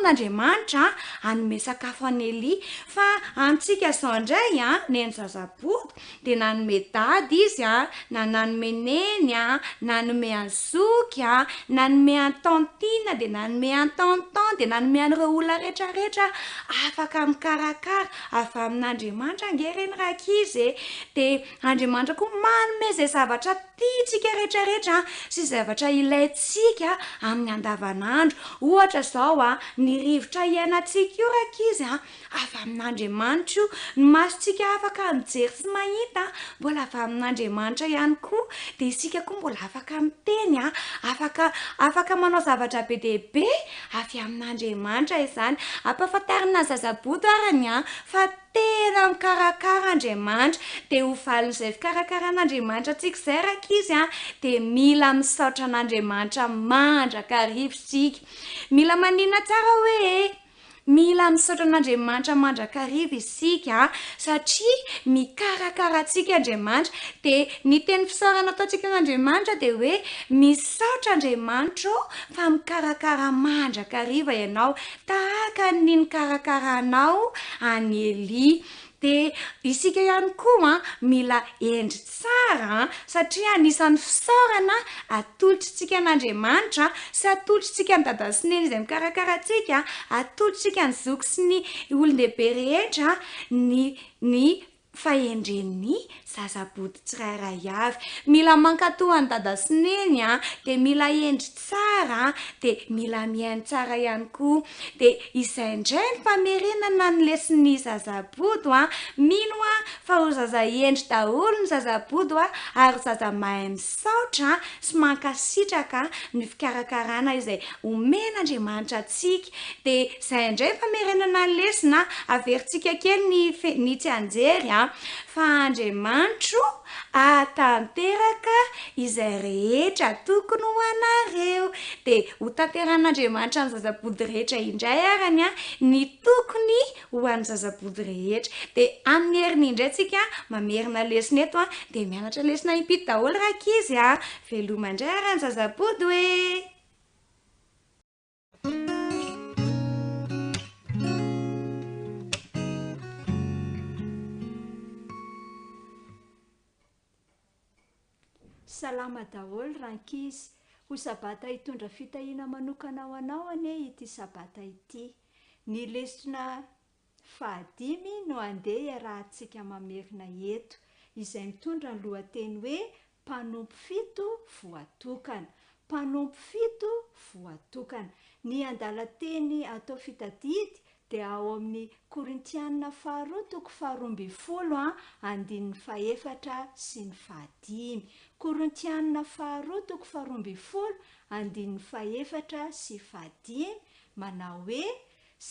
n'Andriamanitra hanome sakafo any Elia fa antsika zao indray neny zazaboto dia nanome dady izy na nanome neny nanome anzoky nanome antantina dia nanome antantan dia nanome an'ireo olona rehetrarehetra afaka mikarakara avy amin'Andriamanitra angereny rakizy dia Andriamanitra koa manome zay zavatra tiantsika rehetrarehetra sy zavatra ilaintsika amin'ny andavanandro ohatra zao ny rivotra iainantsika io rakizy avy amin'Andriamanitra io ny masontsika afaka mijery sy mahita mbola avy amin'Andriamanitra ihany koa dia isika koa mbola afaka miteny afaka manao zavatra be dehibe avy amin'Andriamanitra izany ampahafantarina zazaboto arany fa tena mikarakara Andriamanitra dia ho valin'izay fikarakaran'Andriamanitra antsika izay rakizy dia mila misaotra an'Andriamanitra mandrakariva isika mila manina tsara hoe mila misaotra an'Andriamanitra mandrakariva isika satria mikarakara antsika Andriamanitra dia ny teny fisaorana ataontsika an'Andriamanitra dia hoe misaotra Andriamanitra fa mikarakara mandrakariva ianao tahaka ny nikarakaranao any Elia dia isika ihany koa mila endry tsara satria anisan'ny fisaorana atolotritsika an'Andriamanitra sy atolotritsika ny dada sy neny izay mikarakara antsika atolotritsika ny zoky sy ny olon-dehibe rehetra ny fahendren'ny zazaboto tsirairay avy mila mankatoa ny dada sy neny dia mila endry tsara dia mila mihaino tsara ihany koa dia izay indray ny famerenana ny lesin'ny zazaboto mino fa ho zaza endry daholo ny zazaboto ary zaza mahay misaotra sy mankasitraka ny fikarakarana izay omen'Andriamanitra antsika dia izay indray ny famerenana ny lesina averintsika kely ny tsy anjery fa Andriamanitra atanteraka izay rehetra tokony ho anareo dia ho tanteran'Andriamanitra ny zazaboto rehetra indray arany ny tokony ho an'ny zazaboto rehetra dia amin'ny herin'ny indray tsika mamerina lesina eto dia mianatra lesina impito daholo rakizy velomandray arany zazaboto hoe salama daholo rankizy ho sabata hitondra fitahiana manokana ho anao anie ity sabata ity ny lesona 5 no andeha iarahantsika mamerina eto izay mitondra ny lohateny hoe mpanompo fito voatokana mpanompo fito voatokana ny andalan-teny atao fitadidy dia ao amin'ny Korintianina 2:12 andininy 4 sy ny 5 Korintianina 2:12 andininy 4 sy 5 manao hoe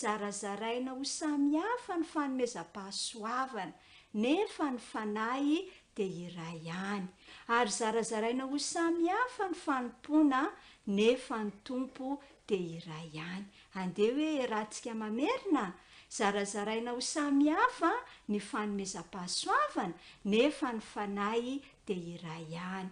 zarazaraina ho samihafa ny fanomezam-pahasoavana nefa ny fanahy dia iray ihany ary zarazaraina ho samihafa ny fanompoana nefa ny tompo dia iray ihany andeha hoe rahantsika mamerina zarazaraina ho samihafa ny fanomezam-pahasoavana nefa ny fanahy dia iray ihany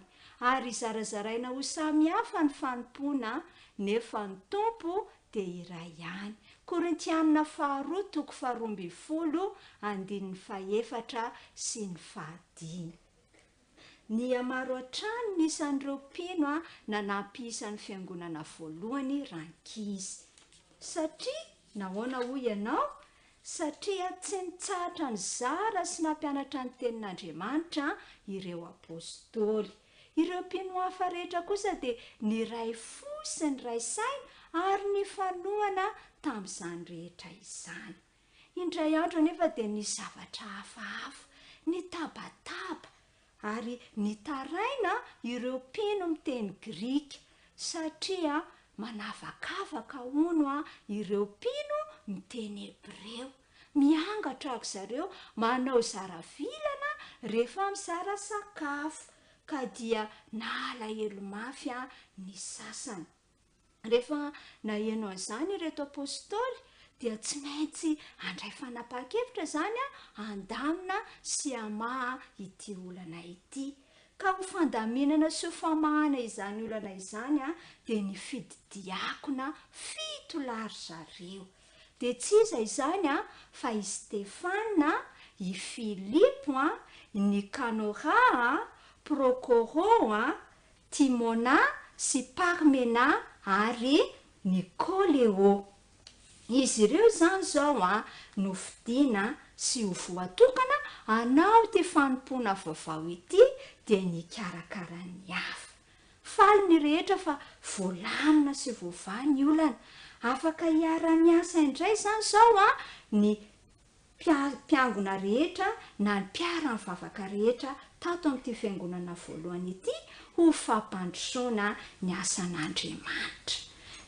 ary zarazaraina ho samihafa ny fanompoana nefa ny tompo dia iray ihany Korintianina 2:12 andininy 4 sy ny 5 ny amaro hatrany nisan'ireo mpino nanampy isan'ny fiangonana voalohany rankizy satria nahoana hoy ianao satria tsy nitsahatra ny zara sy nampianatra ny tenin'Andriamanitra ireo apôstôly ireo mpino hafa rehetra kosa dia ny ray fo sy ny ray saina ary ny fanohana tamin'izany rehetra izany indray andro nefa dia ny zavatra hafahafa ny tabataba ary ny taraina ireo mpino miteny grika satria manavakavaka hono ireo mpino miteny hebreo miangatra aok zareo manao zaravilana rehefa mizara sakafo ka dia nalahelo mafy ny sasany rehefa naheno an'izany ireto apôstôly dia tsy maintsy andray fanapa-kevitra zany andamina sy amaha ity olana ity ka ho fandaminana sy ho famahana izany olana izany a dia ny fididiakona 7 lary zareo. Dia tsy iza izany a fa i Stefana, i Filipo a, i Nikanora a, Prokoro a, Timona sy Parmena ary Nikoleo. Izy ireo zany zao a no fidiana sy ho voatokana anao ty fanompoana vaovao ity dia nikarakara ny hafa. Faly ny rehetra fa voalamina sy voavaha ny olana. Afaka hiara-miasa indray zany zao a ny mpiangona rehetra na ny mpiara mivavaka rehetra tato amin'ity fiangonana voalohany ity ho fampandrosoana ny asan'Andriamanitra.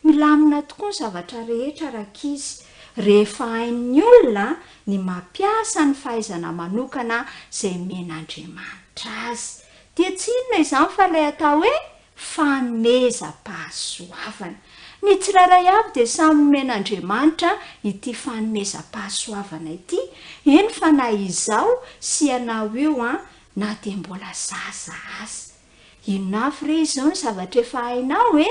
Milamina tokoa ny zavatra rehetra rakizy rehefa hain'ny olona ny mampiasa ny fahaizana manokana izay men'Andriamanitra azy. Dia tsy inona izany fa ilay atao hoe fanomezam-pahasoavana. Ny tsirairay avy dia samy men'Andriamanitra ity fanomezam-pahasoavana ity. Eny fa na izao sy ianao io na dia mbola zaza azy. Inona avy re izao ny zavatra efa hainao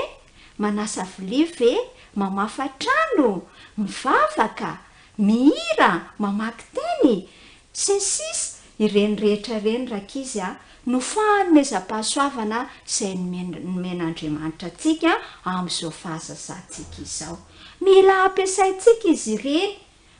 manasa vilia ve, mamafa trano, mivavaka, mihira, mamaky teny, sisy ireny rehetra reny rakizy no fanomezam-pahasoavana izay men'Andriamanitra antsika amin'izao fahazasantsika izao. Mila ampiasaintsika izy ireny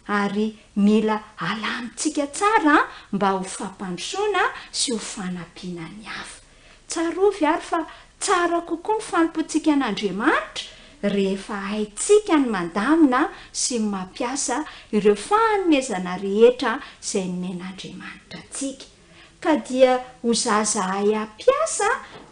ary mila alamintsika tsara mba ho fampandrosoana sy ho fanampiana ny hafa. Tsarovy ary fa tsara kokoa ny fanompoantsika an'Andriamanitra rehefa haintsika ny mandamina sy mampiasa ireo fanomezana rehetra izay men'Andriamanitra antsika. Ka dia ho zaza hay ampiasa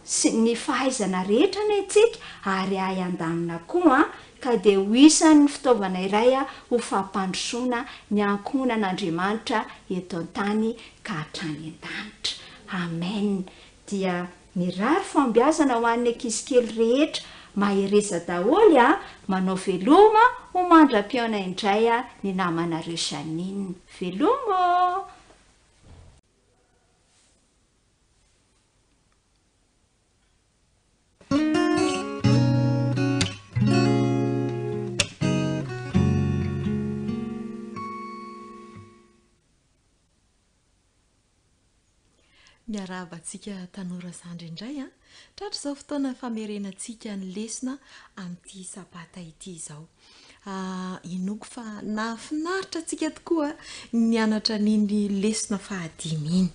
sy ny fahaizana rehetra ny antsika ary hay andamina koa ka dia ho isan'ny fitaovana iray ho fampandrosoana ny ankohonan'Andriamanitra eto an-tany ka hatrany an-danitra. Amen. Dia mirary fambiazana ho an'ny ankizikely rehetra mahereza daholo manao veloma ho mandra-piaona indray ny namanareo Janine. Velomo! Miarabantsika tanora zandry indray tratra izao fotoana famerenantsika ny lesona amin'ity sabata ity izao. Inoko fa nafinaritra antsika tokoa nianatra n'iny lesona fahadimy iny.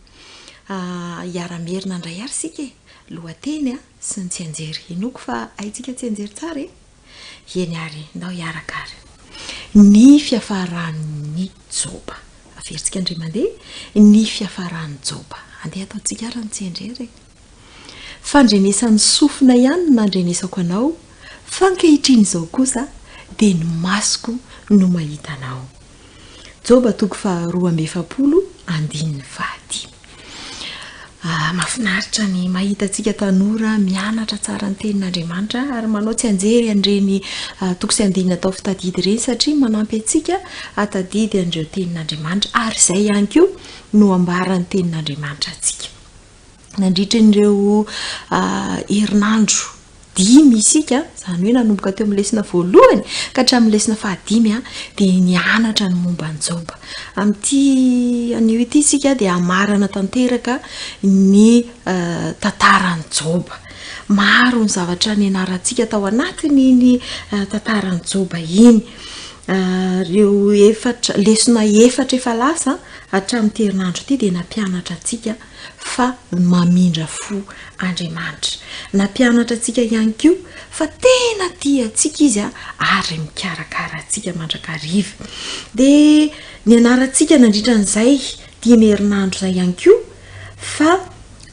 Hiara-merina indray ary sika lohateny sy ny tsianjery. Inoko fa haitsika tsianjery tsara eny ary ndao hiarakary. Ny fiafaran'ny Joba. Averintsika indray mandeha ny fiafaran'ny Joba. Andeha ataontsika ary ny tsianjery. Fandrenesan'ny sofina ihany nandrenesako anao, fa ankehitriny izao kosa dia ny masoko no mahita anao. Joba 2:7. Mahafinaritra ny mahita antsika tanora mianatra tsara ny tenin'Andriamanitra ary manao tsianjery an'ireny toko sy andinina atao fitadidy ireny satria manampy antsika atadidy an'ireo tenin'Andriamanitra ary izay ihany koa no ambaran'ny tenin'Andriamanitra antsika. Nandritra n'ireo herinandro 5 isika, izany hoe nanomboka teo amin'ny lesona voalohany ka hatramin'ny lesona fahadimy dia nianatra ny momba ny Joba. Amin'ity anio ity isika dia hamarana tanteraka ny tantaran'ny Joba. Maro ny zavatra nianarantsika tao anatin'iny tantaran'ny Joba iny. Ireo lesona 4 efa lasa hatramin'ny herinandro ity dia nampianatra antsika fa mamindra fo Andriamanitra. Nampianatra antsika ihany koa fa tena tia antsika izy ary mikarakara antsika mandrakariva. Dia nianarantsika nandritra an'izay 5 herinandro izay ihany koa fa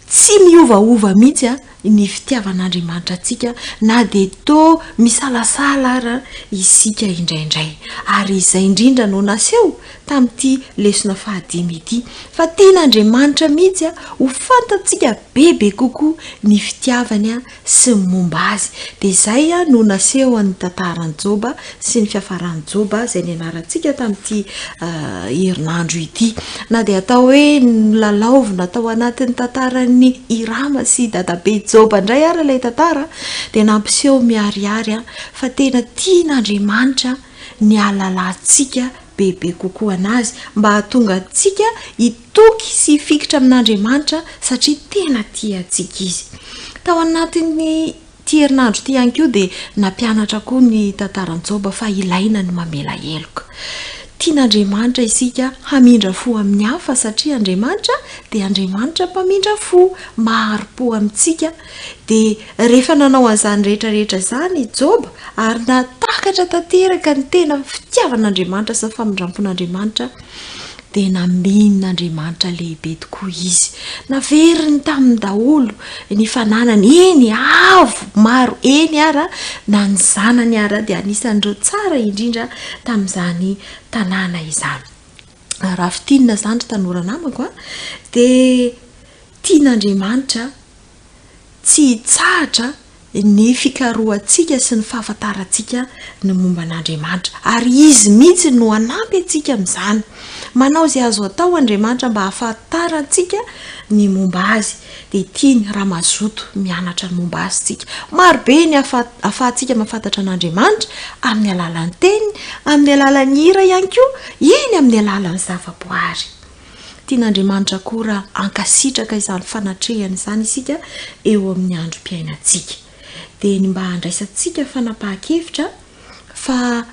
tsy miovaova mihitsy ny fitiavan'Andriamanitra atsika na dia to misalasala ara isika indraindray ary izay indrindra no naseho tamin'ity lesona fahadimy ity fa tena Andriamanitra mihitsy ho fantatsika bebe kokoa ny fitiavany sy ny momba azy dia izay no naseho ny tantaran'i Joba sy ny fiafaran'i Joba izay ny anarantsika tamin'ity herinandro ity na dia atao hoe lalaovina tao anatin'ny tantaran'ny Irama sy dadabe Joba indray ary ilay tantara dia nampiseho miariary fa tena tian'Andriamanitra ny alalantsika bebe kokoa anazy mba hahatonga antsika hitoky sy fikitra amin'Andriamanitra satria tena tia antsika izy. Tao anatin'ny herinandro ity ihany koa dia nampianatra koa ny tantaran'i Joba fa ilaina ny mamela heloka. Tian'Andriamanitra isika hamindra fo amin'ny hafa satria Andriamanitra dia Andriamanitra mpamindra fo maharo-po amintsika dia rehefa nanao an'izany rehetrarehetra izany Joba ary natakatra tanteraka ny tena fitiavan'Andriamanitra sy famindram-pon'Andriamanitra dia namenin'Andriamanitra lehibe tokoa izy. Naveriny tamin'ny daholo ny fananany eny avo maro eny ara na ny zanany ara dia anisan'ireo tsara indrindra tamin'izany tanàna izany. Raha fitinina zany tanora namako dia tian'Andriamanitra tsy hitsahatra ny fikaroantsika sy ny fahafantarantsika ny momba an'Andriamanitra ary izy mihitsy no hanampy antsika amin'izany. Manao izay azo atao Andriamanitra mba hahafantarantsika ny momba azy dia tiany raha mazoto mianatra ny momba azy tsika. Marobe ny ahafahantsika mahafantatra an'Andriamanitra amin'ny alalan'ny teny, amin'ny alalan'ny hira ihany koa, eny amin'ny alalan'ny zavaboary. Tian'Andriamanitra koa raha ankasitraka izany fanatrehana izany isika eo amin'ny androm-piainantsika dia ny mba handraisantsika fanapahan-kevitra fa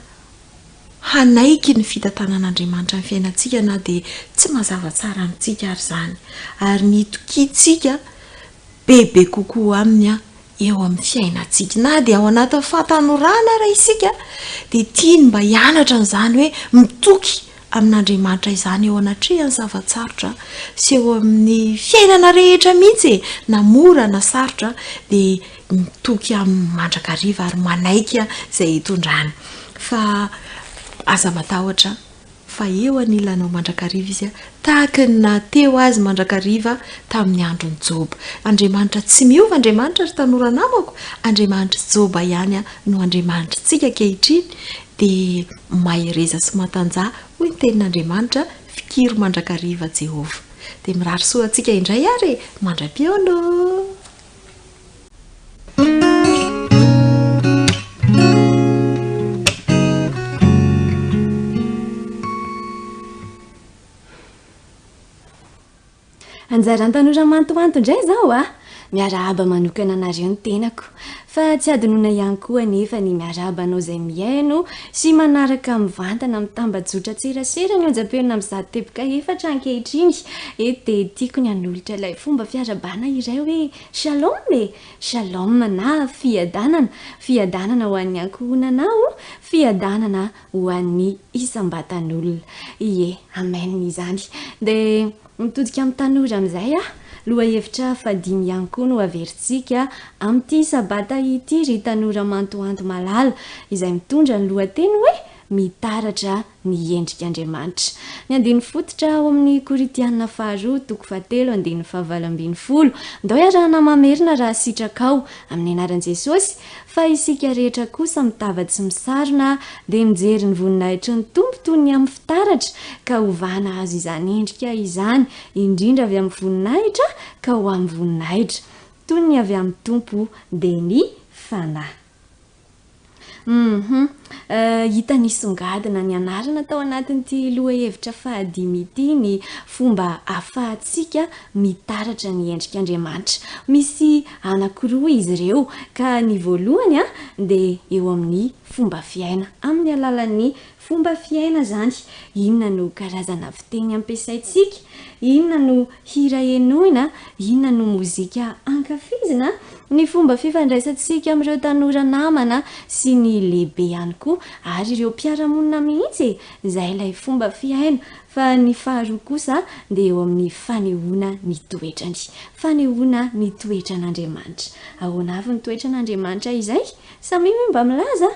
hanaiky ny fitantanan'Andriamanitra amin'ny fiainantsika na dia tsy mazava tsara amintsika ary izany ary ny tokiantsika bebe kokoa aminy eo amin'ny fiainantsika na dia ao anatin'ny fahatanorana raha isika dia tiany mba hianatra n'izany hoe mitoky amin'Andriamanitra izany eo anatrehany zavatsarotra sy eo amin'ny fiainana rehetra mihitsy na mora na sarotra dia mitoky amin'ny mandrakariva ary manaiky izay hitondrany fa aza matahotra fa eo anilanao mandrakariva izy tahaka ny nateo azy mandrakariva tamin'ny andron'ny Joba. Andriamanitra tsy miova Andriamanitra ry tanora namako, Andriamanitra Joba ihany no Andriamanitra tsika kehitriny dia mahereza sy matanjah hoy ny tenin'Andriamanitra fikiry mandrakariva Jehova. Dia mirary soa antsika indray ary mandram-piono. Anjaran'ny tanora mantoanto indray izao miarahaba manokana anareo ny tenako fa tsy adinoina ihany koa nefa ny miarahaba anao izay miaino sy manaraka mivantana mitambajotra tserasera ny onjam-peona amin'izany teboka efatra ankehitriny eto dia tiako ny hanolotra ilay fomba fiarabana iray hoe shalom na fiadanana ho an'ny ankohonanao, fiadanana ho an'ny isam-batan'olona. Ie, amen izany. Dia mitodika amin'ny tanora amin'izay loha hevitra fadimy ihany koa no averintsika amin'ity sabata ity ry tanora mantoanto malala izay mitondra ny lohateny hoe mitaratra ny endrik'Andriamanitra. Ny andiny fototra ao amin'ny Koritianina 2:7-20. Ndao iarahana mamerina raha sitrakao amin'ny anaran'i Jesosy fa isika rehetra kosa mitavatsy sy misarona dia mijery ny voninahitry ny Tompo toy ny amin'ny fitaratra ka hovana azy izany endrika izany indrindra avy amin'ny voninahitra ka ho amin'ny voninahitra toy ny avy amin'ny Tompo dia ny fanahy. Hita nisongadina ny anarana tao anatin'ity lohahevitra fahadimy ity ny fomba ahafahantsika mitaratra ny endrik'Andriamanitra. Misy anankiroa izy ireo ka ny voalohany dia eo amin'ny fomba fiaina amin'ny alalan'ny fomba fiaina zany, inona no karazana fiteny ampiasaitsika, inona no hira enoina, inona no mozika ankafizina, ny fomba fifandraisantsika amin'ireo tanora namana sy ny lehibe ihany koa ary ireo mpiaramonina mihitsy izay ilay fomba fiaina. Fa ny faharoa kosa dia eo amin'ny fanehoana ny toetrany, fanehoana ny toetran'Andriamanitra. Ahoana avy ny toetran'Andriamanitra izay? Samimy mba milaza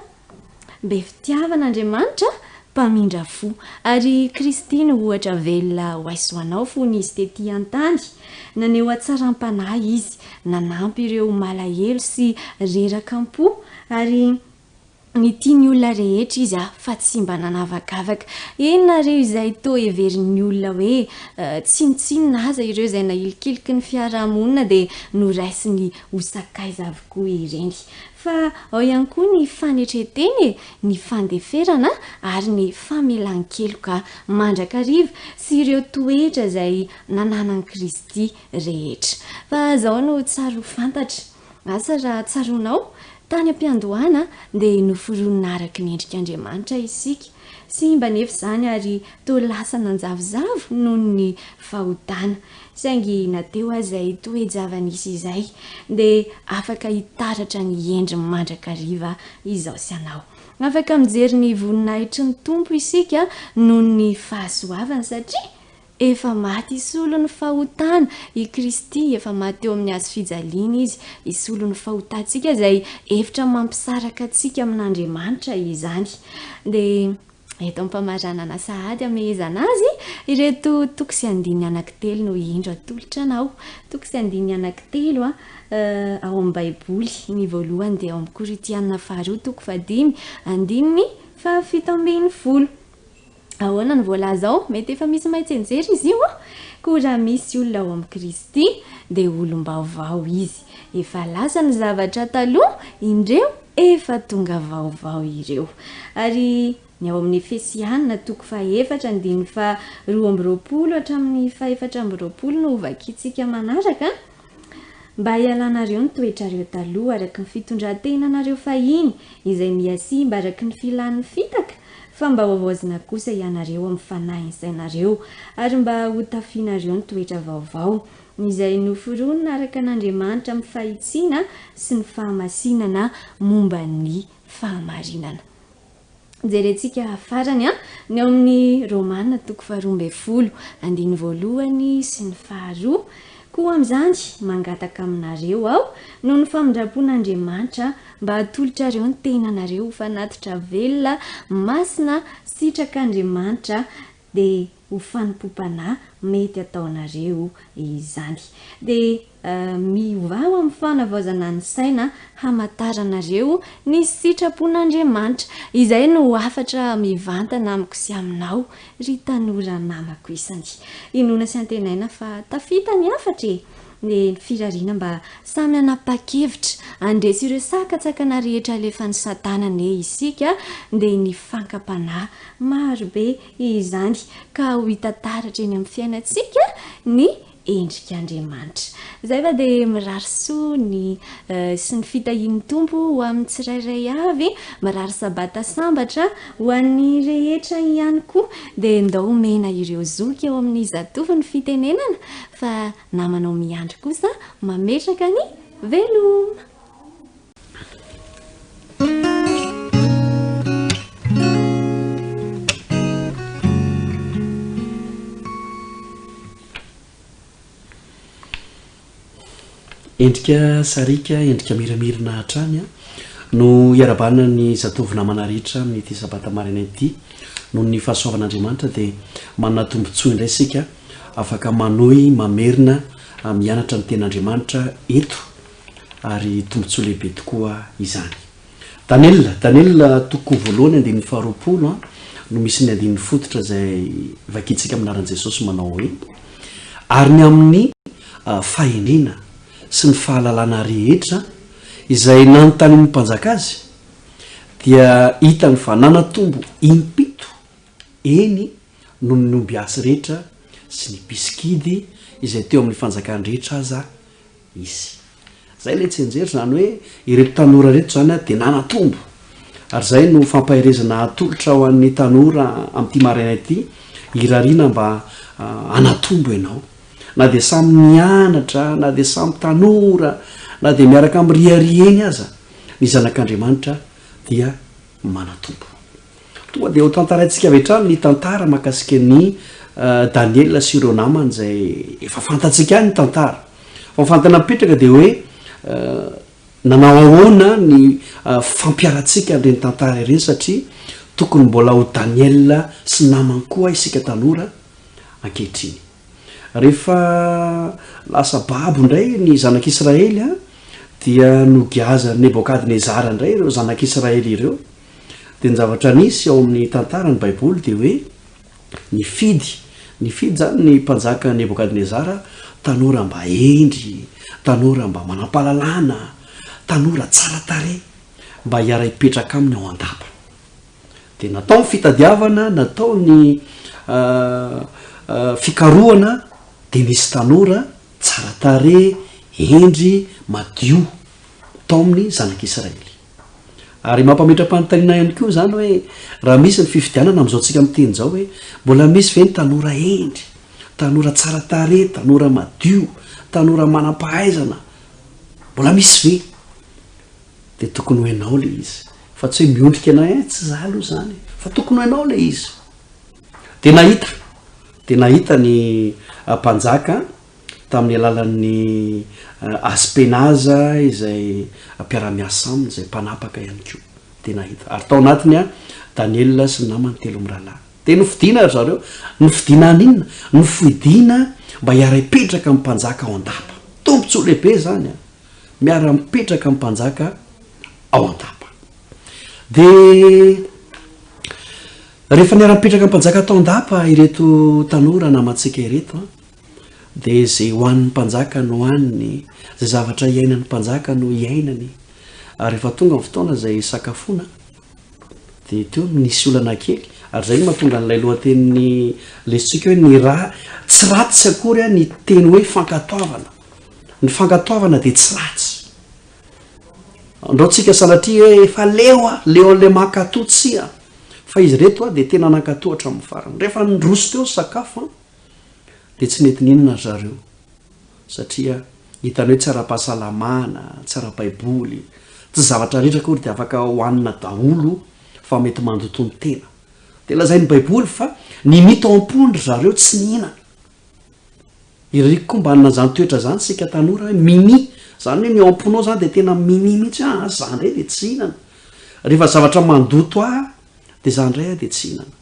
be fitiavan'Andriamanitra mpamindra fo, ary Kristy no ohatra velona hoaisoanao fony izy tetỳ an-tany. Naneo atsaram-panahy izy, nanampy ireo malahelo sy rerakampo, ary ny tiany olona rehetra izy fa tsy mba nanavakavaka. Enareo izay to heverin'ny olona hoe tsinotsinona aza ireo izay nahilikiliky ny fiarahamonina dia noraisiny hosakaiza avokoa ireny. Fa ao ihany koa ny fanetreteny, ny fandeferana ary ny famelan-keloka mandrakariva sy ireo toetra izay nananan'i Kristy rehetra. Fa zao no tsara ho fantatra, asa raha tsaronao tany am-piandohana dia noforonina araka ny endrik'Andriamanitra isika, sy mba nefa izany ary to lasa nanjavozavo noho ny fahotana. Saingy nateo azay toejavanisy izay dia afaka hitaratra ny endriny mandrakariva izao sy anao. Afaka mijery ny voninahitry ny tompo isika noho ny fahasoavana, satria efa maty isolo ny fahotana. I Kristy efa maty eo amin'ny hazo fijaliana izy, isolo ny fahotantsika izay efitra mampisaraka antsika amin'Andriamanitra izany. Dia eto ampamarana sahady amehezana azy, ireto toko sy andiny anankitelo no indro atolotra anao. Toko sy andiny anankitelo ao amin'ny Baiboly. Ny voalohany dia ao amin'ny Korintianina faharoa toko 5 andininy 7:10. Ahoana ny voalaza ao? Mety efa misy maitsenjery izy io. Koa raha misy olona ao amin'ny Kristy dia olom-baovao izy. Efa lasa ny zavatra taloha, indreo efa tonga vaovao ireo. Ary ny ao amin'ny Efesianina toko 4 andininy 12 hatramin'ny 14 no vakiantsika manaraka. Mba hialanareo ny toetrareo taloha araka ny fitondran-tenanareo fahiny izay miasimba araka ny filan'ny fitaka, fa mba hoavaozina kosa ianareo amin'ny fanahy sainareo, ary mba hotafianareo ny toetra vaovao izay noforonina araka n'Andriamanitra amin'ny fahitsiana sy ny fahamasinana momba ny fahamarinana. Jerentsika farany ny ao amin'ny Romanina toko 12 andiny voalohany sy ny faharoa. Koa amin'izany mangataka aminareo aho noho ny famindrapon'Andriamanitra mba hatolotrareo ny tenanareo ho fanatitra velona, masina, sitrak'Andriamanitra dia ho fanimpopanahy mety ataonareo izany. Dia miovaho amin'ny fanavaozana ny saina hamantaranareo ny sitrapon'Andriamanitra. Izay no afatra mivantana amiko sy aminao ry tanora namako isany. Inona sy antenaina fa tafita ny afatra e. Ny firariana mba samy anapa-kevitra andresy ireo sakatsakana rehetra alefan'ny satanana isika dia ny fankapanahy marobe izany ka ho hitantaratra eny amin'ny fiainantsika ny endrik'Andriamanitra. Izay fa dia mirary sony sy ny fitahian'ny tompo ho amin'ny tsirairay avy, mirary sabata sambatra ho an'ny rehetra ihany koa. Dia ndao mena ireo zoky eo amin'ny zatovo ny fitenenana, fa namanao miandry kosa mametraka ny veloma. Endrika sarika, endrika miramirina hatrany no iarabanina ny zatovo namana rehetra amin'ity sabata maraina ity noho ny fahasoavan'Andriamanitra dia manana tombontsoa indray isika afaka manohy mamerina mianatra ny ten'Andriamanitra eto, ary tombontsoa lehibe tokoa izany. Daniel toko voalohany andin'ny 20 no misy ny andin'ny fototra izay vakiantsika aminaran'i Jesosy manao hoe ary ny amin'ny fahenena sy ny fahalalana rehetra izay nanontany amin'ny mpanjaka azy dia hitany fa nanatombo impito eny noho ny omby asy rehetra sy ny piskidy izay teo amin'ny fanjakany rehetra aza izy. Zay ilay tsenjery zany hoe ireto tanora rehetra zany dia nanatombo ary zay no fampahirezana atolotra ho an'ny tanora am'ity maraina ity irariana mba anatombo ianao na de samy mianatra na de samy tanora na de miaraka am'riarieny aza ny zanak'andriamanitra dia manatombo tonga de ho tantarantsika avetrano ny tantara makasika ny Daniel sy ireo namany zay efa fantatsika any ny tantara fa fantana mipetraka de hoe nanao ahoana ny fampiaratsika an'ireny tantara ireny satria tokony mbola ho Daniel sy namany koa isika tanora ankehitriny rehefa lasa babo indray ny zanak'Israely dia nogiaza Nebokadnezara indray ireo zanak'Israely ireo de ny zavatra nisy ao amin'ny tantara ny baiboly de hoe ny fidy zany ny mpanjaka Nebokadnezara tanora mba endry tanora mba manampalalana tanora tsara tare mba hiara hipetraka aminy ao andapa de natao ny fitadiavana natao ny fikarohana de nisy tanora tsara tare endry madio tao amin'ny zanak'Israely ary mampametra-panontaniana ihany koa zany hoe raha misy ny fifidianana am'izao tsika miteny zao hoe mbola misy ve ny tanora endry tanora tsara tare tanora madio tanora manam-pahaizana mbola misy ve de tokony ho ianao le izy fa tsy hoe miondrika anao tsy za aloha zany fa tokony ho ianao le izy de nahita ny mpanjaka tamin'ny alalan'ny Aspenaza izay mpiara-miasa aminy zay mpanapaka ihany koa de nahita ary tao anatiny Daniel sy ny namany telo mirahalahy de nofidina ry zareo nofidina n'inona nofidina mba hiara hipetraka amin'ny mpanjaka ao andapa tombontsoa lehibe zany miara mipetraka amin'ny mpanjaka ao andapa de rehefa niara-mipetraka amin'ny mpanjaka tao andapa ireto tanora namantsika ireto de zay hoan'ny mpanjaka no hoaniny zay zavatra iainan'ny mpanjaka no iainany ary rehefa tonga ny fotoana zay sakafona de teo nisy olana kely ary zay no mahatonga n'ilay lohatenin'ny lesitsika hoe ny raha tsy ratsy akory ny teny hoe fankatoavana ny fankatoavana de tsy ratsy andraotsika sanatria hoe efa leo an'le mankatotsia fa izy reto de tena nankatohatra amin'ny farany rehefa nydroso teo sakafo de tsy mety ninona zareo satria hitany hoe tsara-pahasalamana tsara-baiboly tsy zavatra rehetra kory de afaka hoanina daholo fa mety mandoto ny tena de lazay ny baiboly fa ny mito ampondry zareo tsy nihinana iriko koa mba anina zany toetra zany sika tanora hoe mini zany hoe miamponao zany de tena mini mihitsy zany ray de tsy hinana rehefa zavatra mandoto de zany ray de tsy hinana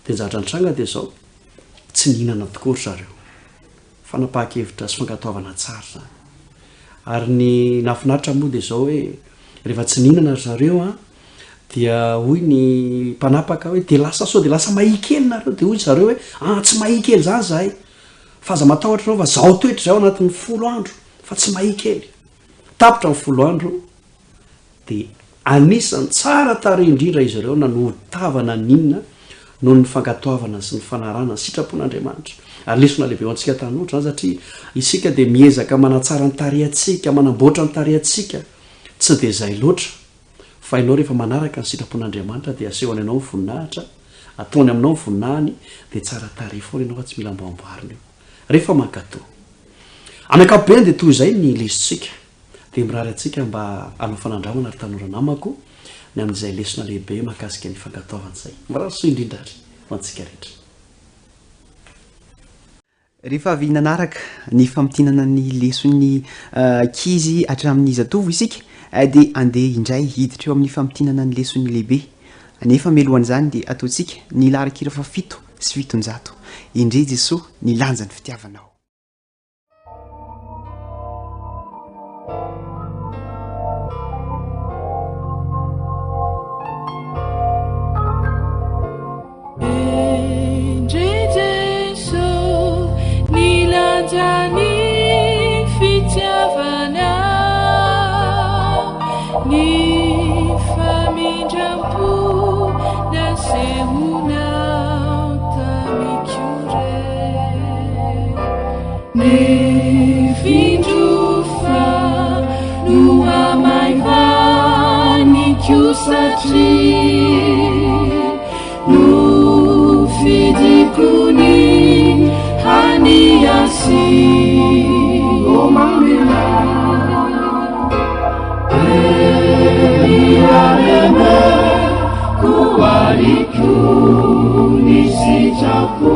de zavatra nitranga de zao tsy nihinana tokory zareo fanapahakevitra sy fankatoavana tsara zany ary ny nafinaritra moa de zao hoe rehefa tsy nihinana zareo dia hoy ny mpanapaka hoe de lasa sao de lasa mahikely nareo de hoy zareo hoe tsy mahikely zany zahay fa aza matahotra nao fa zao toetra zao anatin'ny 10 andro fa tsy mahikely tapitra ny 10 andro de anisan'ny tsara tare indrindra izy ireo nanotavana ninona noho ny fankatoavana sy ny fanarana sitrapon'Andriamanitra ary lesona lehibe ho antsika tanora zany satria isika de miezaka manatsara ny tarehantsika manamboatra ny tarehantsika tsy de zay loatra fa ianao rehefa manaraka ny sitrapon'Andriamanitra de asehony anao ny voninahitra ataony aminao ny voninahiny de tsara tare foana ianao fa tsy mila amboamboarina io rehefa mankatò amin'ny ankapobeny de toy izay ny lesontsika de mirary antsika mba anao fanandramana ary tanora namako ny amin'izay lesona lehibe mahakasika ny fankatoavana zay mirary soa indrindra ary ho antsika rehetra rehefa avy nanaraka ny fampitinana ny leson'ny kizy hatramin'ny zatovo isika de andeha indray hiditra eo amin'ny fampitinana ny leson'ny lehibe nefa melohan'izany de ataontsika ny larakira fa 7 sy 800 indre Jesosy ny lanjany fitiavanao Nufidikuni haniasi omamela Eyareme kuwariku nisichapu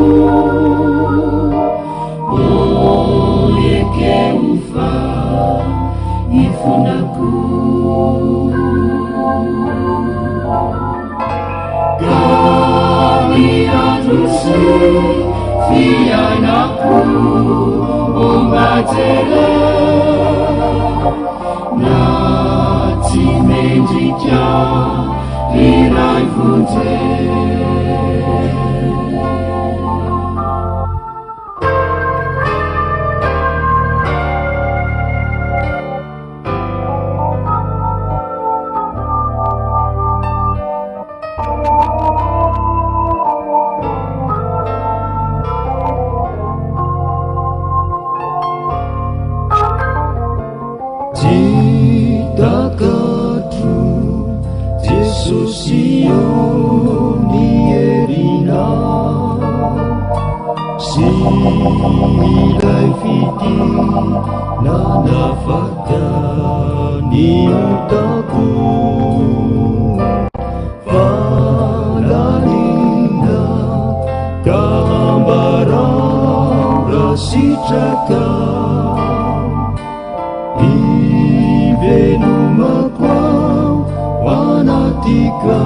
Oyeke ufa ifunaku Adusi fianaku ombatele nati mendikia lirai funte Silai fiti nanafata ni utaku Falalinda gambaran rasitraka Ivenumakwa wanatika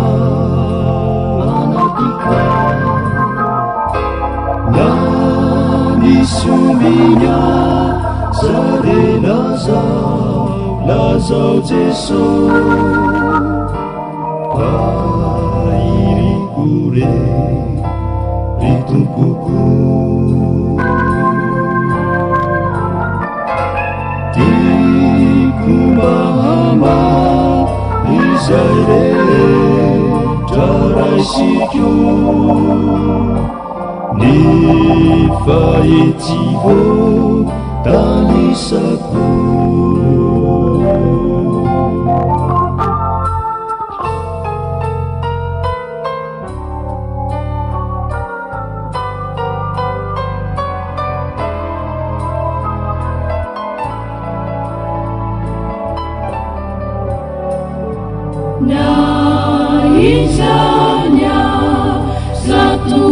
Suminya sare lazau Jesu Pairi kure ritumpuku Tiku mahama izaire taraisiku Nifaetivo tanisaku Na izanya satu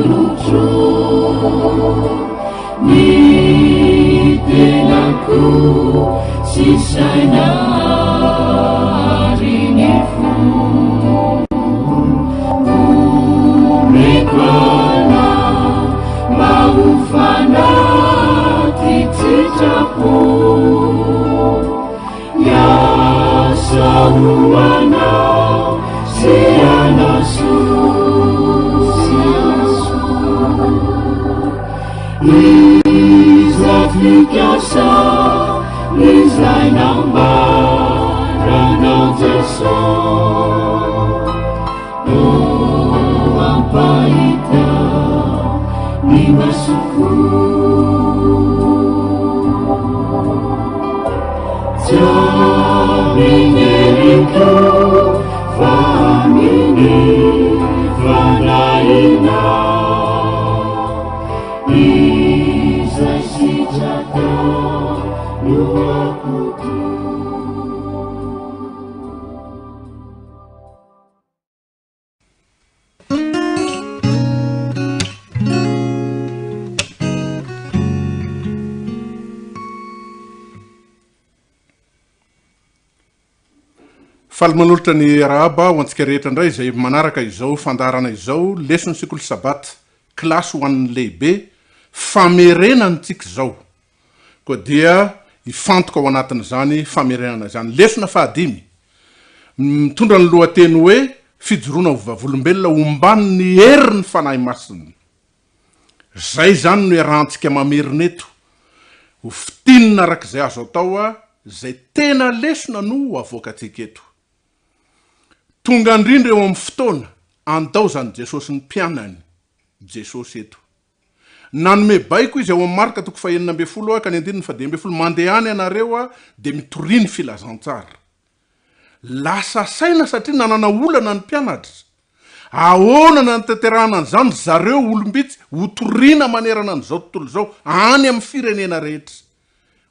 lucu ni tenaku sisanya ringifu Umekwana maufana titijapu Ya sahuana sianasu Izaflikasa Nizai nambara na Jesu Oh apaita Ni masuku Jabingeriku Famini Fanaina Izasijata luakuku Falmanolotra ny Araba ho antsika rehetra indray izay manaraka izao fandarana izao lesony sekoly sabata klasy ho an'ny lehibe famerenany tsika zao koa dia ifantoka ao anatin'izany famerenana izany lesona fahadimy mitondra ny lohateny hoe fijoroana vavolombelona ombany ny herin'ny fanahy masiny zay zany no iarahantsika mamerina eto ho fitinina arak'izay azo atao zay tena lesona no avoaka atsika eto tonga indrindra eo amin'ny fotoana andao zany Jesosy ny mpianany Jesosy eto nanome baiko izy ao amin'ny Marka 9:12 ka ny 10:12 mandeha any ianareo de mitoriny filazantsara lasa saina satria nanana olana ny mpianatra. Ahonana ny tanterahana an'izany zareo olombitsy hotoriana manerana an'izao tontolo zao any amin'ny firenena rehetra.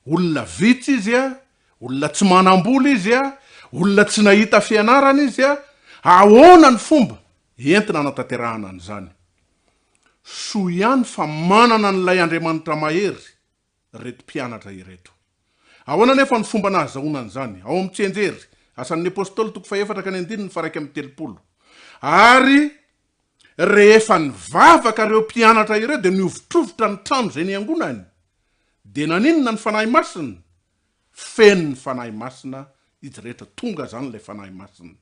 Olona vitsy izy a, olona tsy manam-bola izy a, olona tsy nahita fianarana izy a, ahoana ny fomba entina natanterahana an'izany. So ihany fa manana n'ilay Andriamanitra mahery reto mpianatra ireto. Ahoana nefa ny fomba nahazahoana an'izany? Ao amin'ny tsianjery, asan'ny apôstôly 2:9-3:30. Ary rehefa nivavaka reo mpianatra ireo dia niovitrovotra ny trano zay niangonany. Dia naninona ny fanahy masina? Feno ny fanahy masina izy rehetra, tonga zany ilay fanahy masina.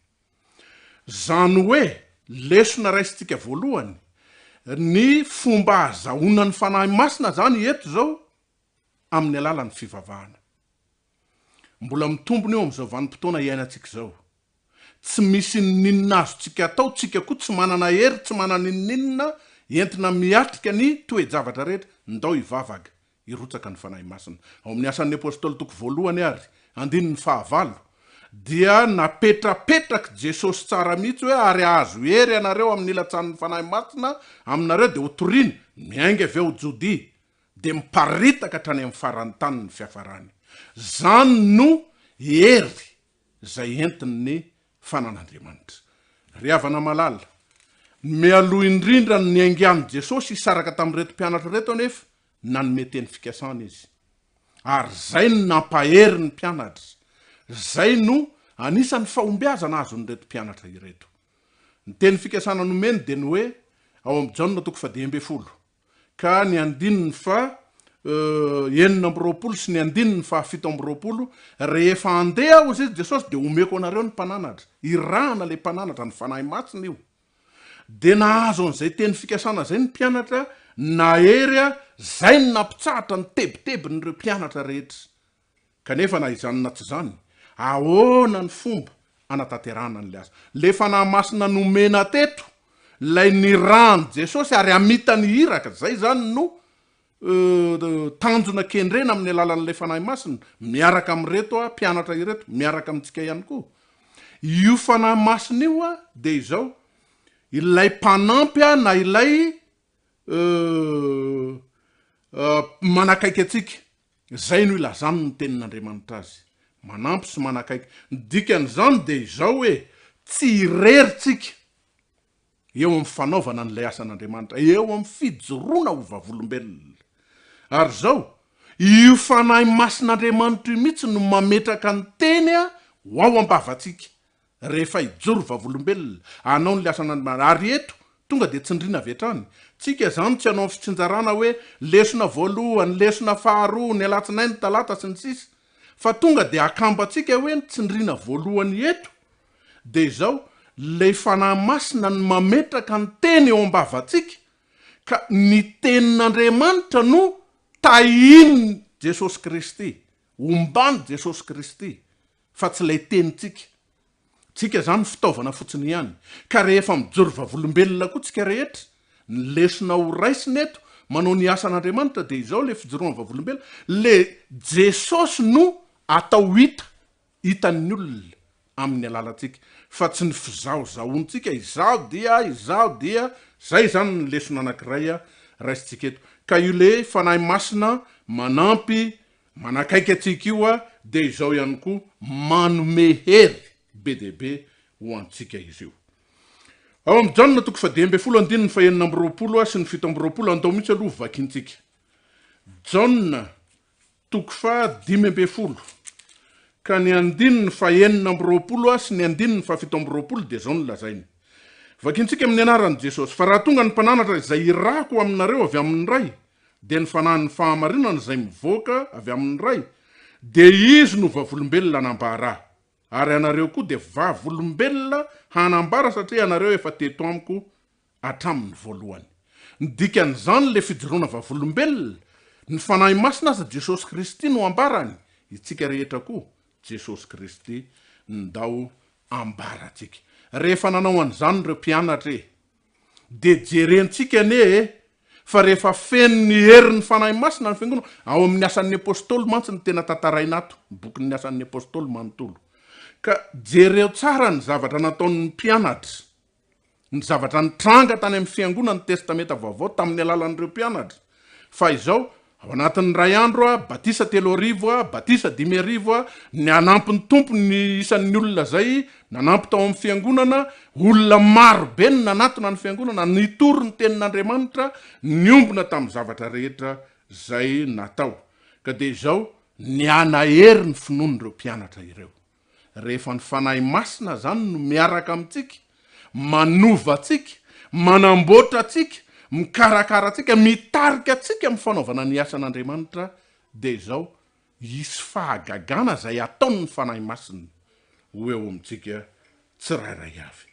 Zany hoe lesona raisitsika voalohany, ny fomba azahoana ny fanahy masina zany eto zao amin'ny alalan'ny fivavahana. Mbola mitombony eo amin'izao vanim-potoana iainantsika zao. Tsy misy ninina azontsika atao, tsika koa tsy manana hery, tsy manana ninina entina miatrika ny toe-javatra rehetra, ndao hivavaka, hirotsaka ny fanahy masina. Ao amin'ny asan'ny apôstôly 2:1-9 dia napetrapetraka Jesosy tsara mihitsy hoe ary azo hery anareo amin'ny ilatsan'ny fanahy masina aminareo dia hotoriany miainga avy ao Jodia dia miparitaka hatrany amin'ny farany tany ny fiafarany. Zany no hery zay entin'ny fanan'Andriamanitra. Ry havana malala, mialoha indrindra ny aingian'i Jesosy hisaraka tamin'reto mpianatra reto anefa nanome teny fikasana izy. Ary zay no nampahery ny mpianatra. Zay no anisan'ny fahombiazana azon'reto mpianatra ireto. Ny teny fikasana nomeny dia ny hoe ao amin'ny Jaona 10 ka ny 9:20 sy ny 7:20 rehefa andeha aho izy Jesosy dia omeko anareo ny mpananatra. Irahana le mpananatra ny fanahy masina io. Dia nahazo an'izay teny fikasana zay ny mpianatra, nahery zay ny nampitsahatra ny tebitebin'ireo mpianatra rehetra. Kanefa na izany na tsy zany, ahoana ny fomba anatanterahana an'le asa. Le fanahy masina nomena teto, lay nirahany Jesosy ary amitany iraka, zay zany no tanjona kendrena amin'ny alalan'le fanahy masina, miaraka amin'reto mpianatra ireto, miaraka amintsika ihany koa. Io fanahy masina io dia izao, ilay mpanampy na ilay manakaiky atsika. Zay no ilazany ny tenin'Andriamanitra azy. Manampy sy manakaiky. Ny dikan'izany dia izao hoe tsy ireritsika eo amin'ny fanaovana n'ilay asan'Andriamanitra, eo amin'ny fijoroana ho vavolombelona. Ary zao, io fanahy masin'Andriamanitra io mihitsy no mametraka ny teny ho ao ambavatsika rehefa hijoro vavolombelona, anao ny asan'Andriamanitra. Ary eto tonga dia tsindriana avy hatrany. Tsika zany tsy anao fitsinjarana hoe lesona voalohany, lesona faharoa, ny alatsinainy, talata sy ny sisa. Fa tonga dia akambatsika hoe ny tsindriana voalohany eto dia izao, le fanahy masina ny mametraka ny teny eo ambavatsika, ka ny tenin'Andriamanitra no tahiny Jesosy Kristy, ombany Jesosy Kristy, fa tsy lay tenitsika. Tsika zany fitaovana fotsiny ihany. Ka rehefa mijoro vavolombelona koa tsika rehetra, ny lesona ho raisiny eto manao ny asan'Andriamanitra dia izao le fijoroana vavolombelona, le Jesosy no atao hitan'ny olona amin'ny alalantsika, fa tsy ny fizahozahoantsika izao dia zay zany ny lesona anankiray raisitsika eto. Ka io le fanahy masina manampy manakaiky atsika io dia izao ihany koa manome hery be dia be ho antsika izy io. Ao amin'ny Jaona 2:20 sy ny 7:20 andao mihitsy aloha vakintsika. Jaona 2:20 ka ny 9:20 sy ny 7:20 dia zao no lazainy. Vakintsika amin'ny anaran'i Jesosy. Fa raha tonga ny mpananatra izay irako aminareo avy amin'ny ray, dia ny fanahin'ny fahamarinana izay mivoaka avy amin'ny ray, dia izy no vavolombelona hanambara. Ary anareo koa dia vavolombelona hanambara satria anareo efa teto amiko hatramin'ny voalohany. Ny dikan'izany le fijoroana vavolombelona, ny fanahy masina aza Jesosy Kristy no ambarany, itsika rehetra koa Jesosy Kristy ndao ambaratsika. Rehefa nanao an'izany ireo mpianatra dia jerentsika fa rehefa feno ny herin'ny fanahy masina ny fiangonana, ao amin'ny asan'ny apôstôly mantsy ny tena tantaraina ato, bokin'ny asan'ny apôstôly manontolo. ka jereo tsara ny zavatra nataon'ny mpianatra ny zavatra nitranga tany amin'ny fiangonana ny testamenta vaovao tamin'ny alalan'ireo mpianatra fa izao ao anatin'ny ray andro batisa 3 batisa 5 ny anampy ny tompo ny isan'ny olona zay nanampy tao amin'ny fiangonana olona maro be ny nanatona ny fiangonana nitory ny tenin'Andriamanitra niombona tamin'ny zavatra rehetra zay natao ka de izao ny anahery ny finoan'ireo mpianatra ireo rehefa ny fanahy masina zany no miaraka amintsika manova atsika manamboatra atsika mikarakara atsika mitarika atsika amin'ny fanaovana ny asan'Andriamanitra de izao isy fahagagana zay ataon'ny fanahy masina ho eo amintsika tsirairay avy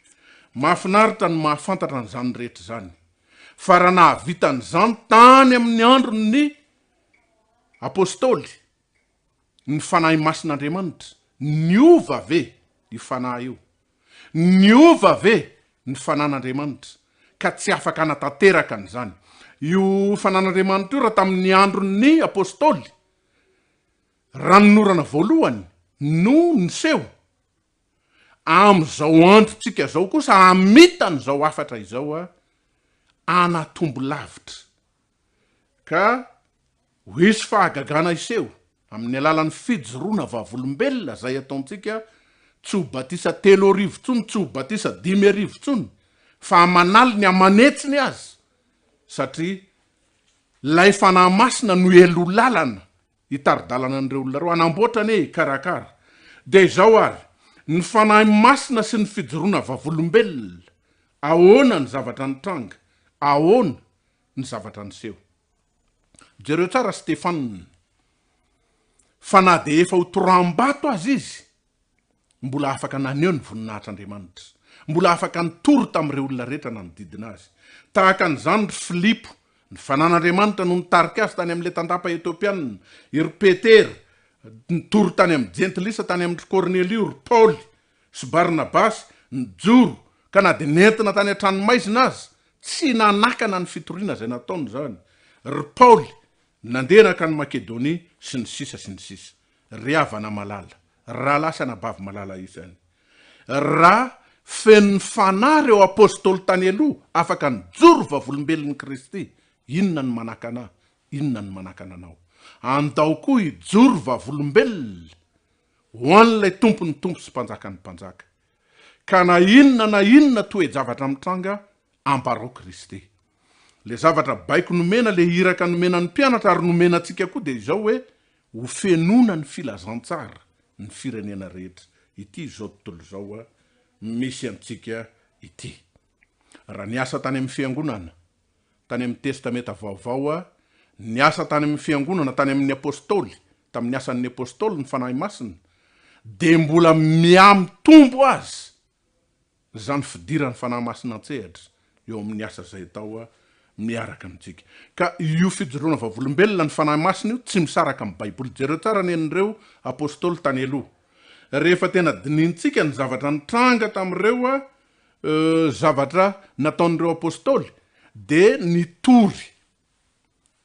mahafinaritra ny mahafantatra n'izany rehetra zany fa raha nahavitan'izany tany amin'ny andron'ny apôstôly ny fanahy masin'Andriamanitra niova ve io fanahy io niova ve ny fanan'Andriamanitra ka tsy afaka anatanteraka n'izany io fanan'Andriamanitra io raha tamin'ny andron'ny apôstôly raha ninorana voalohany no niseho am'izao androntsika zao kosa amitan'izao afatra izao anatombo lavitra ka ho isy fahagagana iseho amin'ny alalan'ny fijoroana vavolombelona zay ataontsika tsy ho batisa 3 tsony tsy ho batisa 5 tsony fa manaly ny amanetsiny azy satria lay fanahy masina no elo lalana hitaridalana an'ireo olona reo anamboatrany karakara de izao ary ny fanahy masina sy ny fijoroana vavolombelona ahoana ny zavatra nitranga ahoana ny zavatra niseho jereo tsara Stefana fa na de efa ho toram-bato azy izy mbola afaka naneho ny voninahitr'Andriamanitra mbola afaka nitory tamin'ireo olona rehetra nanodidina azy tahaka an'izany ry Filipo ny fanan'Andriamanitra no nitarika azy tany amin'le tandapa Etiopiana ry Petera nitory tany amin'ny Jentilisa tany amin'ny Cornelio ry Paul sy Barnabasy nijoro ka na de nentina tany an-tranomaizina azy tsy nanakana ny fitoriana zay nataony zany ry Paul nandeha ka ny Makedonia sy ny sisa ry havana malala raha lasa nabavy malala isany raha fen'ny fanahy reo apôstôly tany aloha afaka nijoro vavolombelon'ny Kristy inona ny manakana inona ny manakana anao andao koa hijoro vavolombelona ho an'ilay tompony tompo sy mpanjaka ny mpanjaka ka na inona toe-javatra mitranga amparao Kristy le zavatra baiko nomena le iraka nomena ny mpianatra ary nomena atsika koa de izao hoe ho fenona ny filazantsara ny firenena rehetra ity zao tontolo zao misy antsika ity raha niasa tany amin'ny fiangonana tany amin'ny testamenta vaovao niasa tany amin'ny fiangonana tany amin'ny apôstôly tamin'ny asan'ny apôstôly ny fanahy masina de mbola miamitombo azy zany fidiran'ny fanahy masina antsehatra eo amin'ny asa zay tao miaraka amintsika ka io fijoroana vavolombelona ny fanahy masina io tsy misaraka amin'ny baiboly jereo tsara nen'ireo apôstôly tany aloha rehefa tena dinintsika ny zavatra nitranga tamin'ireo zavatra nataon'ireo apôstôly de nitory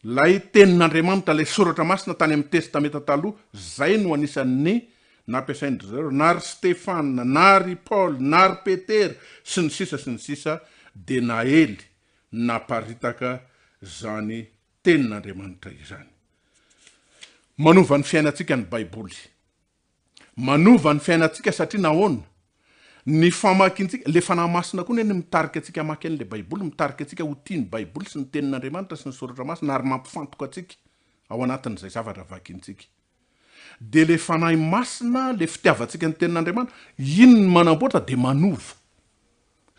lay tenin'Andriamanitra lay soratra masina tany amin'ny testamenta taloha zay no anisan'ny nampiasaindry zareo na ry Stefana na ry Paul na ry Petera sy ny sisa de naely naparitaka zany tenin'Andriamanitra izany manova ny fiainatsika ny baiboly manova ny fiainatsika satria nahoana ny famakintsika le fanahy masina koa ny mitarika atsika maky an'le baiboly mitarika atsika ho tia ny baiboly sy ny tenin'Andriamanitra sy ny soratra masina ary mampifantoka atsika ao anatin'izay zavatra vakintsika de le fanahy masina le fitiavatsika ny tenin'Andriamanitra iny ny manamboatra de manova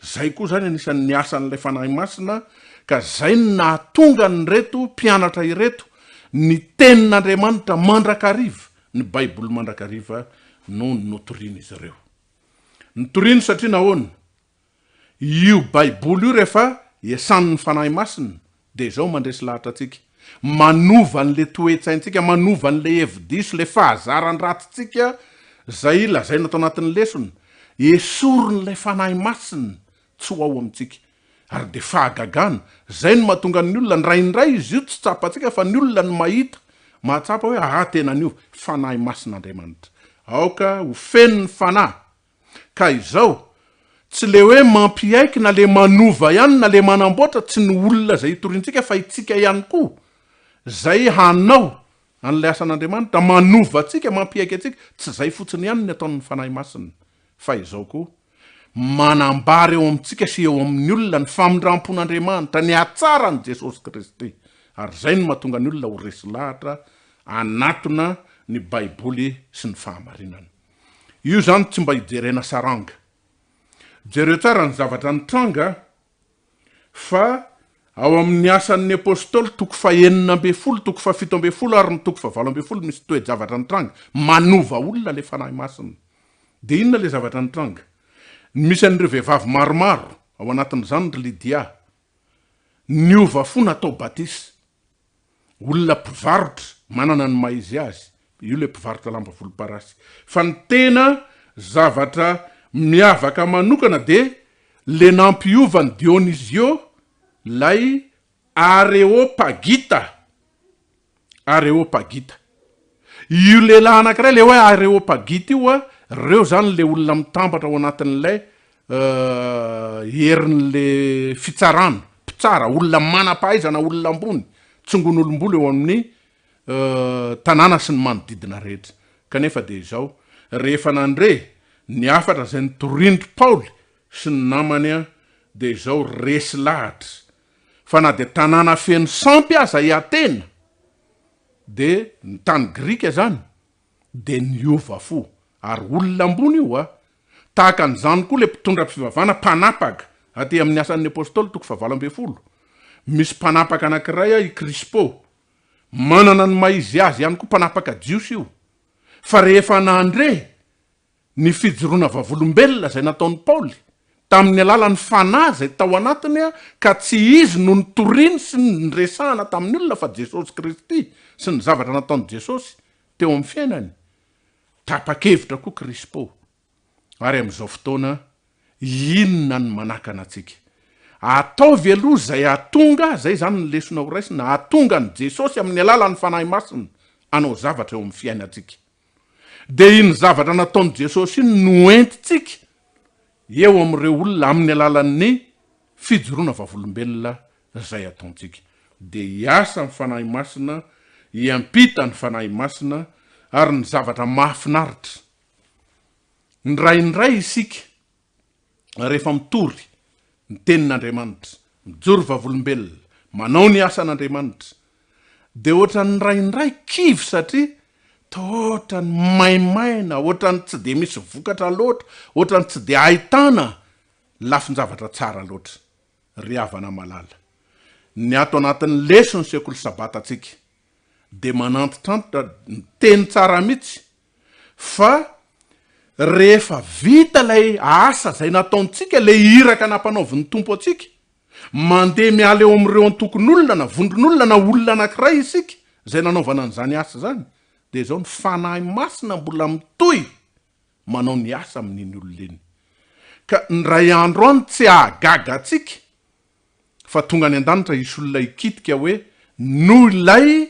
zay koa zany anisan'ny asan'ilay fanahy masina ka zay nahatonga ny reto mpianatra ireto ny tenin'Andriamanitra mandrakariva ny baiboly mandrakariva no notoriana izy ireo nitoriany satria nahoana io baiboly io rehefa iasan'ny fanahy masina de izao mandresy lahatra atsika manova an'le toetsaintsika manova an'le hevi-diso le fahazarany ratsitsika zay lazay natao anatin'ny lesona esoron'lay fanahy masina tsy ho ao amintsika ary de fahagagana zay no mahatonga ny olona ndraindray izy io tsy tsapatsika fa ny olona ny mahita mahatsapa hoe tena anio fanahy masin'Andriamanitra aoka ho feno ny fanahy ka izao tsy le hoe mampiaiky na le manova ihany na le manamboatra tsy ny olona zay itorintsika fa itsika ihany koa zay hanao an'lay asan'Andriamanitra manova atsika mampiaiky atsika tsy zay fotsiny ihany ny ataon'ny fanahy masina fa izao koa manambara eo amintsika sy eo amin'ny olona ny famindrampon'Andriamanitra ny atsara ny Jesosy Kristy ary zay no mahatonga ny olona ho resy lahatra anatona ny baiboly sy ny fahamarinana io zany tsy mba hijerena saranga jereo tsara ny zavatra nitranga fa ao amin'ny asan'ny apôstôly toko fa 9 toko fa 7 ary ny toko fa 8 misy toe-javatra nitranga manova olona le fanahy masina de inona le zavatra nitranga misy an'ireo vehivavy maromaro ao anatin'izany ry Lydia niova fo natao batisy olona mpivarotra manana ny maizy azy io le mpivarotra lamba volomparasy fa ny tena zavatra miavaka manokana de le nampiovany Dionisio lay Areopagita io lehilahy anankiray le hoe Areopagita io reo zany le olona mitambatra ao anatin'lay herin'le fitsarana mpitsara olona manam-pahaizana olona ambony tsongon'olom-bolo eo amin'ny tanàna sy ny manodidina rehetra kanefa de izao rehefa nandre ny afatra zay nitorindry Paoly sy ny namany de izao resy lahatra fa na de tanàna feno sampy aza i Atena de ny tany Grika zany de niova fo ary olona ambony io tahaka an'izany koa le mpitondra mpivavana mpanapaka aty amin'ny asan'ny apôstôly toko fa 12 misy mpanapaka anankiray i Crispo manana ny maizy azy ihany koa mpanapaka jios io fa rehefa nandre ny fijoroana vavolombelona zay nataon'ny Paoly tamin'ny alalan'ny fanahy zay tao anatiny ka tsy izy no nitoriny sy nyresahana tamin'ny olona fa Jesosy Kristy sy ny zavatra nataon'i Jesosy teo amin'ny fiainany tapa-kevitra koa Crispo ary am'izao fotoana inona ny manakana atsika ataovy aloha zay atonga zay zany ny lesona ho raisina atonga ny Jesosy amin'ny alalan'ny fanahy masina anao zavatra eo amin'ny fiainatsika de iny zavatra nataon'i Jesosy iny no entitsika eo am'ireo olona amin'ny alalan'ny fijoroana vavolombelona zay ataontsika de hiasa ny fanahy masina hiampita ny fanahy masina ary ny zavatra mahafinaritra ndraindray isika rehefa mitory ny tenin'Andriamanitra mijoro vavolombelona manao ny asan'Andriamanitra de ohatra ny ndraindray kivy satria ohatra ny maimaina ohatra ny tsy de misy vokatra loatra ohatra ny tsy de ahitana lafin-javatra tsara loatra ry havana malala ny ato anatin'ny lesony sekoly sabata atsika de manantitrantitra ny teny tsara mihitsy fa rehefa vita lay asa zay nataontsika le iraka nampanaovy ny tompo atsika mandeha miala eo am'ireo antokon'olona na vondron'olona na olona anankiray isika zay nanaovana an'izany asa zany de zao ny fanahy masina mbola mitoy manao ny asa amin'iny olona iny ka ndray andro any tsy ahagaga atsika fa tonga ny an-danitra isy olona ikitika hoe noho ilay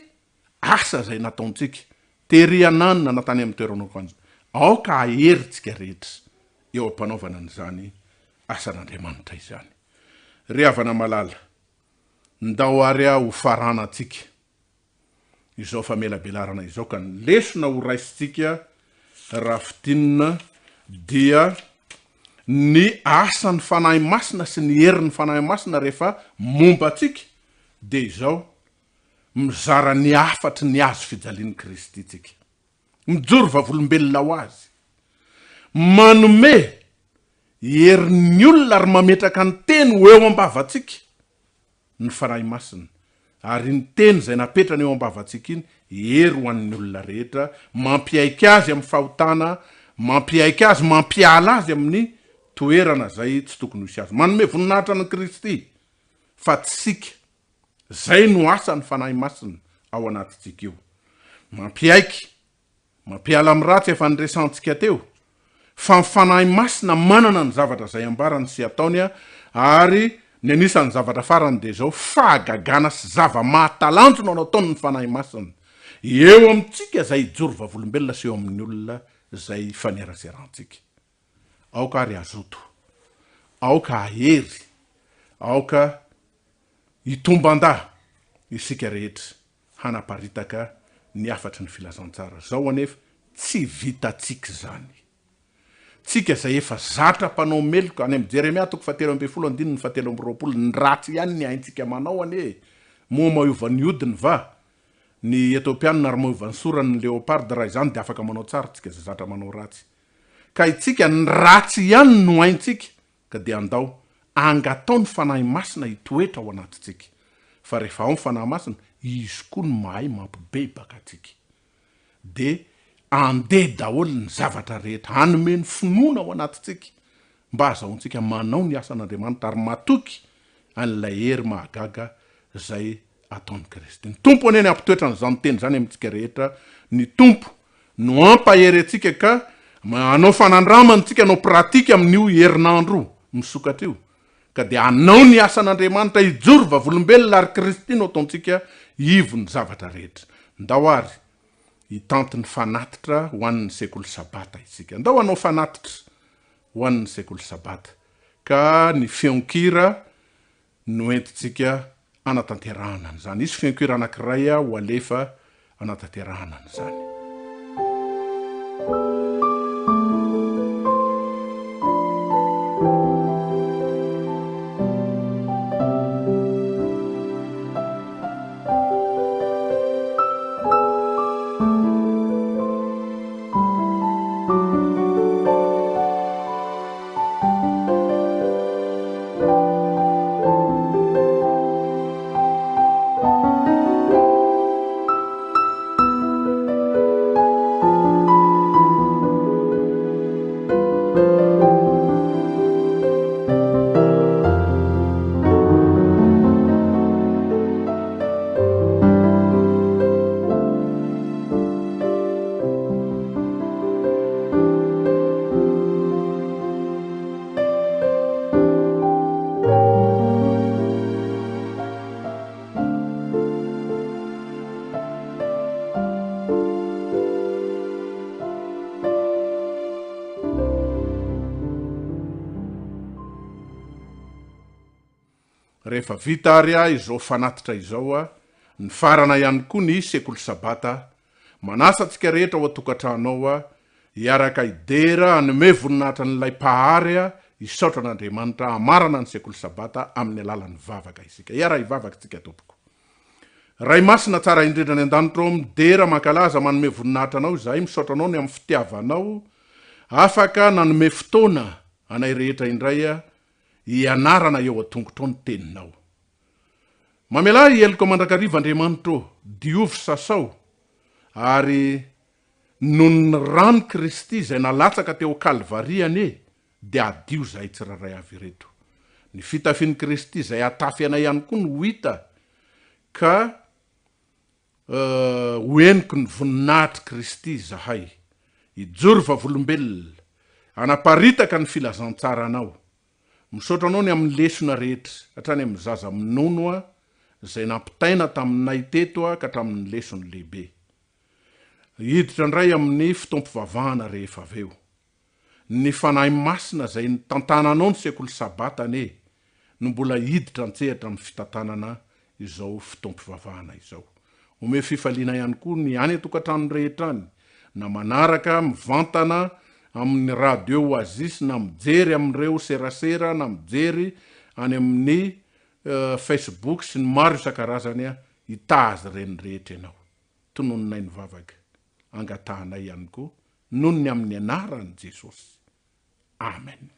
asa zay nataontsika tery ananina natany amin'ny toeranao an'izany aoka aheritsika rehetra eo ampanaovana an'izany asan'Andriamanitra izany ry havana malala ndao ary ho farana atsika izao famelabelarana izao ka ny lesona ho raisitsika raha fitinina dia ny asan'ny fanahy masina sy ny herin'ny fanahy masina rehefa momba atsika de izao mizara ny afatry ny azo fijalian'i Kristy tsika mijoro vavolombelona ho azy manome herin'ny olona ary mametraka ny teny ho eo ambavatsika ny fanahy masina ary ny teny zay napetrany eo ambavatsika iny hery ho an'ny olona rehetra mampiaiky azy amin'ny fahotana mampiaiky azy mampiala azy amin'ny toerana zay tsy tokony hisy azy manome voninahitra ny Kristy fa tsika zay no asany fanahy masina ao anatintsika io mampiaiky mampiala amin'ny ratsy efa nyresantsika teo fa ny fanahy masina manana ny zavatra zay ambarany sy ataony ary ny anisan'ny zavatra farany de zao fahagagana sy zava-mahatalanjona no ataony ny fanahy masina eo amintsika zay ijoro vavolombelona sy eo amin'ny olona zay faneraserantsika aoka ary azoto aoka ahery aoka itomban-da isika rehetra hanaparitaka ny afatry ny filazantsara zao anefa tsy vitatsika zany tsika zay efa zatra mpanao meloka any amy Jeremia 7:7 ny ratsy ihany ny haintsika manao ane moa mahiova ny odiny va ny Etiopiana ary mahiova ny sorany ny leopard raha izany de afaka manao tsara tsika zay zatra manao ratsy ka itsika ny ratsy ihany no haintsika ka de andao angatao ny fanahy masina hitoetra ao anatintsika fa rehefa ao ny fanahy masina izy koa ny mahay mampibebaka atsika de andeha daholo ny zavatra rehetra hanome ny finoana ao anatintsika mba azahoantsika manao ny asan'Andriamanitra ary matoky an'ilay hery mahagaga zay ataon'ny Kristy. Ny tompo aneny ampitoetra n'izany teny zany amintsika rehetra ny tompo no ampahery atsika ka anao fanandramana tsika anao pratika amin'io herinandro misokatra io ka de anao ny asan'Andriamanitra ijoro vavolombelona ary Kristy no ataontsika ivo ny zavatra rehetra. Ndao ary hitanty ny fanatitra ho an'ny sekolo sabata isika. Ndao anao fanatitra ho an'ny sekolo sabata ka ny fionkira no entitsika anatanterahana an'izany. Isy fionkira anankiray ho alefa anatanterahana an'izany. Rehefa vita ary izao fanatitra izao ny farana ihany koa ny sekolo sabata manasa antsika rehetra ao atokantranao hiaraka idera hanome voninahitra n'ilay pahary isaotra an'Andriamanitra amarana ny sekolo sabata amin'ny alalan'ny vavaka isika. Iara hivavaka tsika tompoko. Ray masina tsara indrindra ny an-danitra ao midera mankalaza manome voninahitra anao zahay misaotra anao ny amin'ny fitiavanao afaka nanome fotoana anay rehetra indray ianarana eo atongotra ny teninao. Mamela ieloko mandrakariva Andriamanitra diovy sasao ary non rano Kristy zay nalatsaka teo Kalvariany de adio zay tsiraray avy reto. Ny fitafian'i Kristy zay atafy anay ihany koa no hita ka hoeniko ny voninahitry Kristy zahay ijoro vavolombelona anaparitaka ny filazantsara anao. Misaotra anao ny amin'ny lesona rehetra hatrany amin'ny zaza minono zay nampitaina taminay teto ka hatramin'ny lesony lehibe. Hiditra indray amin'ny fitompivavahana rehefa aveo. Ny fanahy masina zay tantananao ny sekolo sabata no mbola hiditra antsehatra amin'ny fitantanana izao fitompivavahana izao. Ome fifaliana ihany koa ny any atokantrano rehetra any na manaraka mivantana amin'ny radio Oasis na mijery amin'ireo serasera na mijery any amin'ny Facebook sy ny maro isan-karazany hitazy reny rehetra ianao. Tononinay ny vavaka angatahanay ihany koa noho ny amin'ny anaran'i Jesosy. Amen.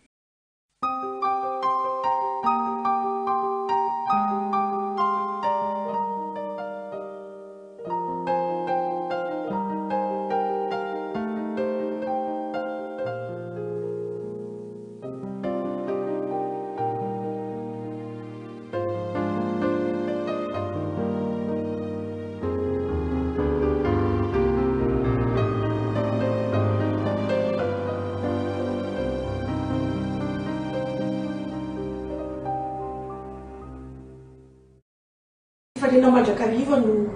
Falena mandrakariva no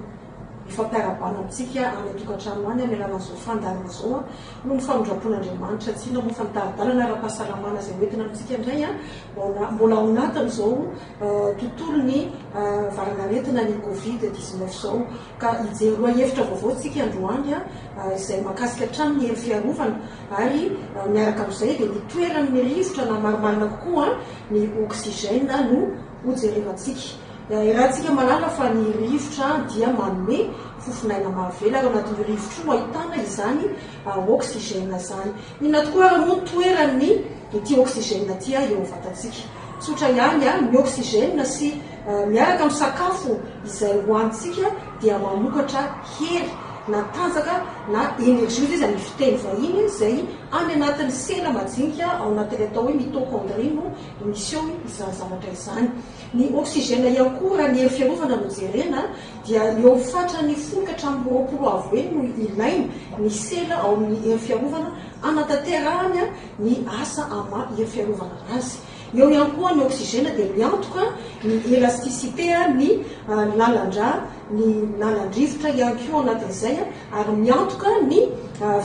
ifampiarabana amintsika amin'ny tokantrano any amin'ny alalan'izao fandarina zao no ny famondrapon'andriamanitra tsina mo fantaridalana ara-pahasalamana izay hoentina amintsika indray mbola ao anatin'izao tontolony varanaretina ny covid-19 zao ka hijeroa hevitra vaovaotsika androany izay mahakasika trano ny hery fiarovana ary miaraka amin'izay dia nitoerany rivotra na marimarina kokoa ny oxygène no hojerevantsika rahantsika malala fa ny rivotra dia manome fofinaina mahavela ao anatin'ny rivotra no ahitana izany oxygène zany inona tokoa raha moa toerany ity oxygène ty eo vatantsika tsotra ihany ny oxygène sy miaraka amin'ny sakafo izay hoantsika dia mamokatra hery na tanjaka na énergie izy amin'ny fiteny vahiny izay any anatin'ny sela majinika ao anatin'ny atao hoe mitochondrie no misy eo izany zavatra izany ny oxygène ihany koa raha ny hery fiarovana no jerena dia eo fatrany folo hatramin'ny roapolo avy hoe no ilainy ny sela ao amin'ny hery fiarovana anatanterahany ny asa ama hery fiarovana azy eo ihany koa ny oxygène dia miantoka ny élasticité ny lalandra ny lalandrivotra ihany koa anatin'izay ary miantoka ny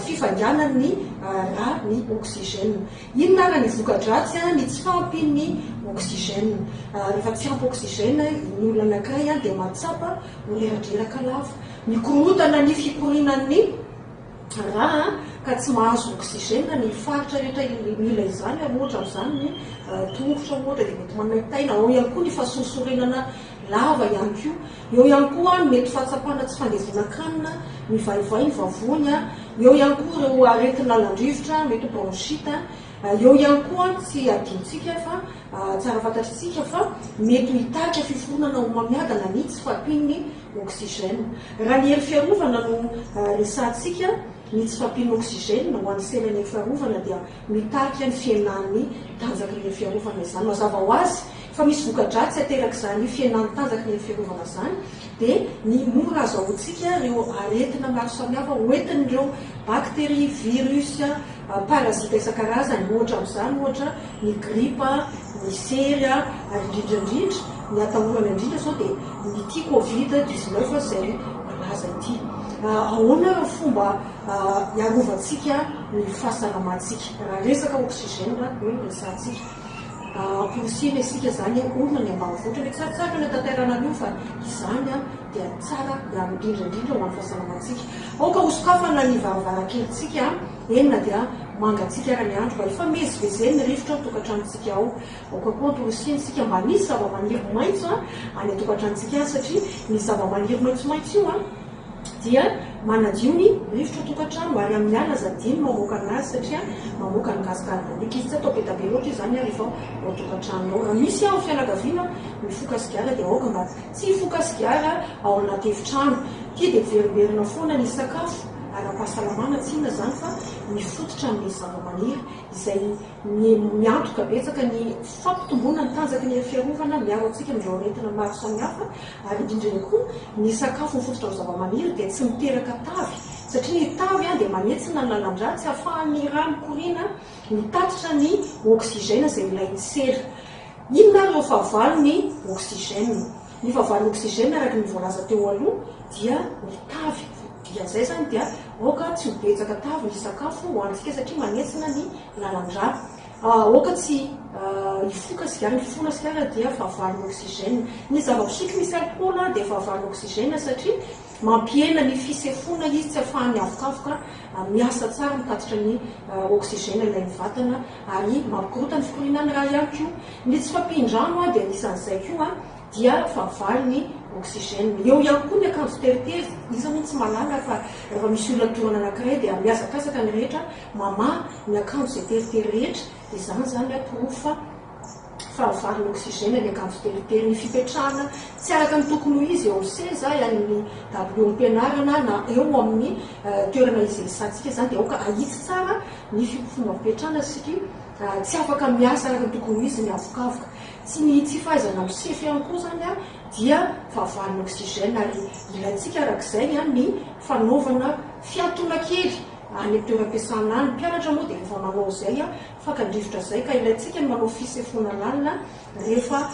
fifanganany raha ny oxygène inona raha ny voka-dratsy ny tsy fampiny oxygène rehefa tsy ampy oxygène ny olona anankiray dia mahatsapa moleradraraka lava mikorotana ny fikorinan'ny raha ka tsy mahazo oxygène ny faritra rehetra mila izany ohatra amin'izany ny tongotra ohatra dia mety manataina ao ihany koa ny fahasosorenana lava ihany koa eo ihany koa mety fahatsapana tsy fandezina-kanina ny vaivay ny vavony eo ihany koa ireo aretina lalandrivotra mety bronchite eo ihany koa tsy adintsika fa tsara fantatritsika fa mety hitarika fiforonana ho mamiadana ny tsy fampiny oxygène raha ny hery fiarovana no resantsika ny tsy fampiny oxygène ho an'ny selany hery fiarovana dia mitarika ny fiainan'ny tanjaka ny hery fiarovana izany mazava ho azy fa misy voka-dratsy ateraka izany fiainan'ny tanjaka ny hery fiarovana zany dia ny mora azahoantsika reo aretina maro samihafa hoentin'ireo bakteria virus parazita isan-karazany ohatra amin'izany ohatra ny grippe ny sery ary indrindrandrindra ny atahorana indrindra zao dia nyty covid-19 zay malaza ity ahoana reo fomba hiarovantsika ny fahasalamantsika raha resaka oxygène hoe resantsika amporosina isika zany olona ny ambanivohitra ny tsaratsara ny tanterana an'io fa izany dia tsara indrindrandrindra ho an'ny fahasalamantsika aoka hosokafana ny varavarankelitsika enina dia mangatsika raha ny andro fa efa mezivezeny ny rivotra tokantranotsika ao aoka koa amporosina isika mba nisy zava-maniry maitso any atokantranotsika any satria ny zava-maniry maitsomaitso io dia manadio ny rivotra tokantrano ary amin'ny ala zadiny mamoaka anazy satria mamoaka ny gaz carbonique izy tsy atao be tabe loatra izany rehefa ao tokantrano ao raha misy ao fianakaviana mifoka sigara dia aoka mba tsy hifoka sigara ao anaty efitrano ty dia veriberina foana ny sakafo ara-pahasalamana tsy inona zany fa mifototra amin'ny zava-maniry izay miantoka betsaka ny fampitomboana ny tanjaka ny hery fiarovana miaro antsika amin'ireo aretina maro samihafa ary indrindrany koa ny sakafo mifototra amin'ny zava-maniry dia tsy miteraka tavy satria ny tavy dia manetsina ny lalandra tsy hahafahan'ny raha mikoriana mitatitra ny oxygène izay ilainy sery inona reo fahavalo ny oxygène ny fahavalo ny oxygène araka ny voalaza teo aloha dia ny tavy dia zay zany dia aoka tsy hobetsaka tavy ny sakafo hoantsika satria manetsina ny lalandra aoka tsy hifoka sigara ny fifona sigara dia fahavalony oxygène ny zava-pisotro misy alcool dia fahavalony oxygène satria mampiena ny fisefona izy tsy ahafahany avokafoka miasa tsara mitatitra ny oxygène ilay ny vatana ary mampikorotany fikorinany raha ihany koa ny tsy fampindrano dia nisan'izay koa dia fahavalony oxygène eo ihany koa ny akanjo teritery izy moa tsy malala fa rehefa misy olona torana anankiray dia miazakazaka ny rehetra mama ny akanjo izay teritery rehetra dia izany zany atorofa fahavalony oxygène ny akanjo teritery ny fipetrahana tsy araka ny tokony ho izy eo amin'ny seza amin'ny dabilio am-pianarana na eo amin'ny toerana izy resantsika zany dia aoka ahitsy tsara ny fomba fipetrahana satria tsy afaka miasa araka ny tokony ho izy ny avokavoka tsy fahaizana misefy ihany koa zany dia fahavalony oxygène ary ilaintsika arak'izay ny fanaovana fiatola kely any toeram-piasana any mpianatra moa dia rehefa manao zay fakandrivotra zay ka ilaintsika ny manao fisefona lalina rehefa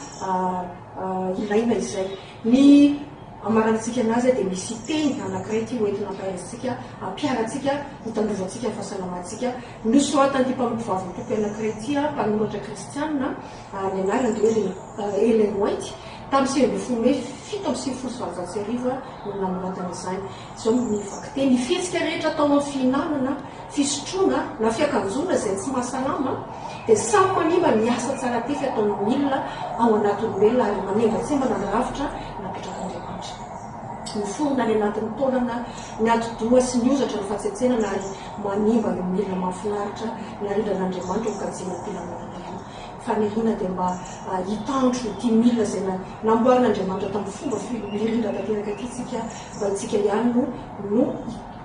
ilaina izay ny amarantsika anazy dia misy teny anankiray ty hoentina ampahaizitsika ampiaratsika hitandovatsika fahasalamantsika nosoatany ty mpamoko vavy-topy anankiray ty mpanoratra kristianina ny anarany dia hoe Ellen White tamin'ny 9 Mai 1777 no nanoratana izany. Izao mivaky teny ny fihetsika rehetra atao amin'ny fihinanana fisotroana na fiakanjona izay tsy mahasalama dia samy manimba miasa tsara ty fiataon'ny milina ao anatin'olombelona ary manengatsembana ny ravitra napetrakan'Andriamanitra. Miforona any anatin'ny taonana ny ati-doha sy ny ozatra ny fahatsetsena ary manimba ny milina mahafinaritra ny aridran'Andriamanitra mikajiana ty lanonana io. Fanirina dia mba hitandro ty milina izay namboarin'Andriamanitra tamin'ny fomba mirindra tanteraka ty tsika mba itsika ihany no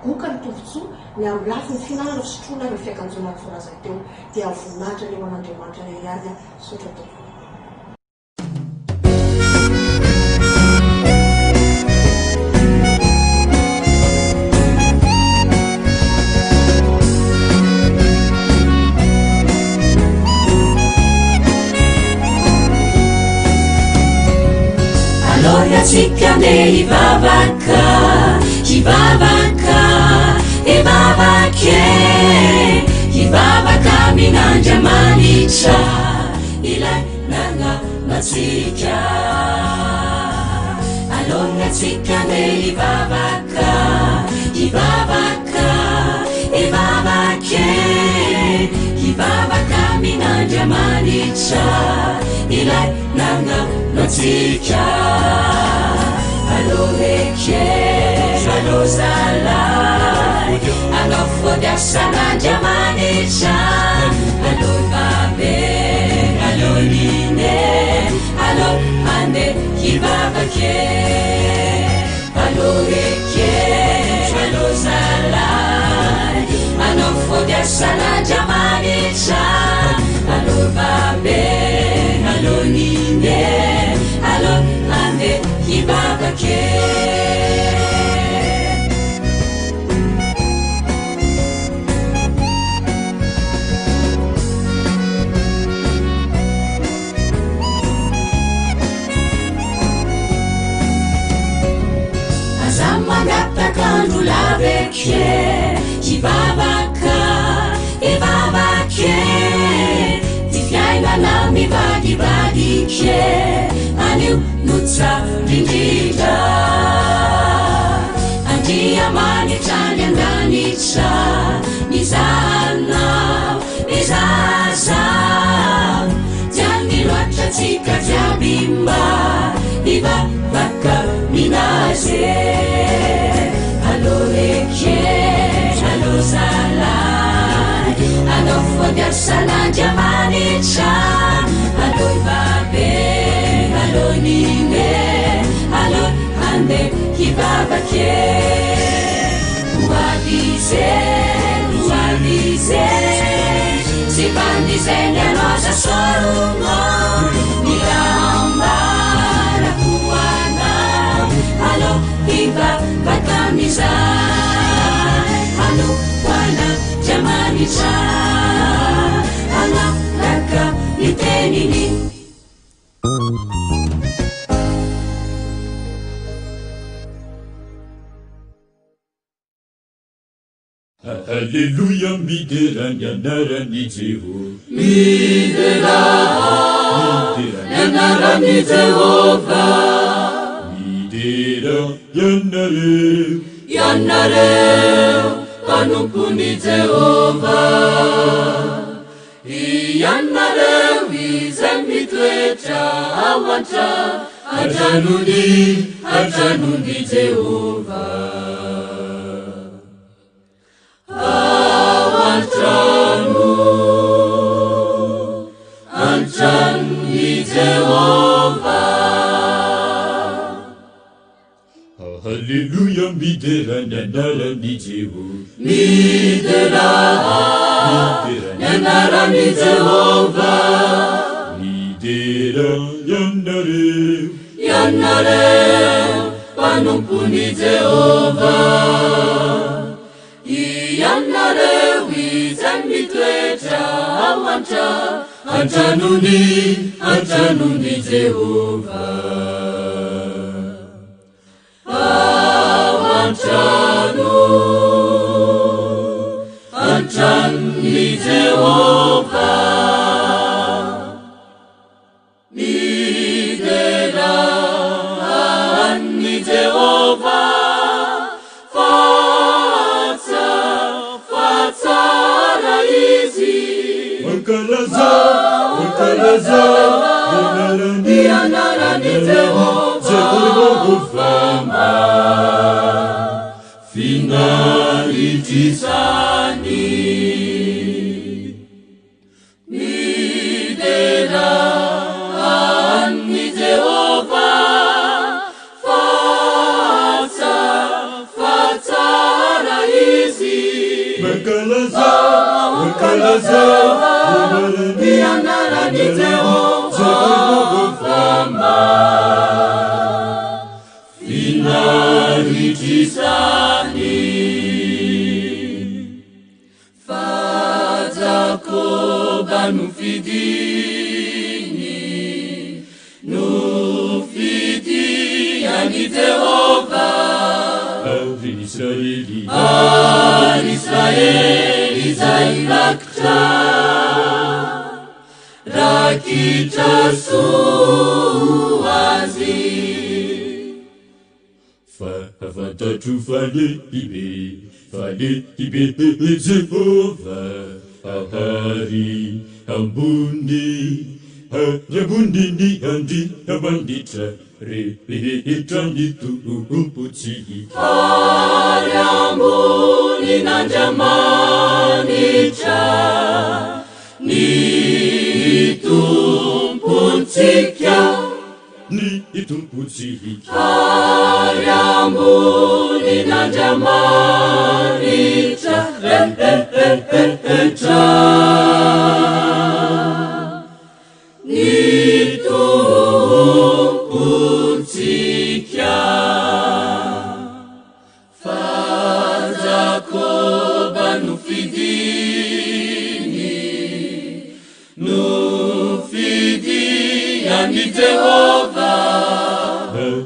goka ny tombotsoa ny amin'ny lafiny fihinanana fisotroana ny fiakanjona ny voalaza teo dia voninahitra ny eo an'Andriamanitra ihany sotra tao. Tsika ne hivavaka, hivavaka, hivavake, hivavaka amin'Andriamanitra ilay nananatsika. Alona tsika ne hivavaka, hivavaka, hivavake, hivavaka amin'Andriamanitra ilay nananatsika. Aloreke, alozalay, alofodasan'Andriamanitra, alobabe, alonine, ande hivavake. Aloreke, alozalay, alofodasan'Andriamanitra, alobabe, alonine, ande hivavake. Aza mangataka laveke, hivavaka, hivavake, ty fiainana mivadivadike anio notsarindrindra. Andria manitra ny andanitra mizahana mizaza tiany loatra tsika jiabimba hivavaka minazy. Aloreke, alozalay, alofodasan'Andriamanitra, alobabe, alonine, ande hivavake. Uavize, uavize, si pandizeny anao sasorono milambara kuana, alo hivavaka mizay, alo kuana Jamanitra, alaka itenini. Alléluia, midera nyanarani Jehova. Midera nyanarani Jehova. Midera yanareu, Yanareu kanumpuni Jehova. Yanareu izemitoetra awanta ajanuni Jehova. Antanu Jehova. Alléluia, midera nyanarani Jehova. Midera nyanarani Jehova. Midera yanareu, Yanareu panumpuni Jehova. Yanareu izemitoetra awanta ajanuni Jehova. Wankalaza, wankalaza, ianarani Jehova finaritisani miderani Jehova fatsara izy wankalaza, wankalaza, ianarani Jehova finaritisani fajakoba nufidiani Jehova Israeli zay rakitra soazy fafantatro falehibe Jehova ahary amboniny andry amanditra rehetra ny tompotsy ary ambony n'Andriamanitra ny tompontsika ny tompontsika ary ambony n'Andriamanitra rehetra ny tompontsika fa Jakoba nufidiani Jehova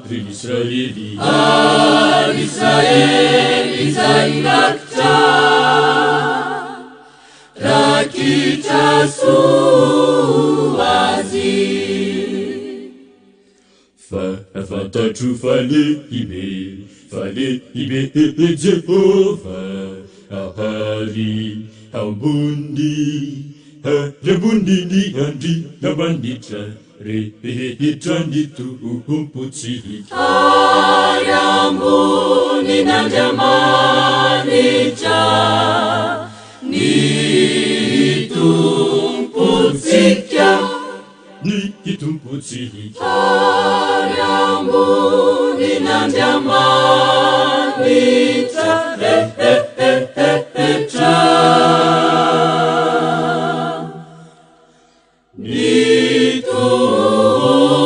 Israeli zay rakitra soazy fafantatro falehibe Jehova ahary amboniny andry amanditra rehetra ny tompotsika ary ambony n'Andriamanitra ny tompontsika ary ambony n'Andriamanitra rehetra ny tompontsika.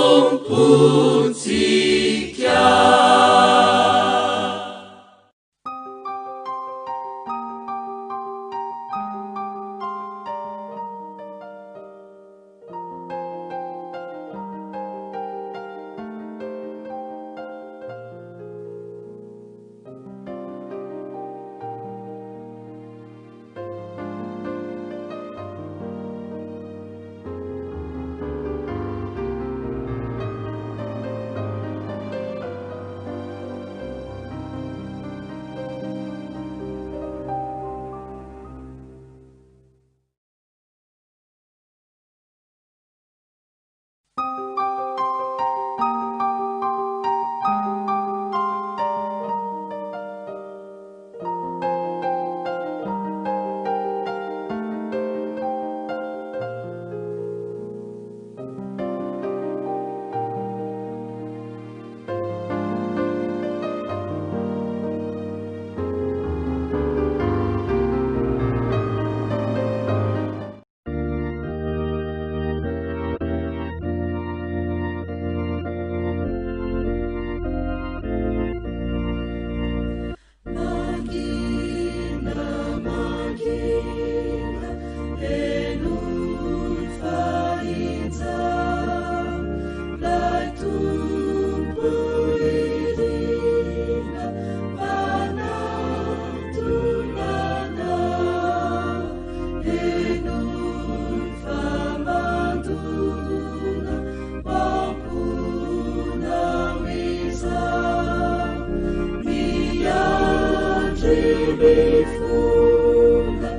Before the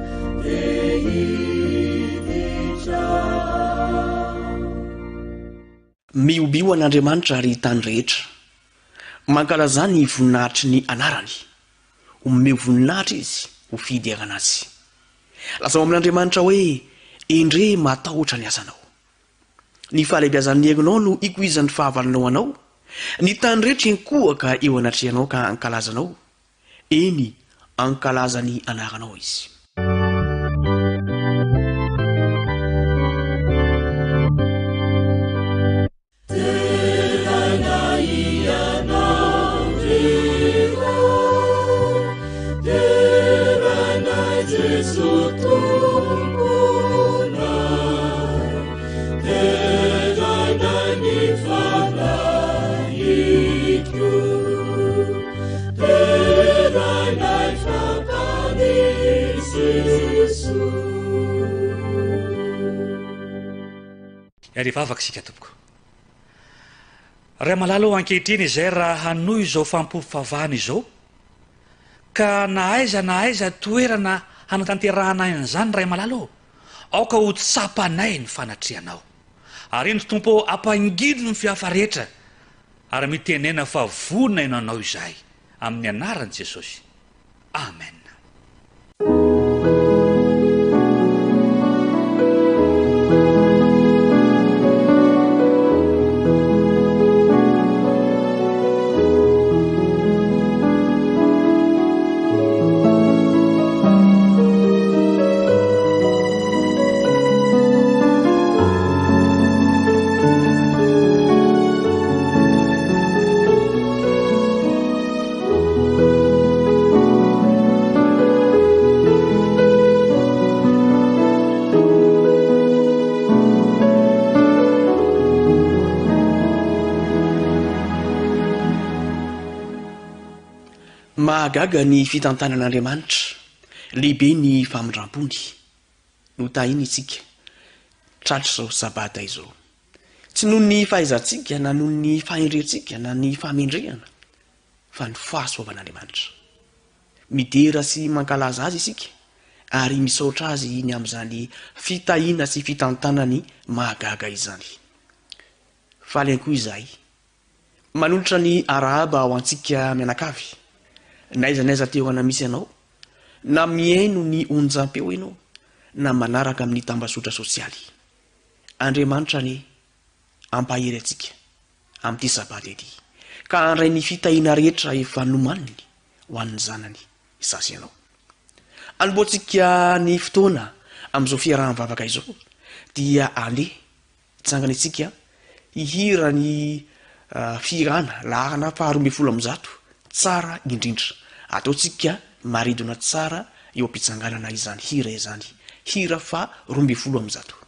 day miobio an'Andriamanitra ary tany rehetra mankalaza ny voninahitry ny anarany omeo voninahitra izy ho fidiagana azy lazao amin'Andriamanitra hoe endre matahotra ny asanao ny fahalebiazan'ny egonao no ikoizan'ny fahavalonao anao ny tany rehetra enkoaka eo anatrehanao ka ankalazanao eny ankalazany anaranao izy ary vavaka sika tompoko raha malalo ankehitriny izay raha hanoy izao fampofavahana izao ka na aiza toerana hanatanterahana an'izany ray malalo aoka ho tsapanay ny fanatrianao ary iny tompo ampangilo ny fiafa rehetra ary mitenena fa vonina inanao izahay amin'ny anaran'i Jesosy amen. Mahagaga ny fitantanan'Andriamanitra lehibe ny famindram-pony no tahiny isika tratra izao sabata izao tsy noho ny fahaizantsika na noho ny fahendrentsika na ny famendrehana fa ny fahasoavan'Andriamanitra midera sy mankalaza azy isika ary misaotra azy ny amin'izany fitahina sy fitantanany mahagaga izany faly ankoa izahay manolotra ny arahaba ao antsika mianakavy naiza teo ana misy anao na miaino ny onjam-peo ianao na manaraka amin'ny tambazotra sosialy Andriamanitra ny ampahery atsika amin'ity sabata ity ka andray ny fitahina rehetra efa nomaniny ho an'ny zanany sasy ianao anomboantsika ny fotoana amin'izao fiaraha-mivavaka izao dia ale tsangany atsika hihira ny firana lahana faha-12 tsara indrindra ataotsika maridona tsara eo am-pitsanganana izany hira izany hira fa 12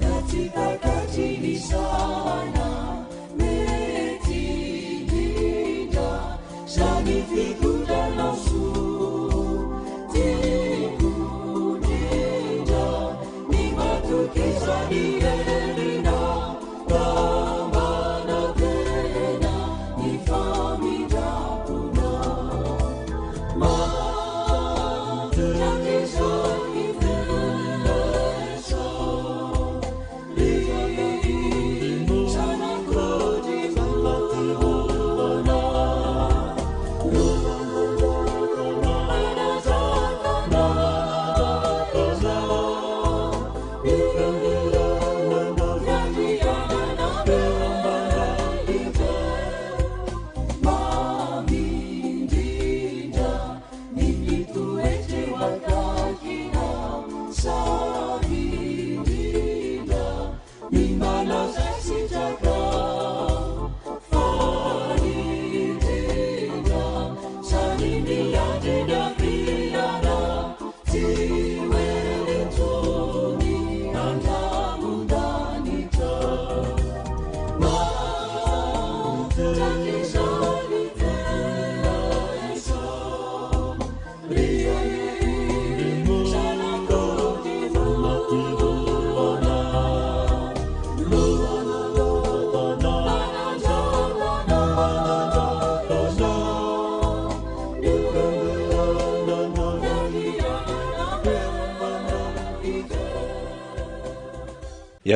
Katika kati ni sawa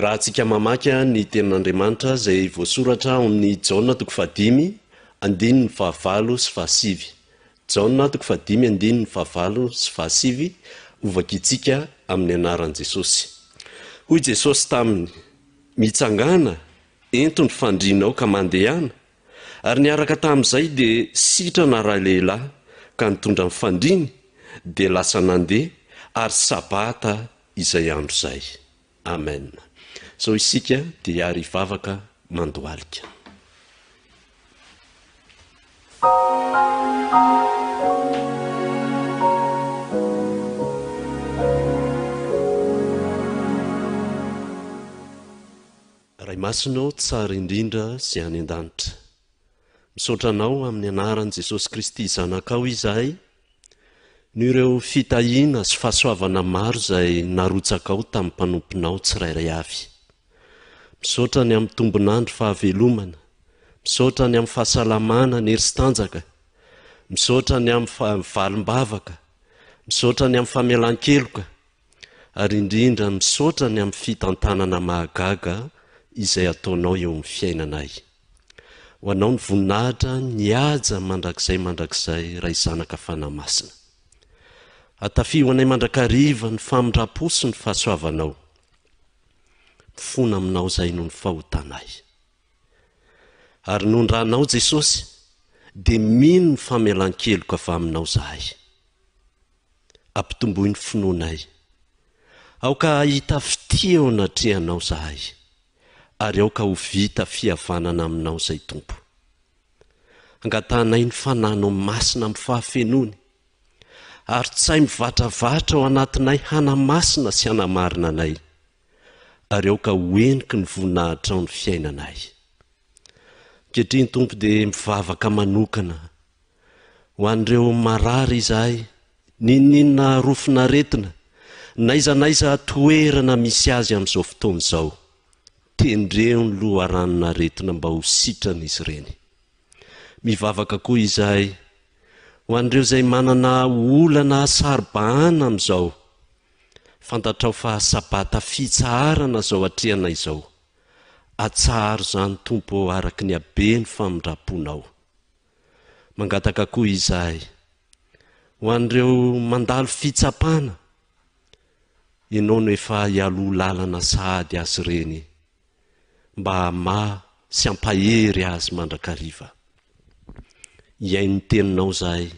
raha ntsika mamaky ny tenin'andriamanitra izay voasoratra amin'ny jaona 5 andininy 5 sy 5 jaona 5 andininy 5 sy 5 ovakitsika amin'ny anaran'i Jesosy. Hoy Jesosy taminy, mitsangana entony fandrinao ka mandehana, ary niaraka tamin'izay dia sitrana raha lehilahy ka nitondra mifandriny dia lasa nandeha ary sabata izay andro izay. Amen. So isika dia ary vavaka mandohalika. Ray masinao tsara indrindra sy any an-danitra. Misaotranao amin'ny anaran'i Jesosy Kristy zanakao izahay, ny ireo fitahiana sy fahasoavana maro izay narotsakao tamin'ny mpanomponao tsirairay avy. Misaotra ny amin'ny tombonandro fahavelomana, misaotra ny amin'ny fahasalamana ny hery-tanjaka, misaotra ny amin'ny valim-bavaka, misaotra ny amin'ny famelan-keloka, ary indrindra misaotra ny amin'ny fitantanana mahagaga izay ataonao eo amin'ny fiainanay. Ho anao ny voninahitra ny haja mandrakizay ray zanaka fanamasina. Atafi ho anay mandrakariva ny famindrapo sy ny fahasoavanao. Fona aminao izay no ny fahotanay. Ary nondranao Jesosy, dia mino ny famelan-keloka fa aminao zahay. Ampitomboy ny finoanay. Aoka hita fitia eo anatrehanao zahay, ary aoka ho vita fihavanana aminao izay tompo. Angatanay ny fananao masina amin'ny fahafenony, ary tsay mivantravatra ao anatinay hanamasina sy hanamarina anay, ary aoka hoeniky ny voninahitra ao ny fiainanay. Ankehitriny tompo dia mivavaka manokana ho an'ireo marary izahay, ninina rofina retina, naizanaiza toerana misy azy amin'izao fotoana izao. Tendreo ny loha ranona retina mba ho sitrana izy ireny. Mivavaka koa izahay ho an'ireo izay manana olana saribahana amin'izao, fantatrao fa sabata fitsaharana izao atrehana izao. Atsaharo izany tompo araka ny habe ny famindraponao. Mangataka koa izahay ho an'ireo mandalo fitsapana, ianao no efa hialoha lalana sahady azy ireny, mba hama sy hampahery azy mandrakariva. Iay ny teninao zahay,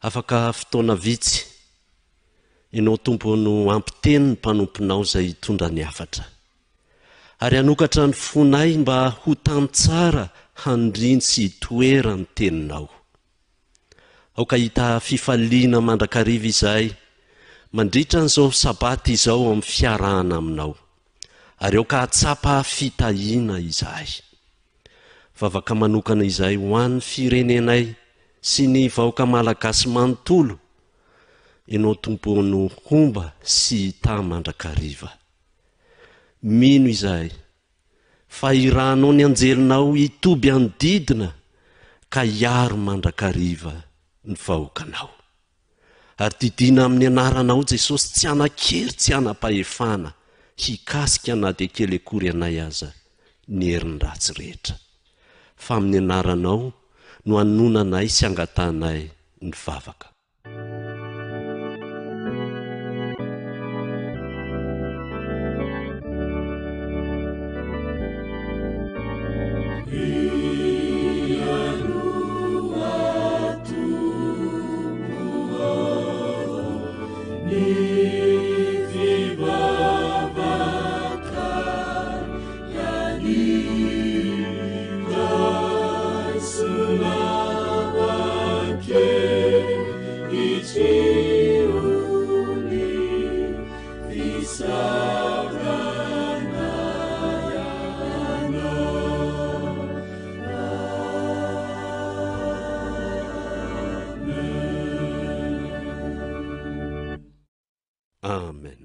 afaka fotoana vitsy, ianao tompo no ampiteny ny mpanomponao izay hitondra ny hafatra, ary hanokatra ny fonay mba ho tany tsara handriny sy hitoera ny teninao. Aoka hita fifaliana mandrakariva izahay, mandritra n'izao sabata izao amin'ny fiarahana aminao, ary aoka hatsapa fitahiana izahay. Vavaka manokana izahay ho an'ny firenenay sy ny vahoaka malagasy manontolo, ianao tompo no homba sy hita mandrakariva. Mino izahay fa irahanao ny anjelinao hitoby andidina ka hiaro mandrakariva ny vahoakanao. Ary didina amin'ny anaranao Jesosy, tsy hanan-kery, tsy hanam-pahefana, hikasika na dia kely akory anay aza ny herin'ny ratsy rehetra. Fa amin'ny anaranao no hanonanay sy angatanay ny vavaka. amen.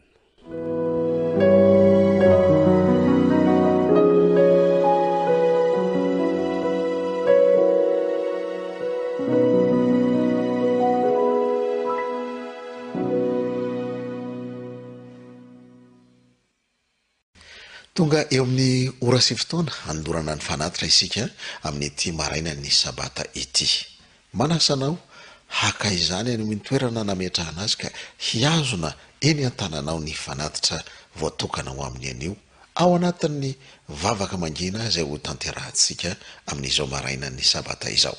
tonga eo amin'ny ora sy fotoana andorana ny fanatitra isika amin'ny ity maraina ny sabata ity. Manasanao haka izany any amin'ny toerana nametrahana azy ka hiazona eny an-tananao ny fanatitra voatokana ho amin'ny anio ao anatin'ny vavaka mangina izay ho tanterahantsika amin'izao maraina ny sabata izao.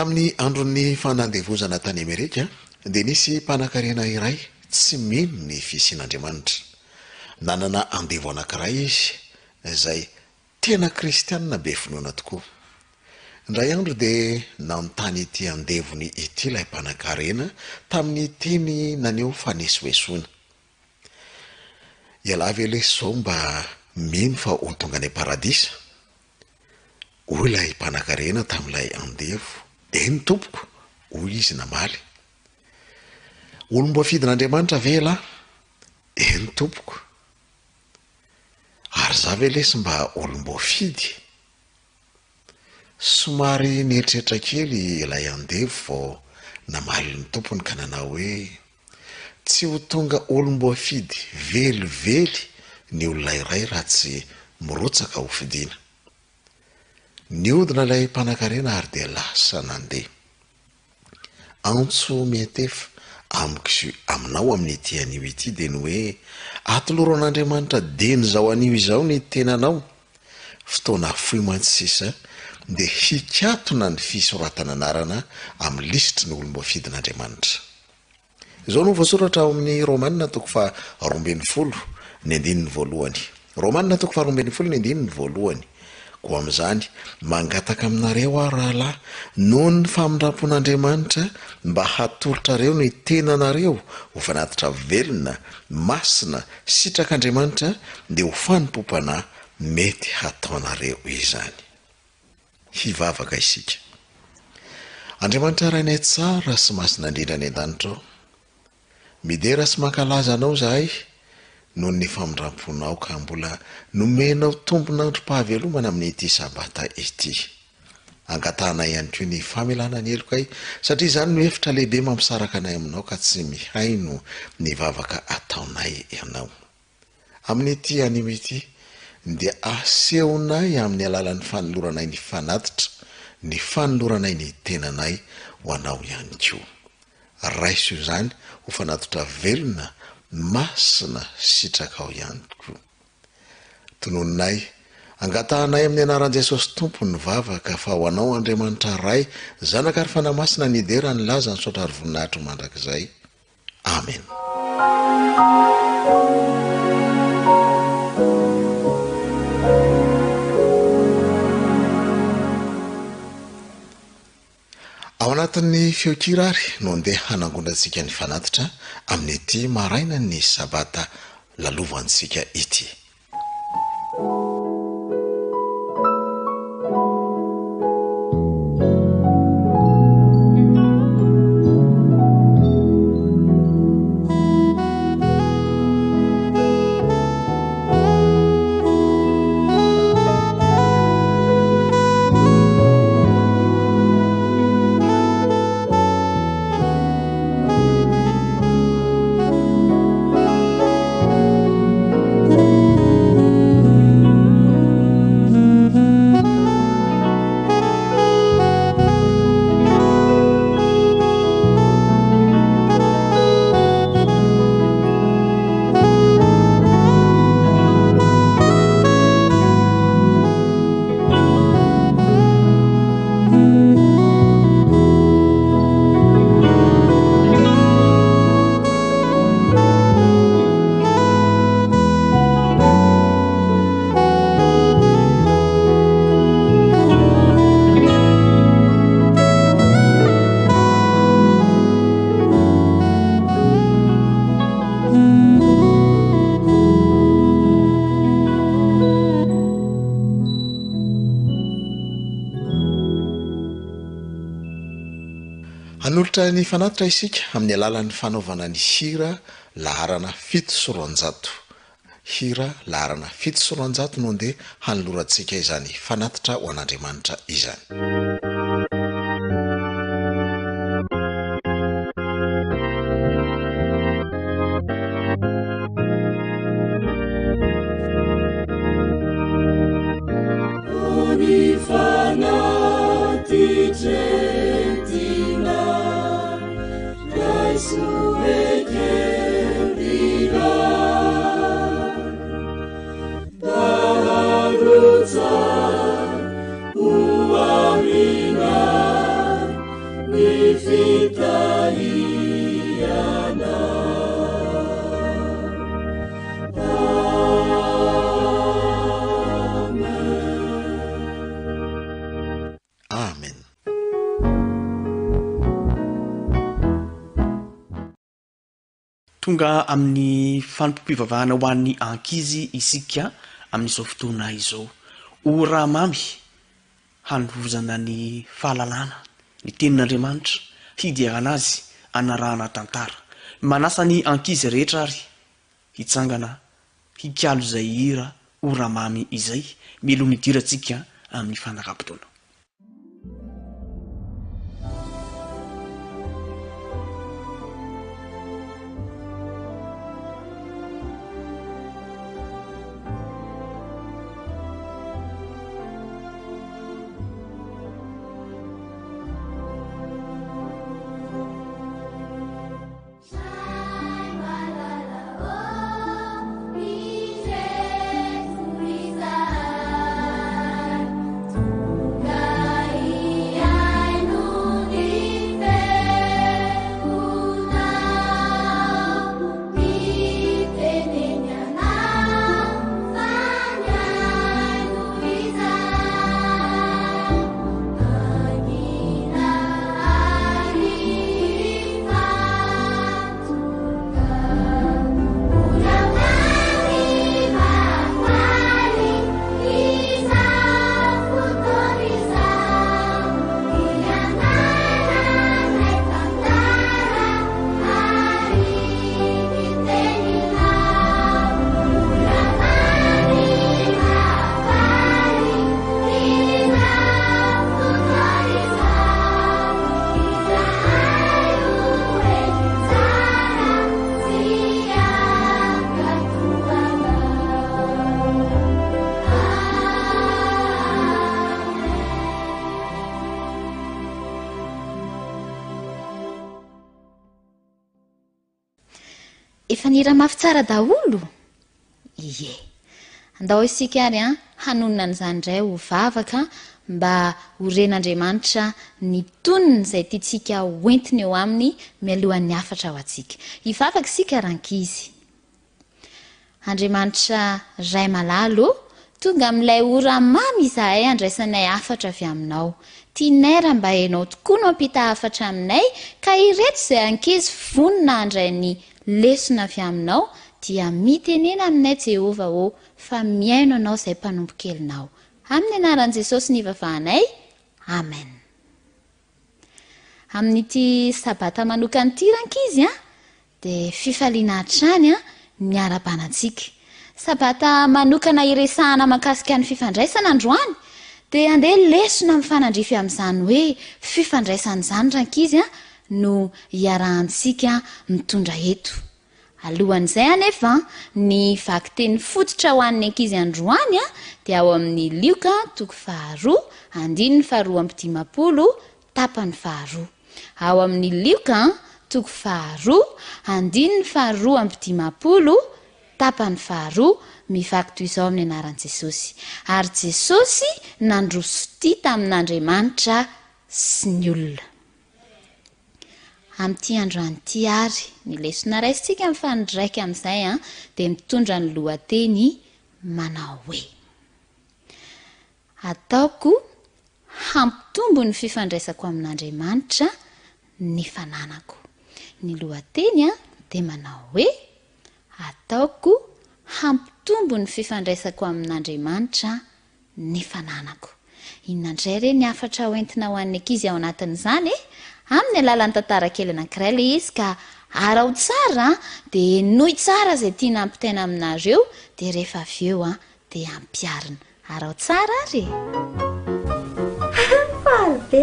Tamin'ny andron'ny fanandevozana tany Amerika dia nisy mpanan-karena iray tsy mino ny fisian'Andriamanitra. Nanana andevo anankiray izy izay tena kristianina be finoana tokoa. Indray andro dia nanontany ity andevony ity ilay mpanan-karena tamin'ny teny naneho fanesoesoana. Ialava elesy zao mba mino fa ho tonga any paradisa. Hoy ilay mpanan-karena tamin'ilay andevo, eny tompoko, hoy izy namaly. Olom-boafidin'Andriamanitra ve lahy? Eny tompoko. Ary za ve lesy mba olom-boafidy? Somary nieritreritra kely ilay andevo vao namaly ny tompony ka nanao hoe tsy ho tonga olom-boafidy velively ny olona iray raha tsy mirotsaka ho fidiana. Niodina ilay mpanan-karena ary dia lasa nandeha. Antso metefa amiko aminao amin'ny ity anio ity dia ny hoe atoloran'Andriamanitra deny zao anio izao ny tenanao. Fotoana fohy mantsisa dia hikatona ny fisoratana anarana amin'ny lisitry ny olom-boafidin'Andriamanitra. Izao no voasoratra ao amin'ny Romanina toko fa 12 ny andininy voalohany. Romanina toko fa 12 ny andininy voalohany. Ko amin'izany mangataka aminareo aho rahalahy noho ny famindrampon'Andriamanitra mba hatolotrareo ny tenanareo ho fanatitra velona, masina, sitrak'Andriamanitra dia ho fanimpopana mety hataonareo izany. Hivavaka isika. Andriamanitra rainay tsara sy masina indrindra ny an-danitra ao. Midera sy mankalaza anao zahay noho ny famindramponao ka mbola nomenao tombon'androm-pahavelomana amin'ny ity sabata ity. Angatahana ihany koa ny famelana ny elokay satria izany no hevitra lehibe mampisaraka anay aminao ka tsy mihaino ny vavaka ataonay ianao. Amin'ity anio ity dia asehonay amin'ny alalan'ny fanoloranay ny fanatitra, ny fanoloranay ny tenanay ho anao ihany koa. Raiso izany ho fanatitra velona, masina, sitraka ao ihany koa. Tononinay, angatahanay amin'ny anaran'i Jesosy Tompo ny vavaka fa ho anao Andriamanitra ray, zanaka ary fanamasina ny dera ny laza ny sotra ary voninahitro mandrakizay. Amen. Ao anatin'ny feokirary no andeha hanangondratsika ny fanatitra amin'ny ity maraina ny sabata lalovantsika ity. hanolotra ny fanatitra isika amin'ny alalan'ny fanaovana ny hira laharana 700 hira laharana 700 no ndeha hanolorantsika izany fanatitra ho an'Andriamanitra izany. Tonga amin'ny fanompompivavahana ho an'ny ankizy isika amin'izao fotoana izao. Ora mamy hanovozana ny fahalalana, ny tenin'Andriamanitra, hidiarana azy, anarahana tantara. Manasa ny ankizy rehetra ary hitsangana hikalo izay hira ora mamy izay, melo midirantsika amin'ny fanaraha-potoana. Efa nira mafy tsara daholo. Ie. Andao isika ary hanonona an'izany indray ho vavaka mba horen'Andriamanitra ny tonony izay tiantsika hoentiny eo aminy mialohan'ny hafatra ho antsika. Hivavaka isika rankizy. Andriamanitra ray malalo, tonga amin'ilay ora mamy izahay andraisanay hafatra avy aminao. Tianay raha mba hainao tokoa no ampita hafatra aminay, ka ireto izay ankizy vonona handray ny lesona avy aminao, dia mitenena aminay Jehova ho fa miaino anao izay mpanompo-kelinao. Amin'ny anaran'i Jesosy ny vavahanay. Amen. Amin'ity sabata manokana ity rankizy dia fifaliana hatrany ny ara-banantsika. Sabata manokana iresahana makasika ny fifandraisana androany, dia andeha lesona mifanandrify amin'izany hoe fifandraisan'izany rankizy no iarahantsika mitondra eto. Alohan'izay anefa ny vaky teny fototra ho an'ny ankizy androany dia ao amin'ny Lioka 2:2-5 tapany 2. Ao amin'ny Lioka 2:2-5 tapany 2 mivaky toy izao amin'ny anaran'i Jesosy. Ary Jesosy nandroso tia tamin'Andriamanitra sy ny olona. Amin'ity androany ity ary ny lesona raisitsika mifanodraika amin'izay dia mitondra ny lohateny manao hoe ataoko hampitombo ny fifandraisako amin'Andriamanitra ny fananako. Ny lohateny dia manao hoe ataoko hampitombo ny fifandraisako amin'Andriamanitra ny fananako. Inona indray re ny hafatra hoentina ho an'ny ankizy ao anatin'izany? amin'ny alalan'ny tantara kely anankiray le izy ka arao tsara dia nohy tsara izay tiana ampitaina aminareo dia rehefa avy eo dia ampiarina arao tsara ary faly be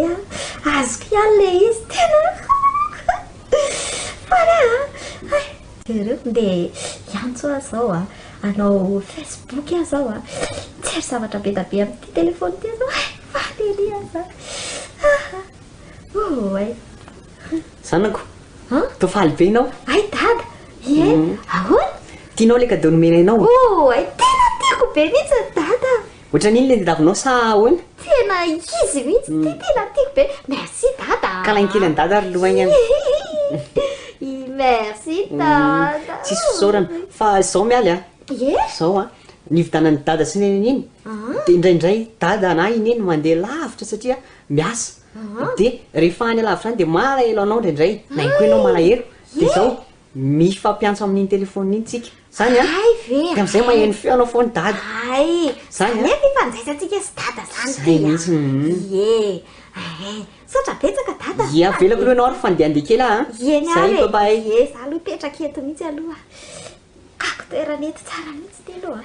azoko ihany le izy tena faly jereo dia iantso azao anao Facebook azao tsy ry zavatra be da be amin'ity telefony ty azao faly ery aza ay zanako to faly be ianao ay dada ie ahoana tianao le cadeau nomena ianao ay tena tiako be mihitsy dada ohatran'iny le ndavinao sa ahoana tena izy mihitsy tena tiako be merci dada ka lainkelany dada ary lohagny any merci dada tsisy fisaorana fa zao mialy zao nividanany dada sy neniny iny dia indraindray dada na iny iny mandeha lavitra satria miasa dia rehefa any alavitra any dia malahelo anao indraindray na inko ianao malahelo dia zao mifampiantso amin'iny telefony iny tsika zany dia am'izay maheno feo anao foany dada zany mifanjaisantsika sy dada zany sotra betsaka dada avelako aloha anao ary fandehandeha kely zay babay za aloha petraka eto mihitsy aloha kako toeranety tsara mihitsy ty aloha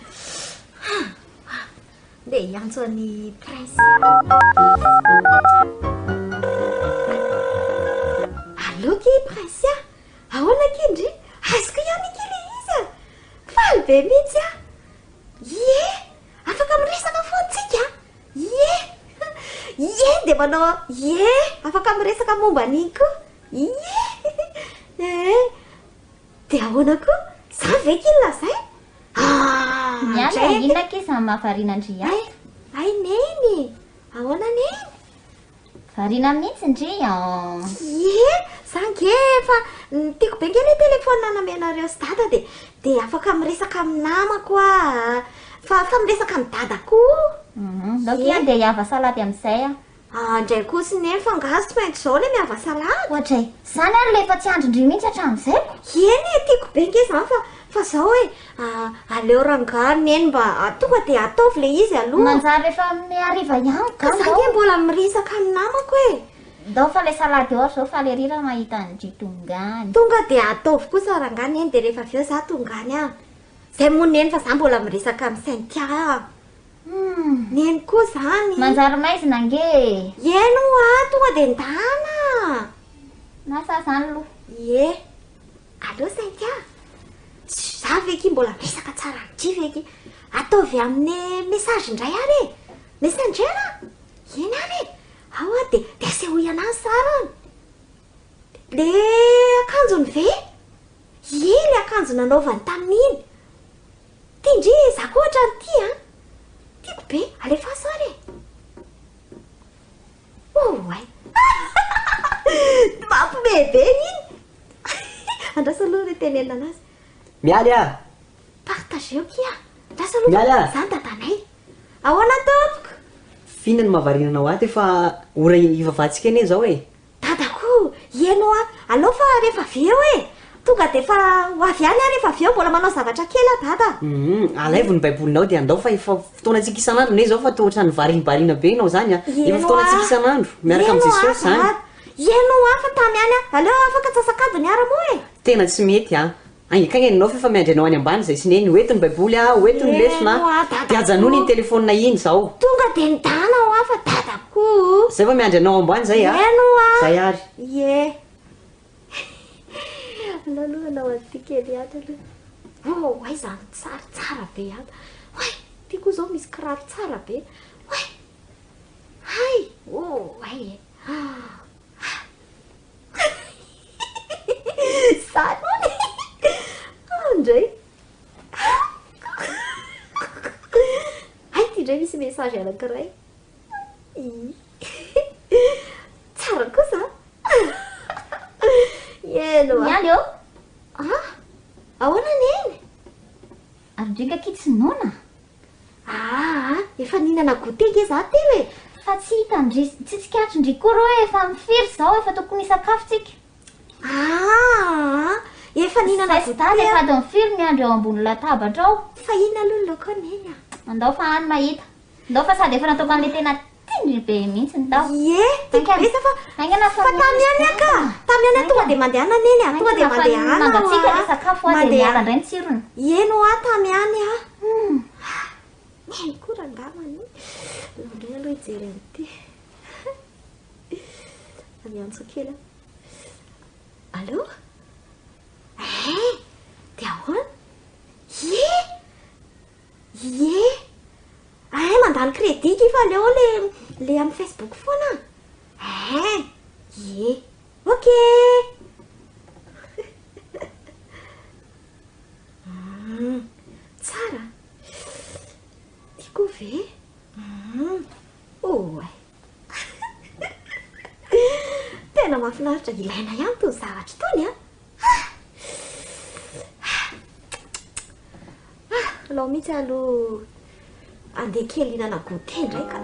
dia iantso any prince aloky prince ahoana kindry azoko ihany kely izy faly be mihitsy afaka miresaka foantsika dia manao afaka miresaka momba an'iny koa dia ahoana koa za ve kely lazay miala inona ke samy mahavariana ndry ay neny ahoana neny variana mihitsy ndry zange fa tiako be ngely telefona namenareo sy dada dia afaka miresaka aminamako fa miresaka amin'ny dada koa laokia dia hiava salady amin'izay ndray koa sy neny fa ngazy tsy maintsy zao le miava salady ohatray zany ary lefa tsy andro indry mihitsy hatramin'izay eny tiako be nge zany fa zao hoe aleo rangano neny mba tonga dia ataovy le izy aloha manjary rehefa amin'ny hariva ihany zange mbola miresaka aminamako dao fa le salady ohatra zao fa le rira mahita ndry tongany tonga dia ataovy kosa rangano eny dia rehefa avy eo za tongany zay moa neny fa za mbola miresaka amin'ny saintia neny koa zany manjary maizina nge eno tonga dia ndana nasa zany aloha allo saintia za veky mbola miresaka tsara nitry veky ataovy amin'ny message indray ary messenger eny ary dia aseho ianazy sara le akanjony ve le akanjo nanaovany tamin'iny ty indry za koa ohatrany ty tiako be alefaso ary ay mampibebe iny andrasa aloha le tenenina anazy mialy partageo kia andrasa aloha zany dadanay ahoana tompoko fihinany mahavarinanao aty fa ora ivavatsika eny zao dadako eno alao fa rehefa aveo tonga dia fa hoavy any rehefa aveo mbola manao zavatra kely dada alaivony baibolinao dia andao fa efa fotoanantsika isan'andro ne zao fa tohatra ny varibarina be inao zany efa fotoanantsika isan'andro miaraka amin'ny jesosy zany eno fa tamy any aleo afaka tsasakadony ara moa tena tsy mety angekagny enao fa efa miandry anao any ambany zay sineny oetiny baiboly oetiny lesona dia ajanony iny telefonina iny zao tonga dia nidana fa dadako zay fa miandry anao ambany zay zay ary alaloha anao aty kely ato aloha ay zany tsara be ato ty koa zao misy kiraro tsara be zany andray ty indray misy message anankiray tsara kosa mialy eo ahoana neny arydrika kitsinona efa ninana gote nge za ty fa tsy hita ndry tsy tsikatry ndry koa reo efa mifiry zao efa tokony hisakafo tsika efa ninana gote efa ady mifiry miandro eo ambony latabatra ao fa ina aloha loko neny andao fa any mahita andao fa sady efa nataoko an'le tena be mihitsy ny dao fa tamiany aka tamiany tonga de mandehana neny a tonga de mangatsika le sakafo a de miala indray ny tsirony eno a tamiany a neny koa rangamany londray aloha hijery an'ity amiantso kely allo de ahoana ye mandalo crédit ky fa leo le amin'ny Facebook foana ye ok tsara tiako ve oe tena mahafinaritra ilaina ihany tony zavatra tony alao mihitsy aloha andeha kely hinana goûté ndraika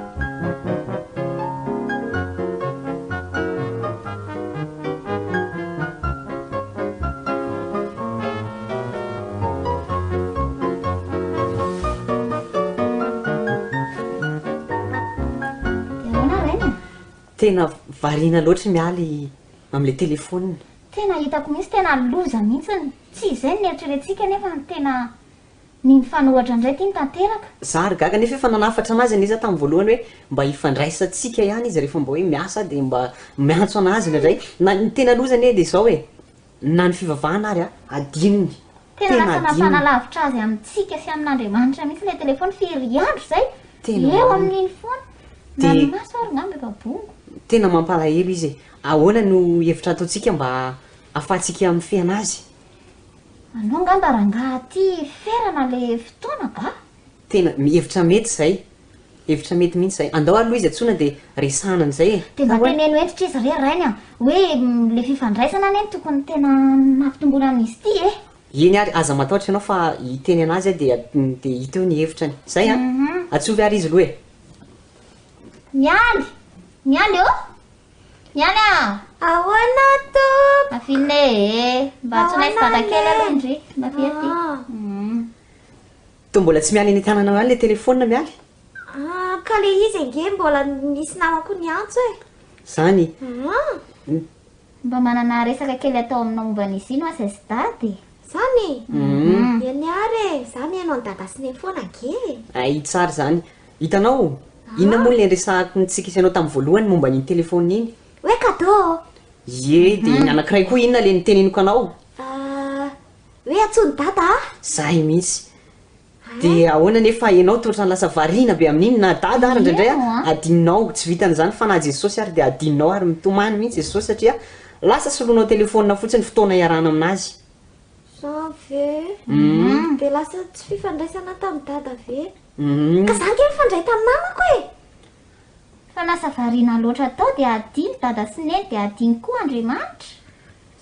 tena variana loatra mialy am'le telefônina tena hitako mihitsy tena loza mihitsiny tsy izay ny eritreretintsika nefa tena ny mifanohatra indray ty ny tanteraka zary gaga nefa efa nanafatra anazy aniza tamin'ny voalohany hoe mba hifandraisantsika ihany izy rehefa mba hoe miasa de mba miantso anazy ndray na ny tena lozany e de zao hoe na ny fivavahana ary adinony tena lasa nampanalavitra azy amintsika sy amin'Andriamanitra mihitsy le telefôny firiandro zay eo amin'iny foana na ny maso ary ngambo efa bongo tena mampalahelo izy ahoana no hevitra ataontsika mba afahantsika amin'ny feanazy anao ngamba rangaha ty ferana le fotoana ka tena mihevitra mety zay hevitra mety mihitsy zay andao aloha izy atsona de resanany zay de mba teneno entitra izy re rainy a hoe le fifandraisana neny tokony tena mampitombola amin'izy ty eny ary aza matahotra ianao fa hiteny anazy de hiteo ny hevitrany zay atsovy ary izy loha mialy eo mialy ahoana to afine mba tsonay fadakely aloha indry mba fiaty to mbola tsy mialy eny tananao any le telefônina mialy ka le izy ange mbola nisy namako niantso zany mba manana resaka kely atao aminao momban'izy ino asa sy dady zany eny ary zany ianao ny dada sy ny foana ge ay tsara zany hitanao inona moa le resahako ntsika isanao tamin'ny voalohany momba nyny telefônina iny hoe cadeau ye de ny anankiray koa inona le niteneniko anao hoe atsony dada zay mihitsy de ahoana nefa ianao toatra ny lasa variana be amin'iny na dada ary indraindray adininao tsy vitan'izany fa na jesosy ary de adininao ary mitomany mihitsy jesosy satria lasa solonao telefônina fotsiny fotoana iarana aminazy sa ve de lasa tsy fifandraisana tamin'ny dada ve ka zany ke mifandray tamin'ny namako fa lasa variana loatra atao de adiny dada sy neny de adiny koa Andriamanitra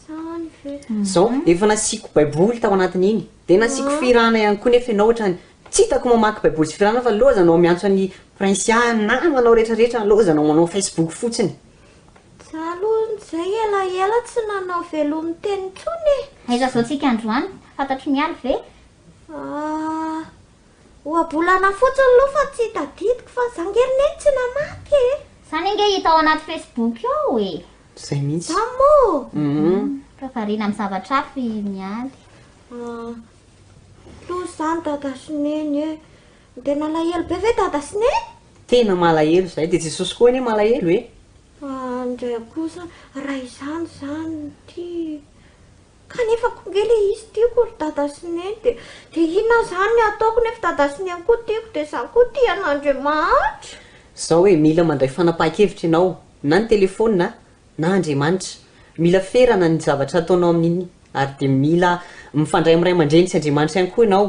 zany ve zao efa nasiko baiboly tao anatiny iny de nasiko firana ihany koa nefa ianao ohatrany tsy hitako mamaky baiboly sy firana fa lozanao miantso any prinsia namanao rehetrarehetra lozanao manao Facebook fotsiny aloha zay ela tsy nanao velomy teny tsony aiza zao tsika androany fantatro mialy ve oabolana fotsiny loha fa tsy tadidiko fa zangerineny tsy namaky zany nge hita ao anaty Facebook eo zay mihitsy zamo fa variana amin'ny zavatra hafa mialy loha zany dada sy neny de nalahelo be ve dada sy neny tena malahelo zay de jesosy koa anie malahelo ndray kosa raha izany ty kanefa konge le izy tiako ry dada sy neny de inona zany ataoko nefa dada sy neny koa tiako de za koa ty an'Andriamanitra zao hoe mila mandray fanapahan-kevitra ianao na ny telefônina na Andriamanitra mila ferana ny zavatra ataonao amin'iny ary de mila mifandray amiray aman-dreny sy Andriamanitra ihany koa ianao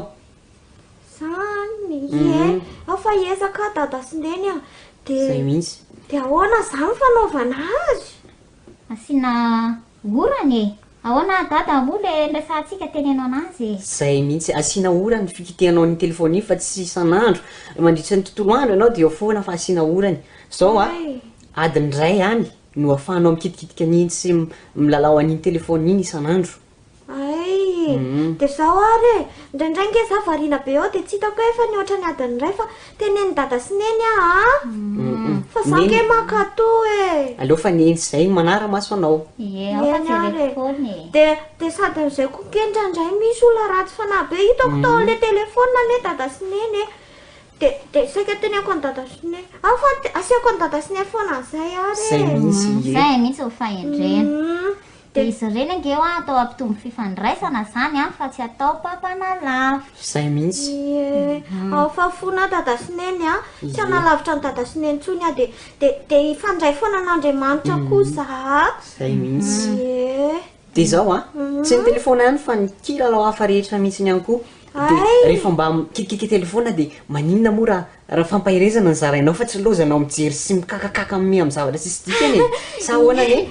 zany ao fa ezaka dada sy neny de zay mihitsy de ahoana zany fanaovana azy asina orany ahoana dada moa le resahantsika tenenao anazy zay mihitsy asina orany fikitehanao ny telefôny iny fa tsy isan'andro mandritra ny tontolo andro ianao de eo foana fa asina orany zao adiny ray any no ahafahanao mikitikitika an'iny sy milalao an'iny telefôny iny isan'andro de zao ary ndraindray nge za variana be ao de tsy hitako efa ny ohatrany adiny ray fa teneny dada sy neny fa fa zake makato e aleofa neny zay manara maso anao de sady am'izay koa kendrandray misy ola ratsy fanahy be hitako tao le telefona ne dada sy neny de saika teneko any dada sy neny fa asiako any dada sy neny foana zay zay mihitsy ho fahendrena de izy reny angeo atao ampitombo fifandraisana zany fa tsy atao pampanalavitra zay mihitsy fa fona dada sy neny tsy analavitra ny dada sy neny ntsony de ifandray foana an'Andriamanitra koa za zay mihitsy de zao tsy ny telefona ihany fa ny kilalao hafa rehetra mihitsy ihany koa de rehefa mba kikikika telefona de maninona moa raha fampahirezana ny zarainao fa tsy lozanao mijery sy mikakakaka amin'ny amin'ny zavatra tsisy dikany sa ahoana ne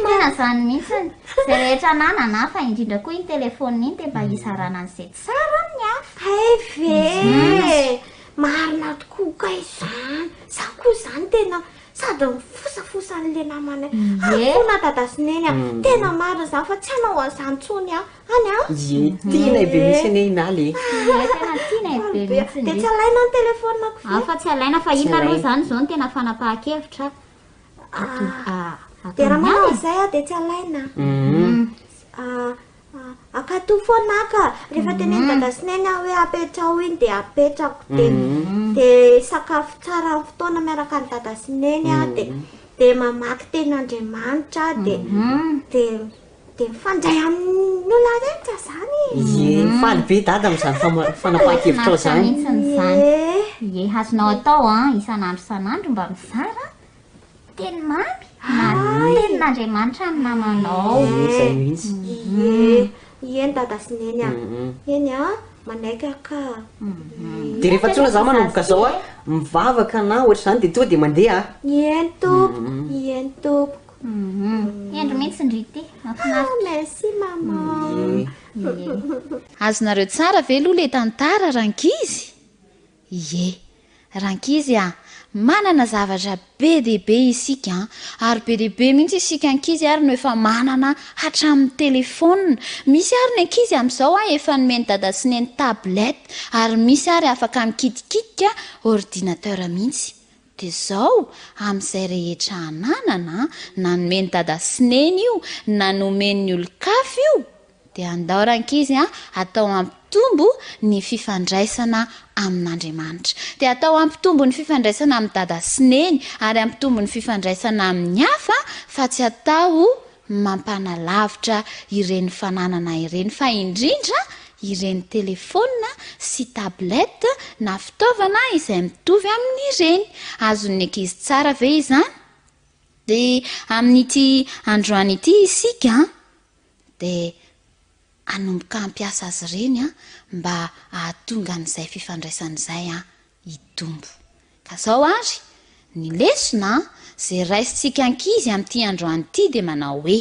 tena zany mihitsy zay rehetra nanana fa indrindra koa iny telefona iny de mba hizarana an'izay tsara ny hafa ve marina tokoa ka izany za koa zany tena sady mifosafosa an'le namana fona dada sy neny tena marina zany fa tsy hanao an'izany tsony any tiana be misy ane inaly de tsy alaina ny telefonako fa tsy alaina fa inona aloha zany zao ny tena fanapahan-kevitra de raha manao zay de tsy alaina akato foanaka rehefa teneny dada sy neny hoe apetrao iny de apetrako de sakafo tsara ny fotoana miaraka ny dada sy neny de mamaky tenin'Andriamanitra de mifandray amin'ny olona rehetra zany faly be dada am'zany fanapahan-kevitra zany azonao atao isan'andro mba mizara teny mamy tenin'Andriamanitra ny namanao zay mihitsy eny dada sy neny eny manaiky aka de rehefa tsona za manomboka zao mivavaka na ohatra zany de tonga de mandeha eny tompoko endro mihitsy ndrity merci mama azonareo tsara ve aloha le tantara rankizy rankizy manana zavatra be dehibe isika ary be dehibe mihitsy isika ankizy ary no efa manana hatramin'ny telefona misy ary ny ankizy amin'izao efa nomeny dada sy neny tablette ary misy ary afaka mikitikika ordinateur mihitsy de zao amin'izay rehetra ananana na nomeny dada sy neny io na nomeny olo-kafy io de andao rankizy atao ampitombo ny fifandraisana amin'Andriamanitra de atao ampitombo ny fifandraisana amin'ny dada sy neny ary ampitombo ny fifandraisana amin'ny hafa fa tsy atao mampanalavitra ireny fananana ireny fa indrindra ireny telefona sy tablette na fitaovana izay mitovy amin'ireny azon'ny ankizy tsara ve izany de amin'ity androany ity isika de anomboka ampiasa azy ireny mba ahatonga an'izay fifandraisan'izay hitombo ka zao ary ny lesona zay raisintsika ankizy amin'ity androany ity de manao hoe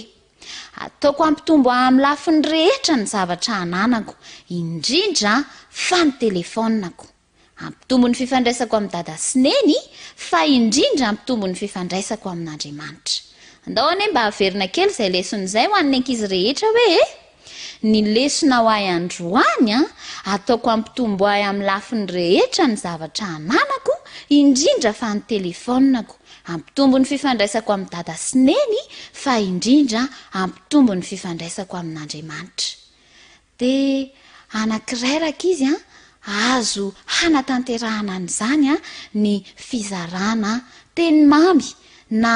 ataoko ampitombo amin'ny lafiny rehetra ny zavatra ananako indrindra fa ny telefonako ampitombo ny fifandraisako amin'ny dada sy neny fa indrindra ampitombo ny fifandraisako amin'Andriamanitra andao ane mba haverina kely izay leson'izay ho an'ny ankizy rehetra hoe ny lesona ho ahy androany ataoko ampitombo ahy amin'ny lafiny rehetra ny zavatra ananako indrindra fa ny telefonako ampitombo ny fifandraisako amin'ny dada sy neny fa indrindra ampitombo ny fifandraisako amin'Andriamanitra de anankiray rankizy azo hanatanterahana an'izany ny fizarana teny mamy na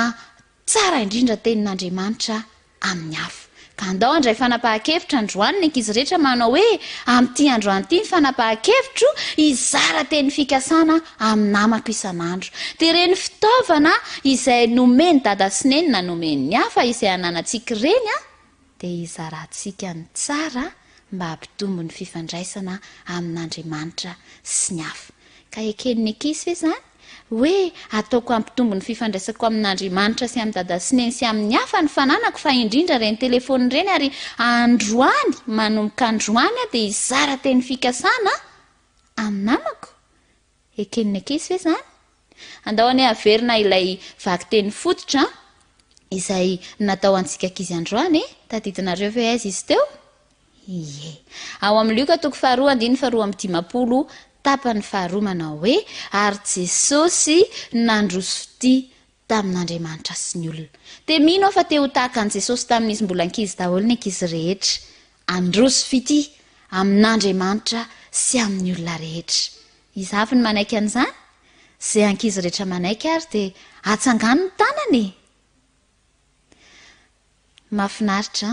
tsara indrindra tenin'Andriamanitra amin'ny hafa ka andao andray fanapahan-kevitra androany ny ankizy rehetra manao hoe amin'ity androany ity ny fanapahan-kevitro izara teny fikasana amin'ny namako isan'andro de reny fitaovana izay nomeny dada sy neny na nomeny ny hafa izay ananantsika reny de izarantsika ny tsara mba hampitombo ny fifandraisana amin'Andriamanitra sy ny hafa ka eken'ny ankizy ve zany hoe ataoko ampitombo ny fifandraisako amin'Andriamanitra sy amin'ny dada sy neny sy amin'ny hafa ny fananako fa indrindra reny telefona reny ary androany manomboka androany de izara teny fikasana amin'ny namako eken'ny ankizy ve zany andao ane averina ilay vaky teny fototra izay natao antsika ankizy androany tadidinareo ve aiza izy teo ao amin'ny lioka toko 2:2-5 tapany faharoa manao hoe ary Jesosy nandroso fity tamin'andriamanitra sy ny olona dia mino aho fa teo tahaka an' jesosy tamin'izy mbola ankizy daholo ny ankizy rehetra androso fity amin'andriamanitra sy amin'ny olona rehetra izavy ny manaiky an'izany zay ankizy rehetra manaiky ary dia atsangano ny tanany mahafinaritra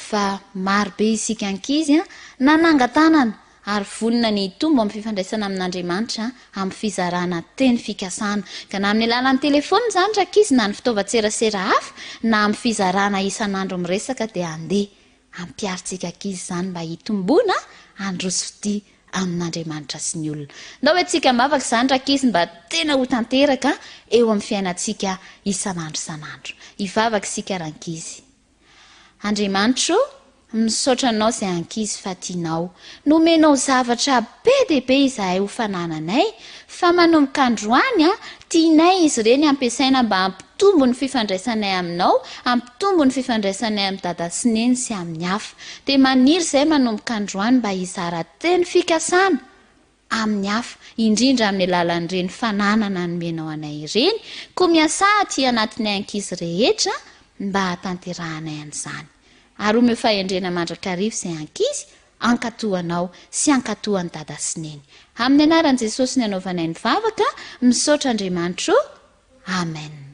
fa marobe isika ankizy nanangatanana ary vonina ny tombo amin'ny fifandraisana amin'andriamanitra amin'ny fizarana teny fikasana ka na amin'ny alalan'ny telefony zany rakizy na ny fitaovan-tserasera hafa na amin'ny fizarana isan'andro miresaka dia andeha ampiaritsika ankizy zany mba hitomboana androso fity amin'andriamanitra sy ny olona ndao hoe tsika mavaka zany rakizy mba tena ho tanteraka eo amin'ny fiainantsika isan'andro isan'andro hivavaka isika rankizy andriamanitro misaotra anao izay ankizy fa tianao nomenao zavatra be dia be izahay ho fanananay fa manomboka androany tianay izy ireny ampiasaina mba hampitombo ny fifandraisanay aminao hampitombo ny fifandraisanay amin'ny dada sy neny sy amin'ny hafa dia maniry izay manomboka androany mba hizara teny fikasana amin'ny hafa indrindra amin'ny alalan'ireny fananana nomenao anay ireny koa miasa ty anatinay ankizy rehetra mba hahatanterahanay an'izany ary omeo fahendrena mandrakarivo izay ankizy ankatohanao sy ankatohan'ny dada sy neny amin'ny anaran'i jesosy ny anaovanay ny vavaka misaotra andriamanitro amen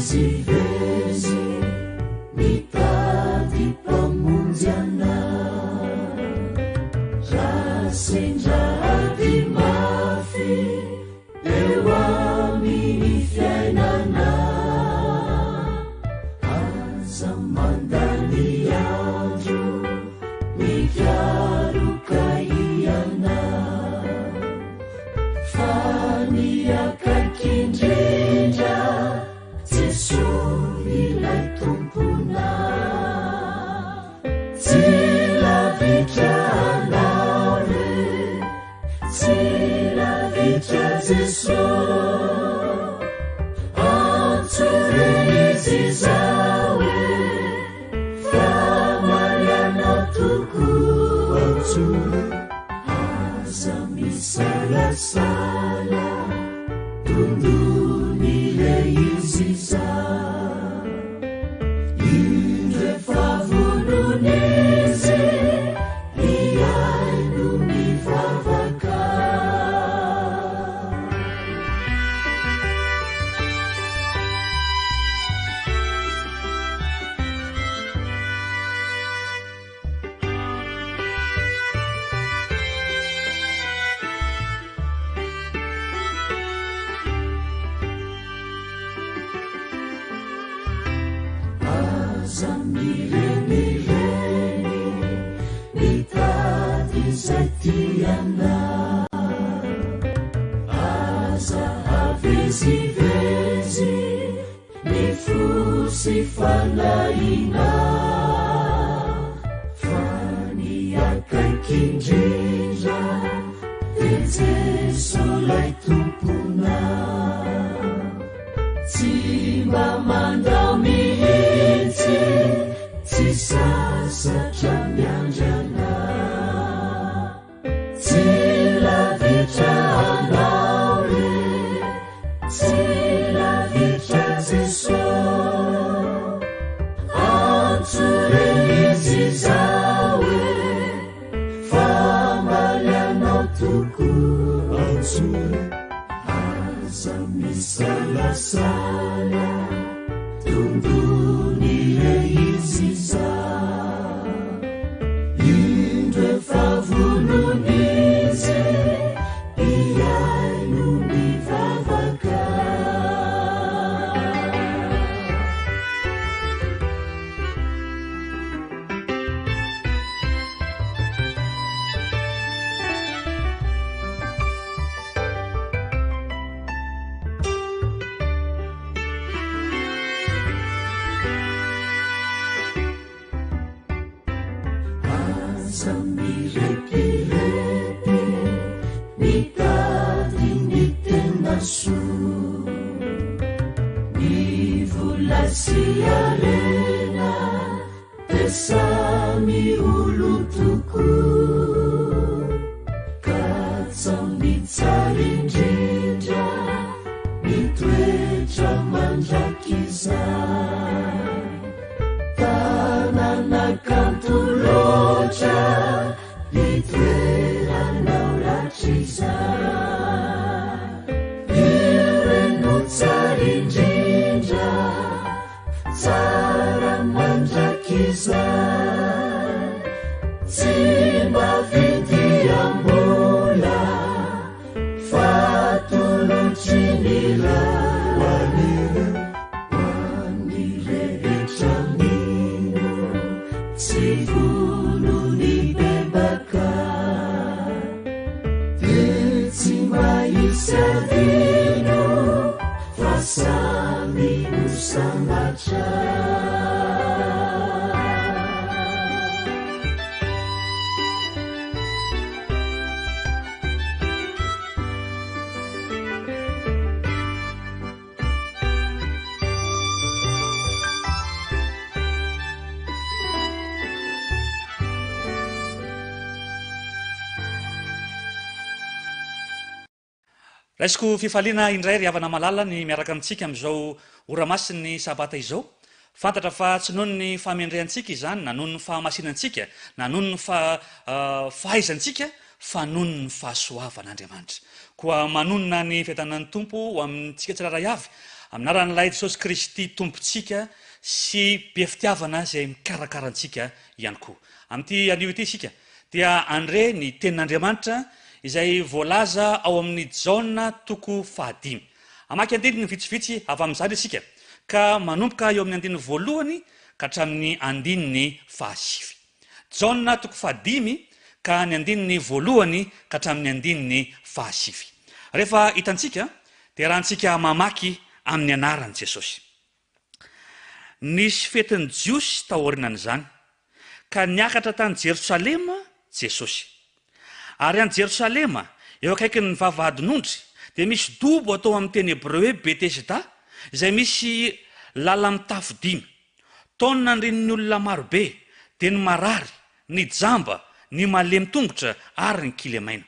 Mivezivezy mitady pamonjana raha sendrady mafy eo amin'ny fiainana aza mandany andro mikaroka iana fa ny akaikindrindra ilay tompona tsy lavitra anao re tsy lavitra Jesosy antsore izy izao e fa marianao tokoa antsore aza misalasala tondony le izy izao Fanaina fani akaikindrindra tejesolay tompona tsy mba mandao mihitsy tsy sasatra miandrana tsy lavitra anao re tsy lavitra Jesosy zao e fa marianao tokoa antsore aza misalasala tondony le izy izao indro efa volon'izy iay no mivavaka miretirety mitady ny tena soa ny vola sy arena de samy olo tokoa ka tsao mitsara indrindra mitoetra mandrakizay tanana kanto loatra itoeranao ratrizay ireno tsara indrindra tsara mandrakizay tsy mba vidy ambola fatolotry ny ray hoan'ny rehetra mino tsy volony bebaka de tsy mahisy adino fa samy ho sambatra raisiko fifaliana indray ry havana malala ny miaraka amintsika am'izao oramasiny sabata izao fantatra fa tsy noho ny famendreantsika izany na noho ny fahamasinantsika na noho ny fahaizantsika fa noho ny fahasoavan'andriamanitra koa manonona ny fiatanan'ny tompo ho amintsika tsiraray avy aminaran'ilay jesosy kristy tompontsika sy be fitiavana zay mikarakarantsika ihany koa amin'ity anio ity isika dia andre ny tenin'andriamanitra izay voalaza ao amin'ny jaona toko 5 amaky andininy vitsivitsy avy amin'izany isika ka manomboka eo amin'ny andininy voalohany ka hatramin'ny andininy 7 jaona toko 5 ka ny andininy voalohany ka hatramin'ny andininy 7 rehefa hitantsika dia rahantsika mamaky amin'ny anaran'i jesosy nisy fetin'ny jiosy taorinan'izany ka niakatra tany jerosalema jesosy ary any jerosalema eo akaiky ny vavahadin'ondry dia misy dobo atao amin'ny teny hebreo hoe betesda izay misy lala mitafo 5 taonina nrin'ny olona marobe dia ny marary ny jamba ny malemy tongotra ary ny kilemaina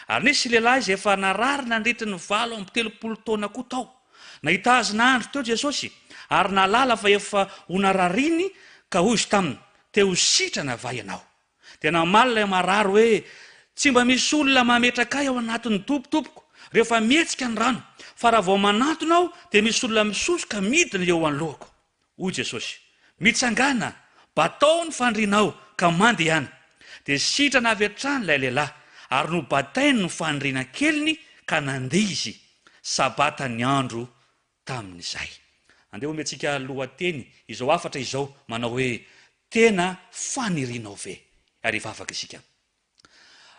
ary nisy lehilahy izay efa narary nandritra ny 7 taona koa tao nahita azy nahandro teo jesosy ary nalala fa efa ho narariny ka hoy izy taminy te ho sitrana va ianao dia namalilay marary hoe tsy mba misy olona mametraka ao anatin'ny tompotopoko rehefa mihetsika ny rano fa raha vao manatona aho dia misy olona misosoka midina eo anoloako hoy jesosy mitsangana batao ny fandrinao ka mandeha ihany dia sitrana avy hatrany ilay lehilahy ary no batainy ny fandriana keliny ka nandeha izy sabata ny andro tamin'izay andeha omentsika lohateny izao afatra izao manao hoe tena fanirianao ve ary vavaka isika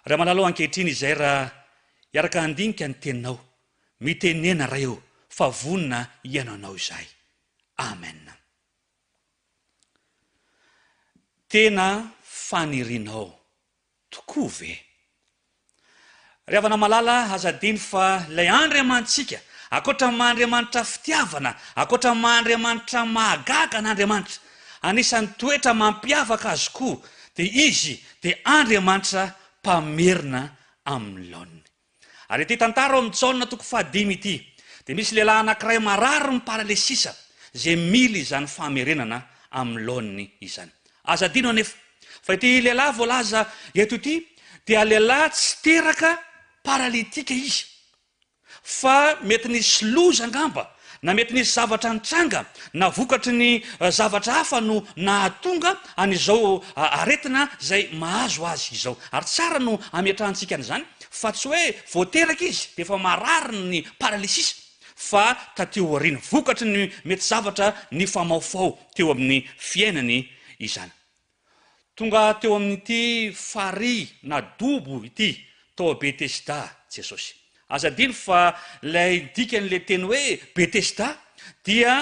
raha malalao ankehitriny izay raha iaraka andinika ny teninao mitenena ray eo fa vonina iananao izay amen tena fanirianao tokoa ve ry havana malala azadiny fa ilay andriamanitsika akoatra mahandriamanitra fitiavana akoatra mahandriamanitra mahagaga an'andriamanitra anisan'ny toetra mampiavaka azy koa dia izy dia andriamanitra mpamerina amin'ny laoniny ary ity tantara ao amin'ny jaona toko 5 ity dia misy lehilahy anankiray marary ny paralesisa zay mily izany famerenana amin'ny laoniny izany azadino anefa fa ity lehilahy voalaza eto ity dia lehilahy tsy teraka paralitika izy fa mety nisy loza angamba na mety nisy zavatra nitranga na vokatry ny zavatra hafa no nahatonga an'izao aretina zay mahazo azy izao ary tsara no ametrahantsika an'izany fa tsy hoe voateraka izy dia efa marary ny paralesisa fa tateo arina vokatry ny mety zavatra ny famaofao teo amin'ny fiainany izany tonga teo amin'ity fary na dobo ity tao betesda jesosy azadiny fa lay dikan'le teny hoe betesda dia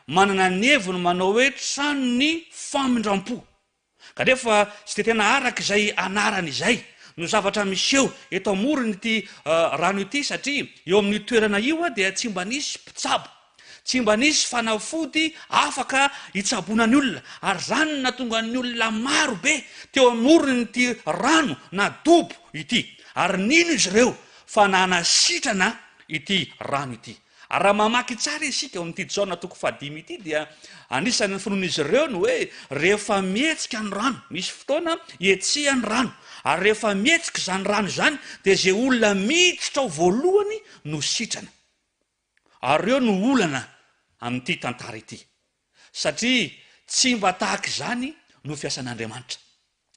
manana ny heviny manao hoe tranony famindram-po kanefa tsy de tena araka izay anarany izay no zavatra miseho eto amorony ity rano ity satria eo amin'ny toerana io a dia tsy mba nisy mpitsabo, tsy mba nisy fanafody afaka hitsabonany olona, ary zany natonga ny olona maro be teo amorony ity rano na dobo ity, ary nino izy ireo fa nanasitrana ity rano ity. Ary raha mamaky tsara isika eo amin'ity jaona 5 ity dia anisan'ny finoan'izy ireo no hoe rehefa mihetsika ny rano, misy fotoana etsihany rano, ary rehefa mihetsika zany rano zany dia zay olona miditra ao voalohany no sitrana. Ary reo no olana amin'ity tantara ity, satria tsy mba tahaka izany no fiasan'Andriamanitra.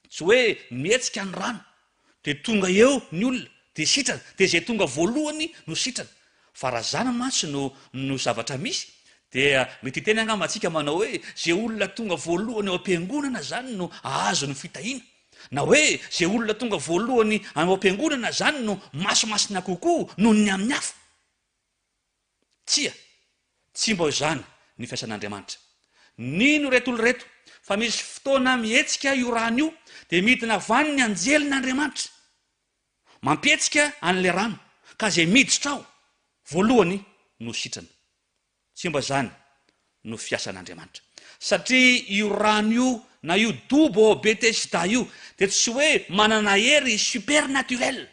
Tsy hoe mihetsika ny rano dia tonga eo ny olona dia sitrana, dia zay tonga voalohany no sitrana. Fa raha zany mantsy no zavatra misy dia mety teny angamantsika manao hoe zay olona tonga voalohany ao am-piangonana zany no ahazo ny fitahiana, na hoe zay olona tonga voalohany ao am-piangonana zany no masomasina kokoa noho ny amin'ny hafa. Tsy mba zany ny fiasan'Andriamanitra. Nino retolo reto fa misy fotoana mihetsika io rano io dia midina vaniny anjelin'Andriamanitra mampetsika an'le rano, ka zay miditra ao voalohany no sitrana. Tsy mba zany no fiasan'Andriamanitra, satria io rano io na io dobo ao Betesda io dia tsy hoe manana hery supernaturel,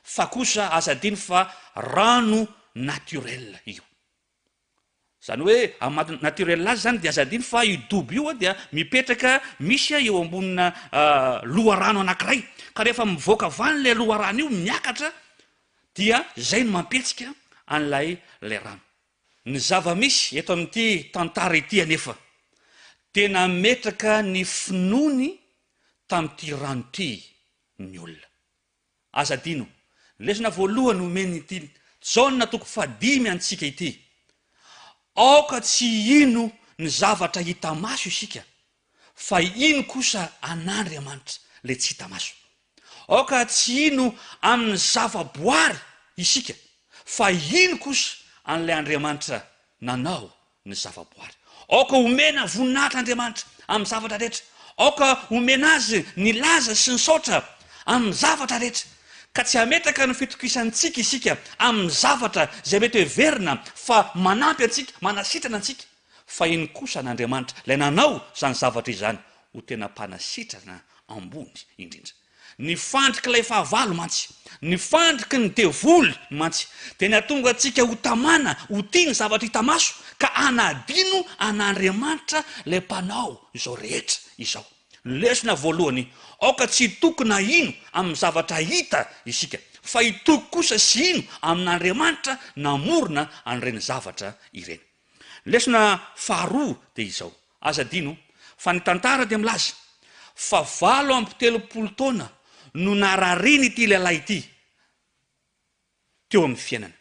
fa kosa azadiny fa rano naturel io. Zany hoe amin'ny naturel azy zany dia azadiny fa io dobo io dia mipetraka misy eo ambonina loharano anankiray, ka rehefa mivoaka avany le loharano io miakatra dia zay no mampetsika an'lay le rano. Ny zava-misy eto amin'ity tantara ity anefa tena metraka ny finoany tamin'ity rano ity ny olona. Azadino, lesona voalohany omeny ity jaona 5 antsika ity, aoka tsy ino ny zavatra hita maso isika, fa ino kosa an'Andriamanitra le tsy hita maso. Aoka tsy ino amin'ny zava-boary isika, fa ino kosa an'lay Andriamanitra nanao ny zava-boary. Aoka omena voninahitra Andriamanitra amin'ny zavatra rehetra, aoka omena azy ny laza sy ny saotra amin'ny zavatra rehetra, ka tsy hametraka ny fitokisantsika isika amin'ny zavatra zay mety heverina fa manampy antsika, manasitrana antsika, fa ino kosa an'Andriamanitra lay nanao zany zavatra izany ho tena mpanasitrana ambony indrindra. Ny fandriky ilay fahavalo mantsy, ny fandriky ny devoly mantsy dia natonga antsika ho tamana ho tia ny zavatra hita maso, ka anadino an'Andriamanitra lay mpanao izao rehetra izao. Lesona voalohany, aoka tsy toko na ino amin'ny zavatra hita isika, fa hitoko kosa sy ino amin'Andriamanitra namorona an'ireny zavatra ireny. Lesona faharoa dia izao, azadino fa ny tantara dia milaza fa 7 taona no narariny ity lehilahy ity teo amin'ny fiainana.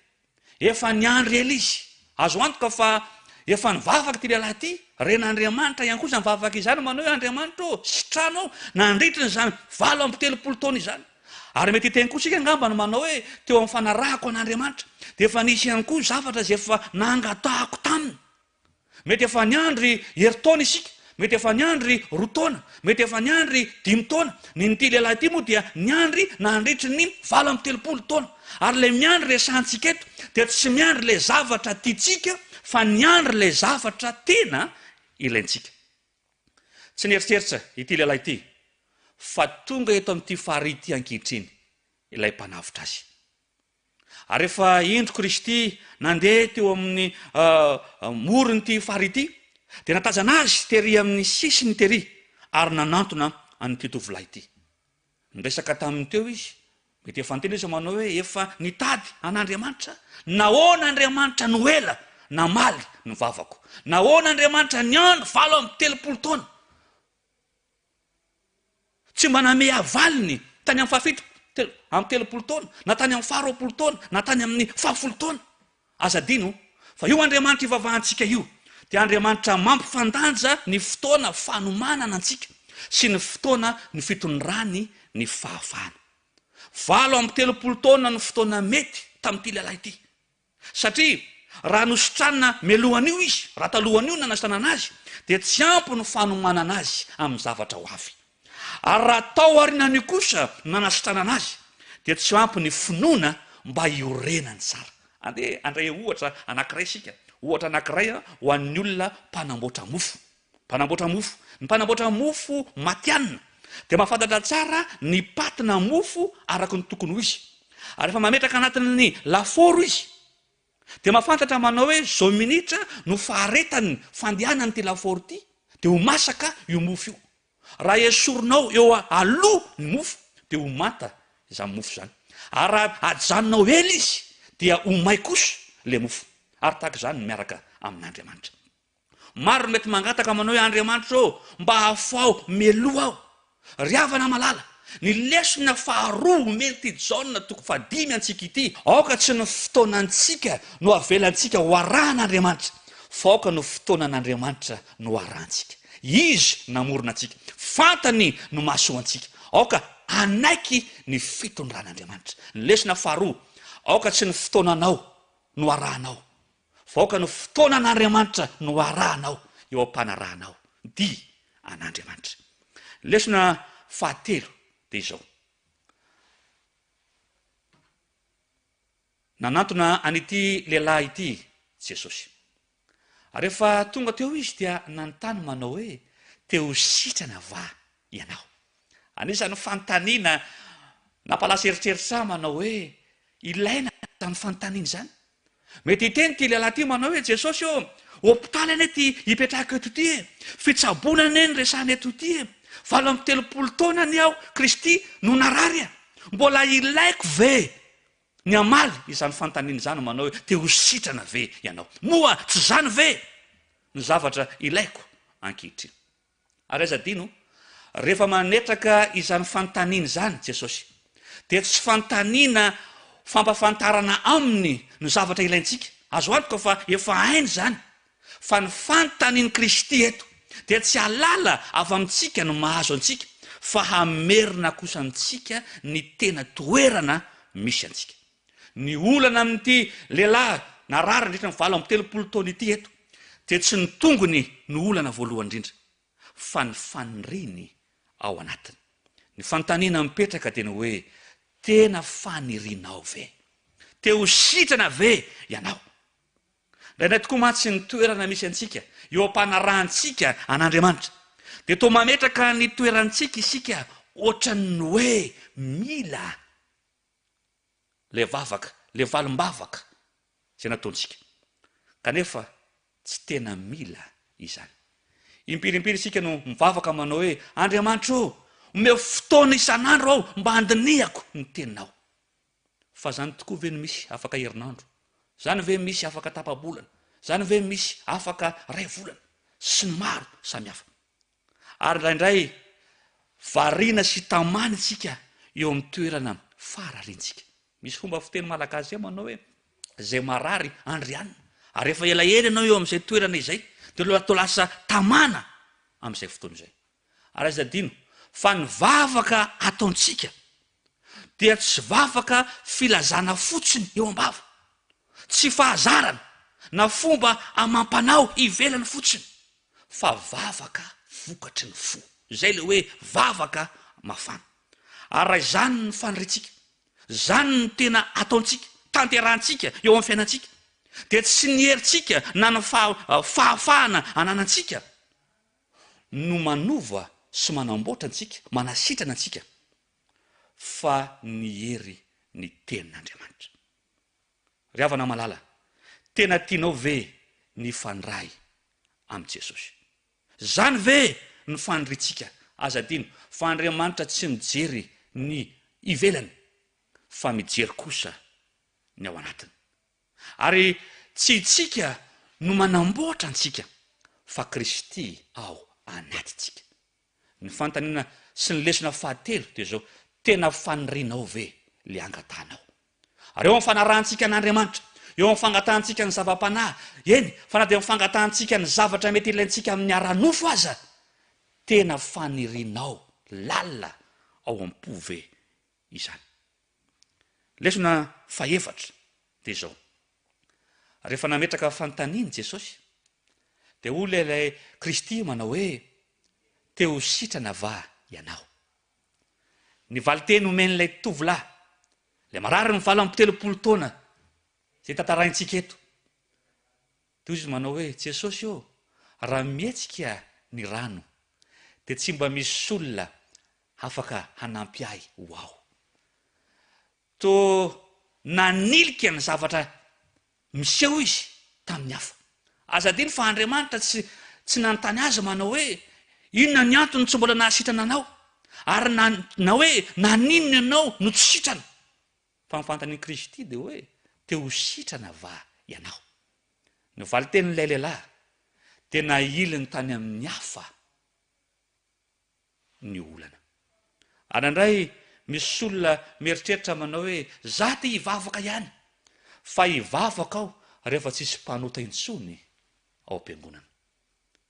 Efa niandry ela izy, azo antoka fa efa nivavaka ity lehilahy ity, ren'Andriamanitra ihany koa zany vavaka izany manao hoe Andriamanitra ô sitrano ao nandritriny zany 7 taona izany. Ary mety teny koa sika angambany manao hoe teo amin'ny fanarahako an'Andriamanitra dia efa nisy ihany koa zavatra zay efa nangatahako taminy. Mety efa niandry heritaona isika, mety efa niandry 2 taona, mety efa niandry 5 taona. Nyty lehilahy ity moa dia niandry nandritry ny 7 taona. Ary le miandry resantsika eto dia tsy miandry le zavatra tiatsika, fa niandry le zavatra tena ilaintsika. Tsy nieritreritra ity lehilahy ity fa tonga eto amin'ity fahary ity ankehitriny ilay mpanavitra azy. Ary rehefa indro Kristy nandeha teo amin'ny morony ity fahary ity dia natazana azy tery amin'ny sisiny tery ary nanantona an'ity tovolahy ity. Miresaka taminy teo izy, mety efa niteny izy manao hoe efa nitady an'Andriamanitra, nahoana Andriamanitra no ela namaly ny vavako, nahoana Andriamanitra niandro 7 taona, tsy mba name avaliny tany amin'ny fahafito amin'ny 30 taona, na tany amin'ny 20 taona, na tany amin'ny 70 taona. Azadino fa io Andriamanitra ivavahantsika io dia Andriamanitra mampifandanja ny fotoana fanomanana antsika sy ny fotoana ny fitondrany ny fahafahana. 7 taona ny fotoana mety tamin'ity lehilahy ity, satria raha nositranina mialohan'io izy, raha talohan'io nanasitranana azy dia tsy ampy ny fanomanana azy amin'ny zavatra ho avy. ary raha tao arinany kosa nanasitrana anazy dia tsy ampy ny finoana mba iorenany tsara. Andray ohatra anankiray sika, ohatra anankiray ho an'ny olona mpanamboatra mofo. Mpanamboatra mofo, ny mpanamboatra mofo matianina dia mahafantatra tsara ny patina mofo araka ny tokony ho izy. Ary rehefa mametraka anatin'ny laforo izy dia mahafantatra manao hoe zao minitra no faharetany fandehanany ty laforo ty dia ho masaka io mofo io. Raha esorinao eo aloha ny mofo dia ho manta izany mofo zany. Ary raha ajanonao ela izy dia ho may kosa le mofo. Ary tahaka izany no miaraka amin'Andriamanitra. Maro mety mangataka manao hoe Andriamanitra ô mba hafao meloa aho. Ry havana malala, ny lesona faharoa mety jaona toko 5 antsika ity, aoka tsy ny fotoanantsika no avelantsika ho arahan'Andriamanitra, fa aoka no fotoanan'Andriamanitra no arahantsika. Izy namorona antsika, fantany no mahasoa antsika, aoka anaiky ny fitondran'Andriamanitra. Ny lesona faharoa, aoka tsy ny fotoananao no arahanao, fa aoka no fotoanan'Andriamanitra no arahanao eo am-panarahanao. Dia an'Andriamanitra. Lesona fahatelo dia izao. Nanantona an'ity lehilahy ity Jesosy. Rehefa tonga teo izy dia nanontany manao hoe teo sitrana va ianao. Anisan'ny fanontaniana nampalasa eritreritra manao hoe ilaina zany fanontaniana zany. Mety hiteny ty lehilahy ty manao hoe Jesosy ô, hôpitaly ane ty hipetrahako eto ty e, fitsabonana eny resahana eto ty e, 7 taona ny aho Kristy no narary, mbola ilaiko ve ny amaly? Izany fanontaniana zany manao hoe te ho sitrana ve ianao, moa tsy zany ve ny zavatra ilaiko ankehitriny. Ary aiza dino, rehefa manetraka izany fanontaniana zany Jesosy dia tsy fanontaniana fampafantarana aminy ny zavatra ilaintsika, azo antoka fa efa hainy zany, fa ny fanontaniany Kristy eto dia tsy alala avy amintsika no mahazo antsika, fa hamerina kosa antsika ny tena toerana misy antsika. Ny olana amin'ity lehilahy narary ndratra ny 7 taona ity eto dia tsy ny tongony ny olana voalohany indrindra, fa ny faniriny ao anatiny. Ny fanontaniana mipetraka dia ny hoe tena fanirinao ve? Te ho sitrana ve ianao? Rainay tokoa mantsy ny toerana misy antsika eo am-panarahantsika an'Andriamanitra dia toa mametraka ny toerantsika isika ohatran'ny hoe mila le vavaka, le valim-bavaka zay nataontsika, kanefa tsy tena mila izany. Impirimpiry isika no mivavaka manao hoe Andriamanitra ô, omeo fotoana isan'andro aho mba handinihako ny teninao. Fa zany tokoa ve no misy afaka herinandro? Zany ve misy afaka tapa-bolana? Zany ve misy afaka ray volana? Sy ny maro samihafa. Ary indraindray variana sy tamana isika eo amin'ny toerana farariantsika. Misy fomba fiteny malagasy zay manao hoe zay marary andrianina. Ary rehefa elaela ianao eo amin'izay toerana izay dia to lasa tamana amin'izay fotoana izay. Ary aiza dino fa ny vavaka ataontsika dia tsy vavaka filazana fotsiny eo am-bava, tsy fahazarana na fomba amampanao ivelany fotsiny, fa vavaka vokatry ny fo, zay le hoe vavaka mafana. Ary raha izany ny faniritsika, zany ny tena ataontsika, tanterahantsika eo amin'ny fiainantsika, dia tsy ny herintsika na ny fahafahana ananantsika no manova sy manamboatra antsika, manasitrana antsika, fa ny hery ny tenin'Andriamanitra. Ry havana malala, tena tianao ve ny fandray amin'i Jesosy? Zany ve ny faniritsika? Aza dino fa Andriamanitra tsy mijery ny ivelany, fa mijery kosa ny ao anatiny. Ary tsy itsika no manamboatra antsika, fa Kristy ao anatitsika. Ny fanontaniana sy ny lesona fahatelo dia zao, tena fanirinao ve le angatanao? Ary eo amin'ny fanarahantsika an'Andriamanitra, eo amin'ny fangatahantsika ny zava-panahy, eny fa na dia amin'ny fangatahantsika ny zavatra mety ilaintsika amin'ny ara-nofo aza, tena fanirinao lalina ao am-po ve izany? Lesona faefatra dia zao, rehefa nametraka fanontaniany Jesosy dia olona ilay Kristy manao hoe te ho sitrana va ianao? ny valiteny omen'ilay tovolahy le marary ny valo amby telopolo taona zay tantaraintsika eto toy izy manao hoe jesosy io raha mihetsika ny rano de tsy mba misy olona afaka hanampy ahy ho aho to nanilika ny zavatra miseho izy tamin'ny hafa azadiny fa Andriamanitra tsy nanontany azy manao hoe inona ny antony tsy mbola nahasitrana anao ary na hoe naninona ianao no tsy sitrana fa mifantany Kristy de hoe teo sitrana va ianao ny valitenin'ilay lehilahy tena iliny tany amin'ny hafa ny olana anandray misy olona mieritreritra manao hoe za ty hivavaka ihany fa hivavaka aho rehefa tsisy mpanota intsony ao am-piangonana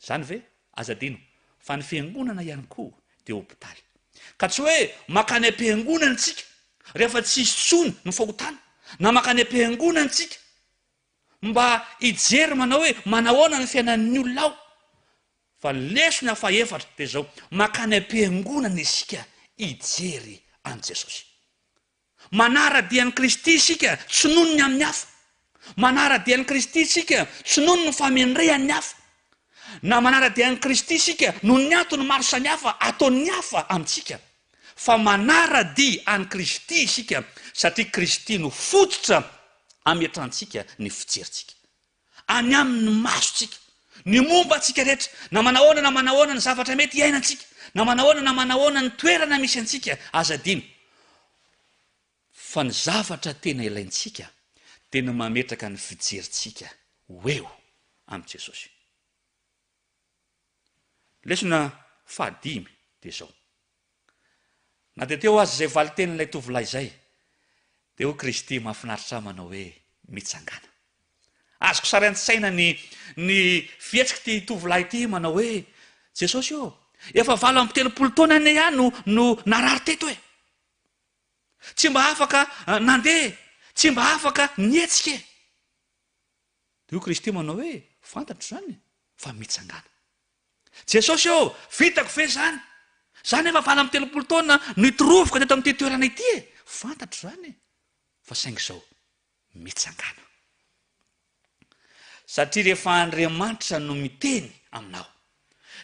zany ve azadino fa ny fiangonana ihany koa de hopitaly ka tsy hoe makany am-piangonana tsika rehefa tsisy tsony ny fahotana na makany am-piangonana tsika mba hijery manao hoe manahoana ny fiainan'ny olona ao fa lesona fa efatra de zao makany am-piangonana isika hijery an Jesosy manara-dian'i Kristy isika tsy nono ny amin'ny hafa manara-dian'i Kristy isika tsy nono ny famendrehan'ny hafa na manara-dian'i Kristy isika no ny antony maro samihafa ataon'ny hafa amintsika fa manara-dia an'i Kristy isika satria Kristy no fototra ametrantsika ny fijerintsika any amin'ny masotsika ny momba antsika rehetra na manahoana ny zavatra mety iainantsika na manahoana ny toerana misy antsika azadino fa ny zavatra tena ilaintsika tena mametraka ny fijerintsika hoeo amin'i Jesosy lesona fahadimy de zao na de teo azy zay valitenin'ilay tovolahy zay de ho Kristy mahafinaritra manao hoe mitsangana azoko sary an-tsaina ny fietsiky ty tovolahy ty manao hoe Jesosy io efa 80 taona ny ihany no narary teto hoe tsy mba afaka nandeha tsy mba afaka nietsika de ho Kristy manao hoe fantatro zany fa mitsangana Jesosy io vitako ve zany efa 80 taona nitorovoka teto amin'ity toerana ity fantatro zany fa saingy zao mitsangana satria rehefa Andriamanitra no miteny aminao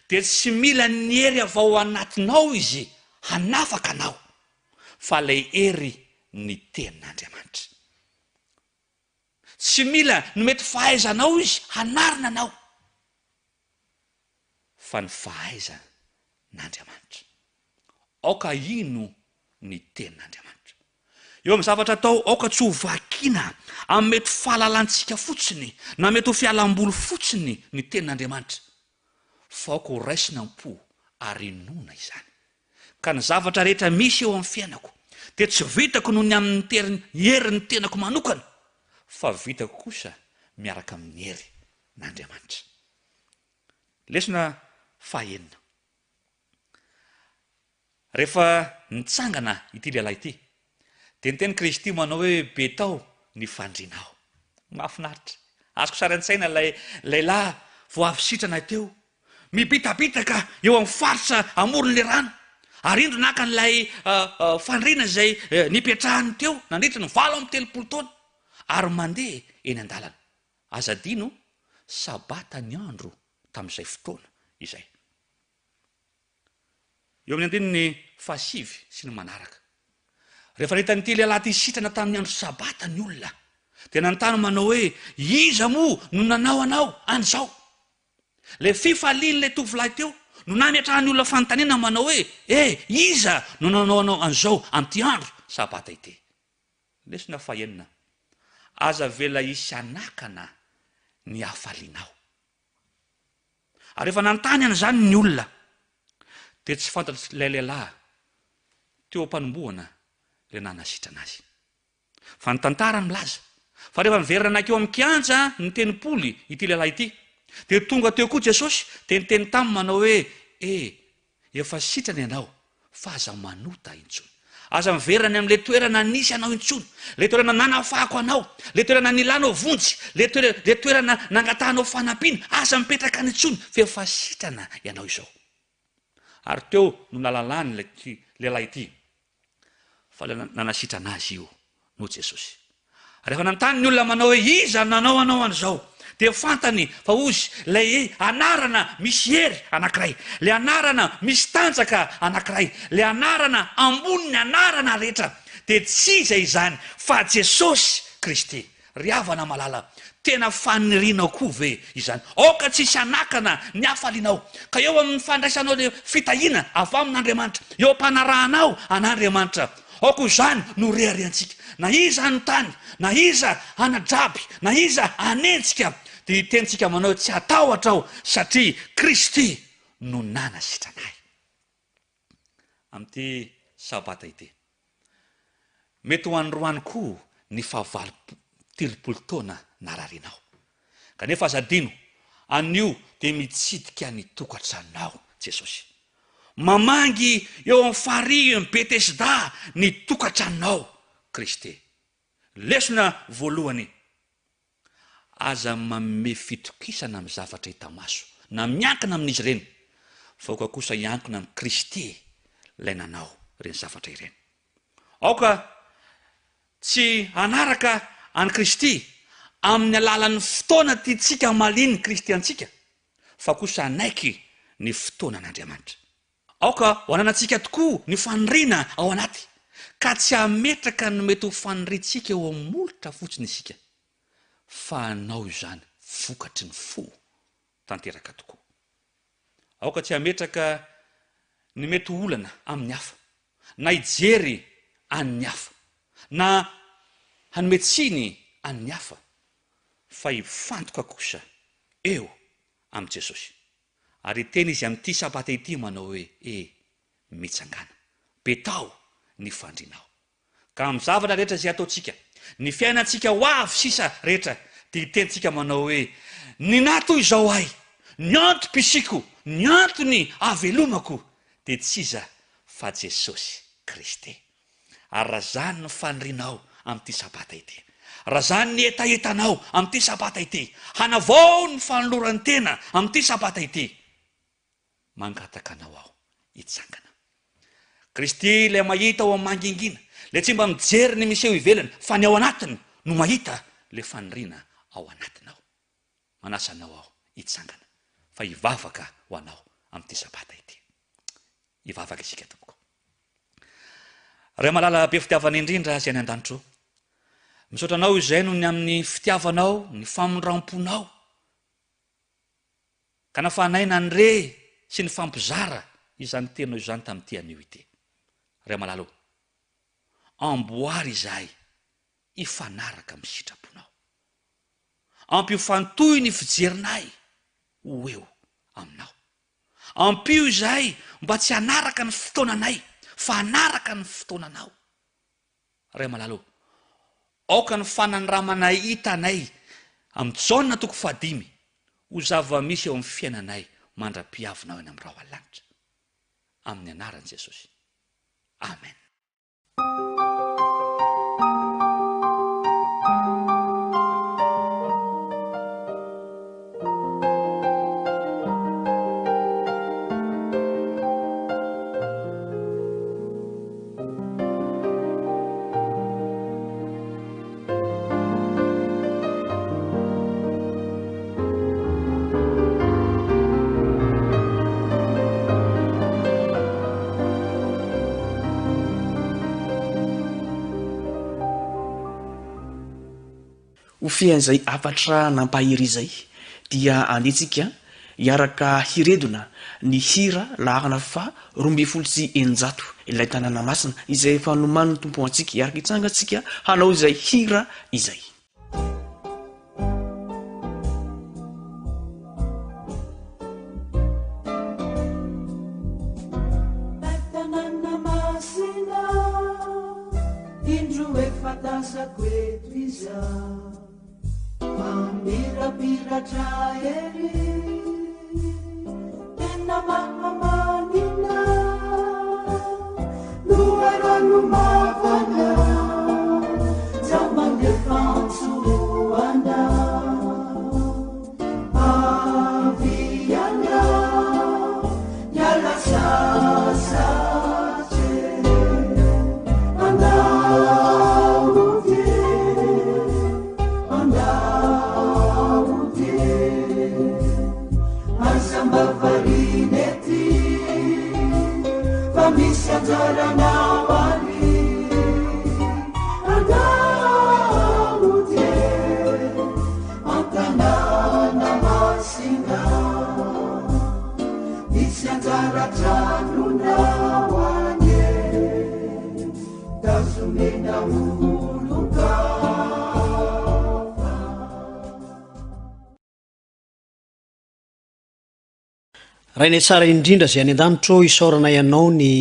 de tsy mila ny hery avy ao anatinao izy hanafaka anao fa lay hery ny tenin'Andriamanitra tsy mila ny mety fahaizanao izy hanarina anao fa ny fahaizan'Andriamanitra aoka ino ny tenin'Andriamanitra eo amin'ny zavatra atao aoka tsy ho vakiana amin'ny mety fahalalantsika fotsiny na mety ho fialam-boly fotsiny ny tenin'Andriamanitra fa aoka ho raisina am-po ary nona izany ka ny zavatra rehetra misy eo amin'ny fiainako de tsy vitako noho ny amin'ny herin'ny tenako manokana fa vitako kosa miaraka amin'ny hery n'Andriamanitra lesona fahaenina rehefa nitsangana ity lehilahy ity de niteny Kristy manao hoe betao ny fandrinao mahafinaritra azoko sary an-tsaina laylahy vo avy sitrana teo mibitabitaka eo amin'ny faritra amoron'le rano ary indro naka n'lay fandrina zay nipetrahany teo nandritra ny 80 taona ary mandeha eny an-dalana azadino sabata ny andro tamin'izay fotoana izay eo amin'ny andininy fahasivy sy ny manaraka rehefa nitanyity lehilahy ty sitrana tamin'ny andro sabata ny olona de nanontany manao hoe iza moa no nanao anao an'izao le fifalian'lay tovolahy teo no nametrahany olona fanontaniana manao hoe iza no nanao anao an'izao am'ty andro sabata ity lesona fahenina aza vela isy anakana ny hafalianao ary rehefa nanontany an'izany ny olona de tsy fantatry lay lehilahy teo am-panombohana le nanasitrana azy fa ny tantara milaza fa rehefa miverina anakeo amin'ny kianja ny tenipoly ity lehilahy ity de tonga teo koa Jesosy de niteny taminy manao hoe efa sitrana ianao fa aza manota intsony aza miverany amin'le toerana nisy anao intsony le toerana nanafahako anao le toerana nilanao vonjy le toerana nangatahanao fanampiana aza mipetraka ny intsony fa efa sitrana ianao izao ary teo no nalalany lehilahy ity fa le nanasitra anazy io no Jesosy. Rehefa nanontany ny olona manao hoe iza nanao anao an'izao, dia fantany fa ozy lay anarana misy hery anankiray, le anarana misy tanjaka anankiray, le anarana ambony ny anarana rehetra, dia tsy izay izany fa Jesosy Kristy. Ry havana malala, tena fanirinao koa ve izany? Aoka tsisy anakana ny hafalianao, ka eo amin'ny fandraisanao le fitahina avy amin'Andriamanitra, eo ampanarahanao an'Andriamanitra. Aoko izany no reharehantsika, na iza no tany, na iza anadraby, na iza anentsika, dia hitentsika manao tsy atahotra aho satria Kristy no nanasitranay. Amin'ity sabata ity, mety ho androany koa ny telopolo taona nararianao, kanefa azadino anio dia mitsidika ny tokantranonao Jesosy. Mamangy eo amin'ny farihy ny Betesda ny tokantranonao Kristy. Lesona voalohany, aza manome fitokisana amin'ny zavatra hita maso na miankina amin'izy ireny, faoka kosa hiankina amin'ny Kristy ilay nanao ireny zavatra ireny. Aoka tsy anaraka any Kristy amin'ny alalan'ny fotoana tiantsika maliny kristiantsika, fa kosa anaiky ny fotoanan'Andriamanitra. Aoka ho ananantsika tokoa ny faniriana ao anaty, ka tsy hametraka ny mety ho faniritsika eo amin'ny molotra fotsiny isika, fa anao izany vokatry ny fo tanteraka tokoa. Aoka tsy hametraka ny mety olana amin'ny hafa, na hijery amin'ny hafa, na hanometsiny amin'ny hafa, fa hifantoka kosa eo amin'ny Jesosy. Ary teny izy amin'ity sabata ity manao hoe mitsangana, betao ny fandrinao. Ka amin'ny zavatra rehetra izay ataontsika, ny fiainantsika ho avy sisa rehetra, dia hitentsika manao hoe ny nato izao ahy, ny antom-pisiko, ny antony avelomako, dia tsy iza fa Jesosy Kristy. Ary raha zany no fanirinao amin'ity sabata ity, raha zany ny etaetanao amin'ity sabata ity, hanavao ny fanoloran'ny tena amin'ity sabata ity, mangataka anao aho hitsangana. Kristy ilay mahita ao amin'ny mangingina, le tsy mba mijery ny misy eo ivelany, fa ny ao anatiny no mahita le faniriana ao anatinao. Manasa anao aho hitsangana, fa hivavaka ho anao amin'ity sabata ity. Hivavaka isika tompoko. Ray malala be fitiavana indrindra izay any an-danitro, misaotra anao izay no ny amin'ny fitiavanao, ny famondram-ponao, ka nafanaina ny re sy ny fampizara izany tenao izany tamin'ity anio ity. Ray malala, amboary izahay hifanaraka amin'ny sitraponao, ampifantoy ny fijerinay ho eo aminao, ampio izahay mba tsy hanaraka ny fotoananay, fa hanaraka ny fotoananao. Ray malala, aoka ny fanandramanay hitanay amin'ny Jaona 5 ho zava-misy eo amin'ny fiainanay mandra-piavinao eny amin'ny rao alanitra. Amin'ny anaran'i Jesosy. Amen. Fian'izay afatra nampahiry izay dia andetsika hiaraka hiredona ny hira lahana fa 12 ilay tanàna masina izay efa nomano ny tompo antsika hiaraka hitsangatsika hanao izay hira izay. Anda raha ny tsara indrindra zay any an-danitro isaorana ianao ny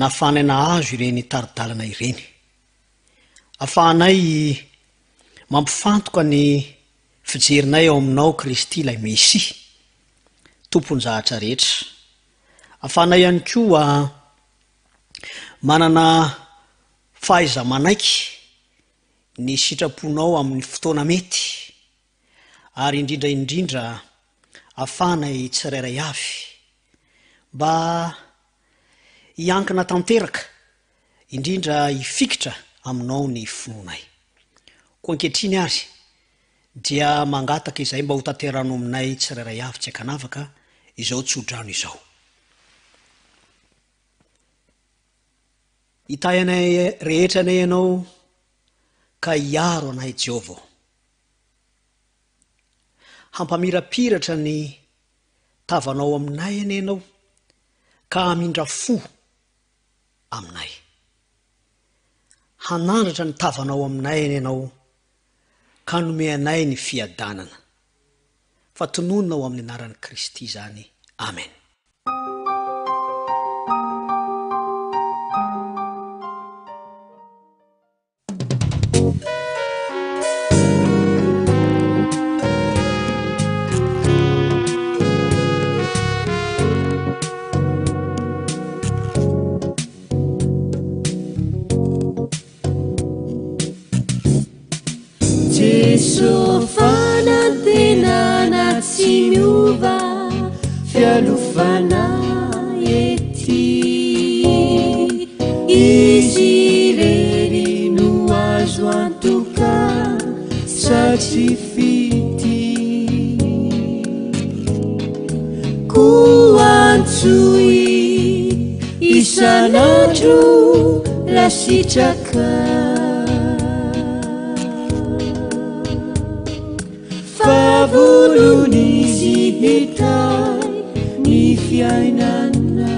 nafanana azo ireny taridalana ireny afahanay mampifantoka ny fijerinay ao aminao Kristy ilay Mesia tompon-jahatra rehetra afahanay ihany koa manana fahaiza-manaiky ny sitraponao amin'ny fotoana mety ary indrindra afahanay tsirairay avy mba hiankina tanteraka indrindra hifikitra aminao ny finoanay koa ankehitriny ary dia mangataka izay mba ho tanterano aminay tsirairay avy tsy akanavaka izao tsodrano izao hitayanay rehetra anay ianao ka hiaro anay Jehova hampamirapiratra ny tavanao aminay any ianao ka hamindra fo aminay hanandratra ny tavanao aminay any ianao ka nomeanay ny fiadanana fa tononona ao amin'ny anaran'i Kristy zany amen Sofanantenana tsy miova fialofana ety izy rery no azo antoka satria fity koantsoi isanandro rasitraka favolonizy hitay ny fiainana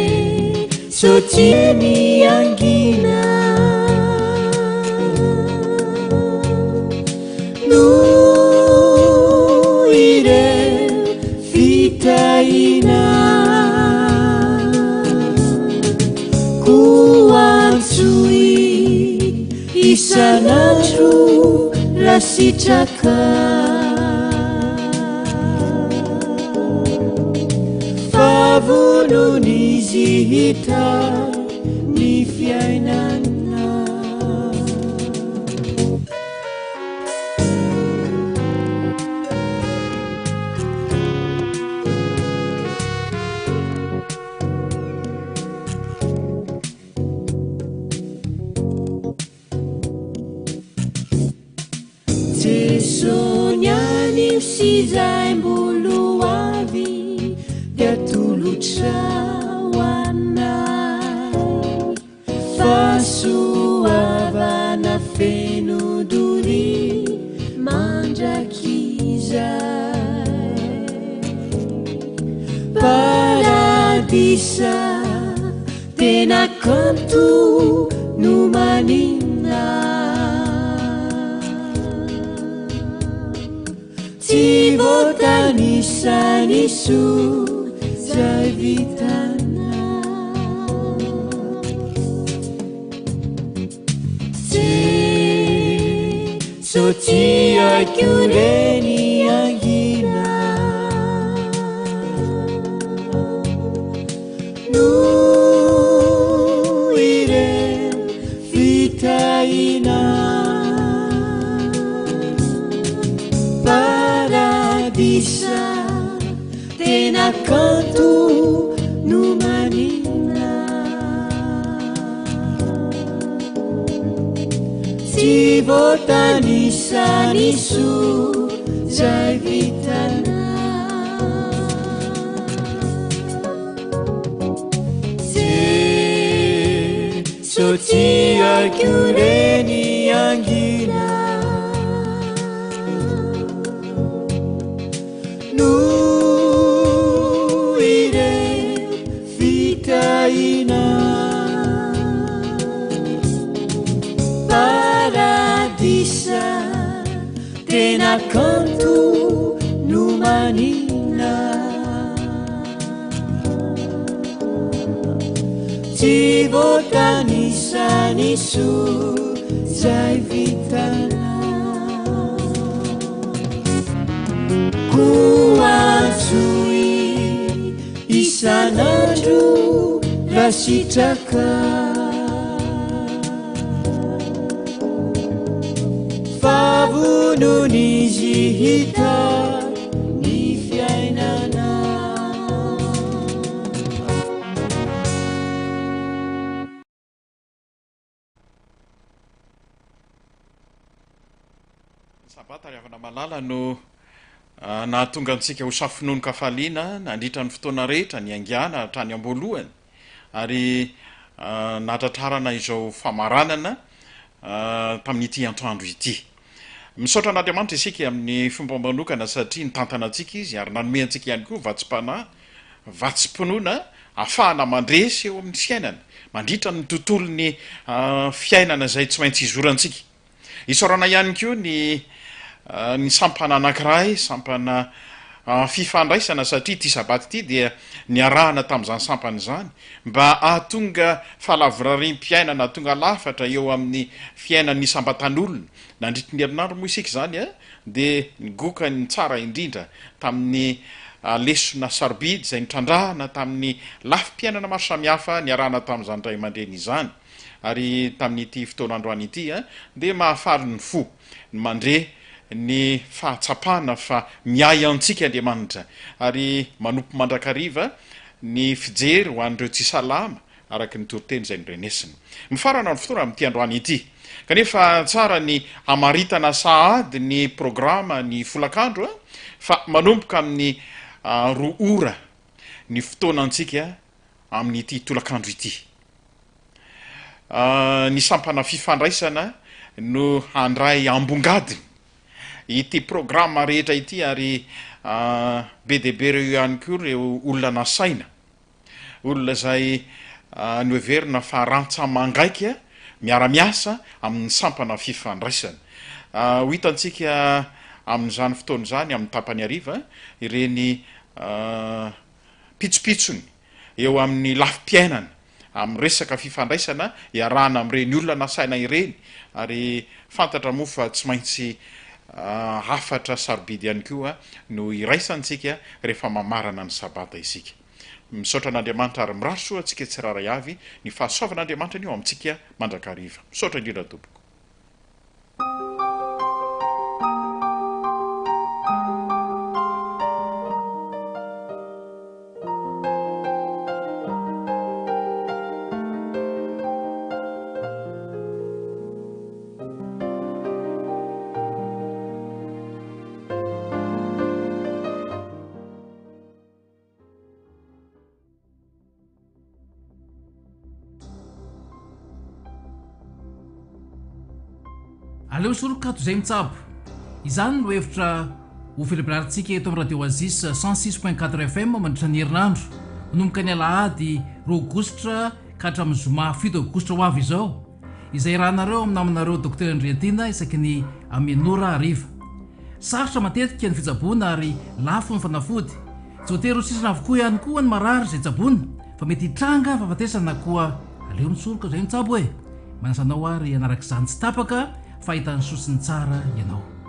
Jesotia miangina no ireo fitahina koantsoi isanandro rasitraka favolonizy hitay ny fiainana Jesoniani usizai mbolo avy dia tolotra hoanay fahasoavana feno dory mandrakizay paradisa tena kanto no manina tsy voatanisaniso zay vitana Jesotiako reny angina no ireo fitahina paradisa tena kanto no manina tsy voatanisaniso zay vitana Jesotiako reny angina no kanto no manina tsy voatanisany so zay vitana koatsoi isanandro rasitraka favononizy hita ny fiainana sabata ry avana malala no nahatonga antsika ho safinonoka faliana nandritra ny fotoana rehetra ny angana hatrany amboalohany ary natratrarana izao famaranana tamin'ity antoandro ity misaotra an'andriamanitra isika amin'ny fomba manokana satria nitantana antsika izy ary nanome antsika ihany koa vatsim-pinoana ahafahana mandresy eo amin'ny fiainana mandritra ny tontolo ny fiainana zay tsy maintsy izorantsika isaorana ihany koa ny sampana anankiray sampana fifandraisana satria ty sabaty ity dia niarahana tamin'izany sampana izany mba ahatonga fahalavorariam-piainana ahatonga lafatra eo amin'ny fiainan'ny sambatan'olona nandritry ny herinandro moa isika zany de nigoka ny tsara indrindra tamin'ny lesona sarobidy zay nitrandrahana tamin'ny lafim-piainana maro samihafa niarahana tamin'izany ray aman-dreny izany ary tamin'ity fotoanandroany ity de mahafaly ny fo ny mandre ny fahatsapana fa miay antsika andriamanitra ary manompo mandrakariva ny fijery ho an'ireo tsy salama araky ny toriteny zay nyrenesiny mifarana ny fotoana amin'ity androany ity kanefa tsara ny amaritana saady ny programa ny folakandro fa manompoka amin'ny roa ora ny fotoana antsika amin'ity tolakandro ity ny sampana fifandraisana no handray ambongadiny ity programa rehetra ity ary be debe reo ihany koa reo olona nasaina olona zay noeverina fa rantsa mangaika miara-miasa amin'ny sampana fifandraisana ho hitantsika amin'izany fotoana zany amin'ny tapany ariva ireny pitsopitsony eo amin'ny lafim-piainana amin'ny resaka fifandraisana iarahana amin'ireny olona nasaina ireny ary fantatra moa fa tsy maintsy hafatra sarobidy ihany koa no iraisantsika rehefa mamarana ny sabata isika misaotra an'andriamanitra ary mirary soa atsika tsy raray avy ny fahasoavan'andriamanitra ny eo amintsika mandrakariva misaotra indrindra tompoko aleo sorokato zay mitsabo izany no hevitra ho filibirarintsika eto amin'ny radio Oasis 106.4 FM mandritra ny herinandro manomboka ny alahady 2 aogositra ka hatramin'ny zoma 7 aogositra ho avy izao izay rahanareo amin'ny namanareo dokotera Andriantina isaky ny amenora ariva sarotra matetika ny fijabona ary lafo ny fanafody tsy voatery ho sisina avokoa ihany koa ny marary zay jabona fa mety hitranga fahafatesana koa aleo misoroka zay mitsabo hoe manasanao ary anarak'izany tsy tapaka fahitany sosiny tsara ianao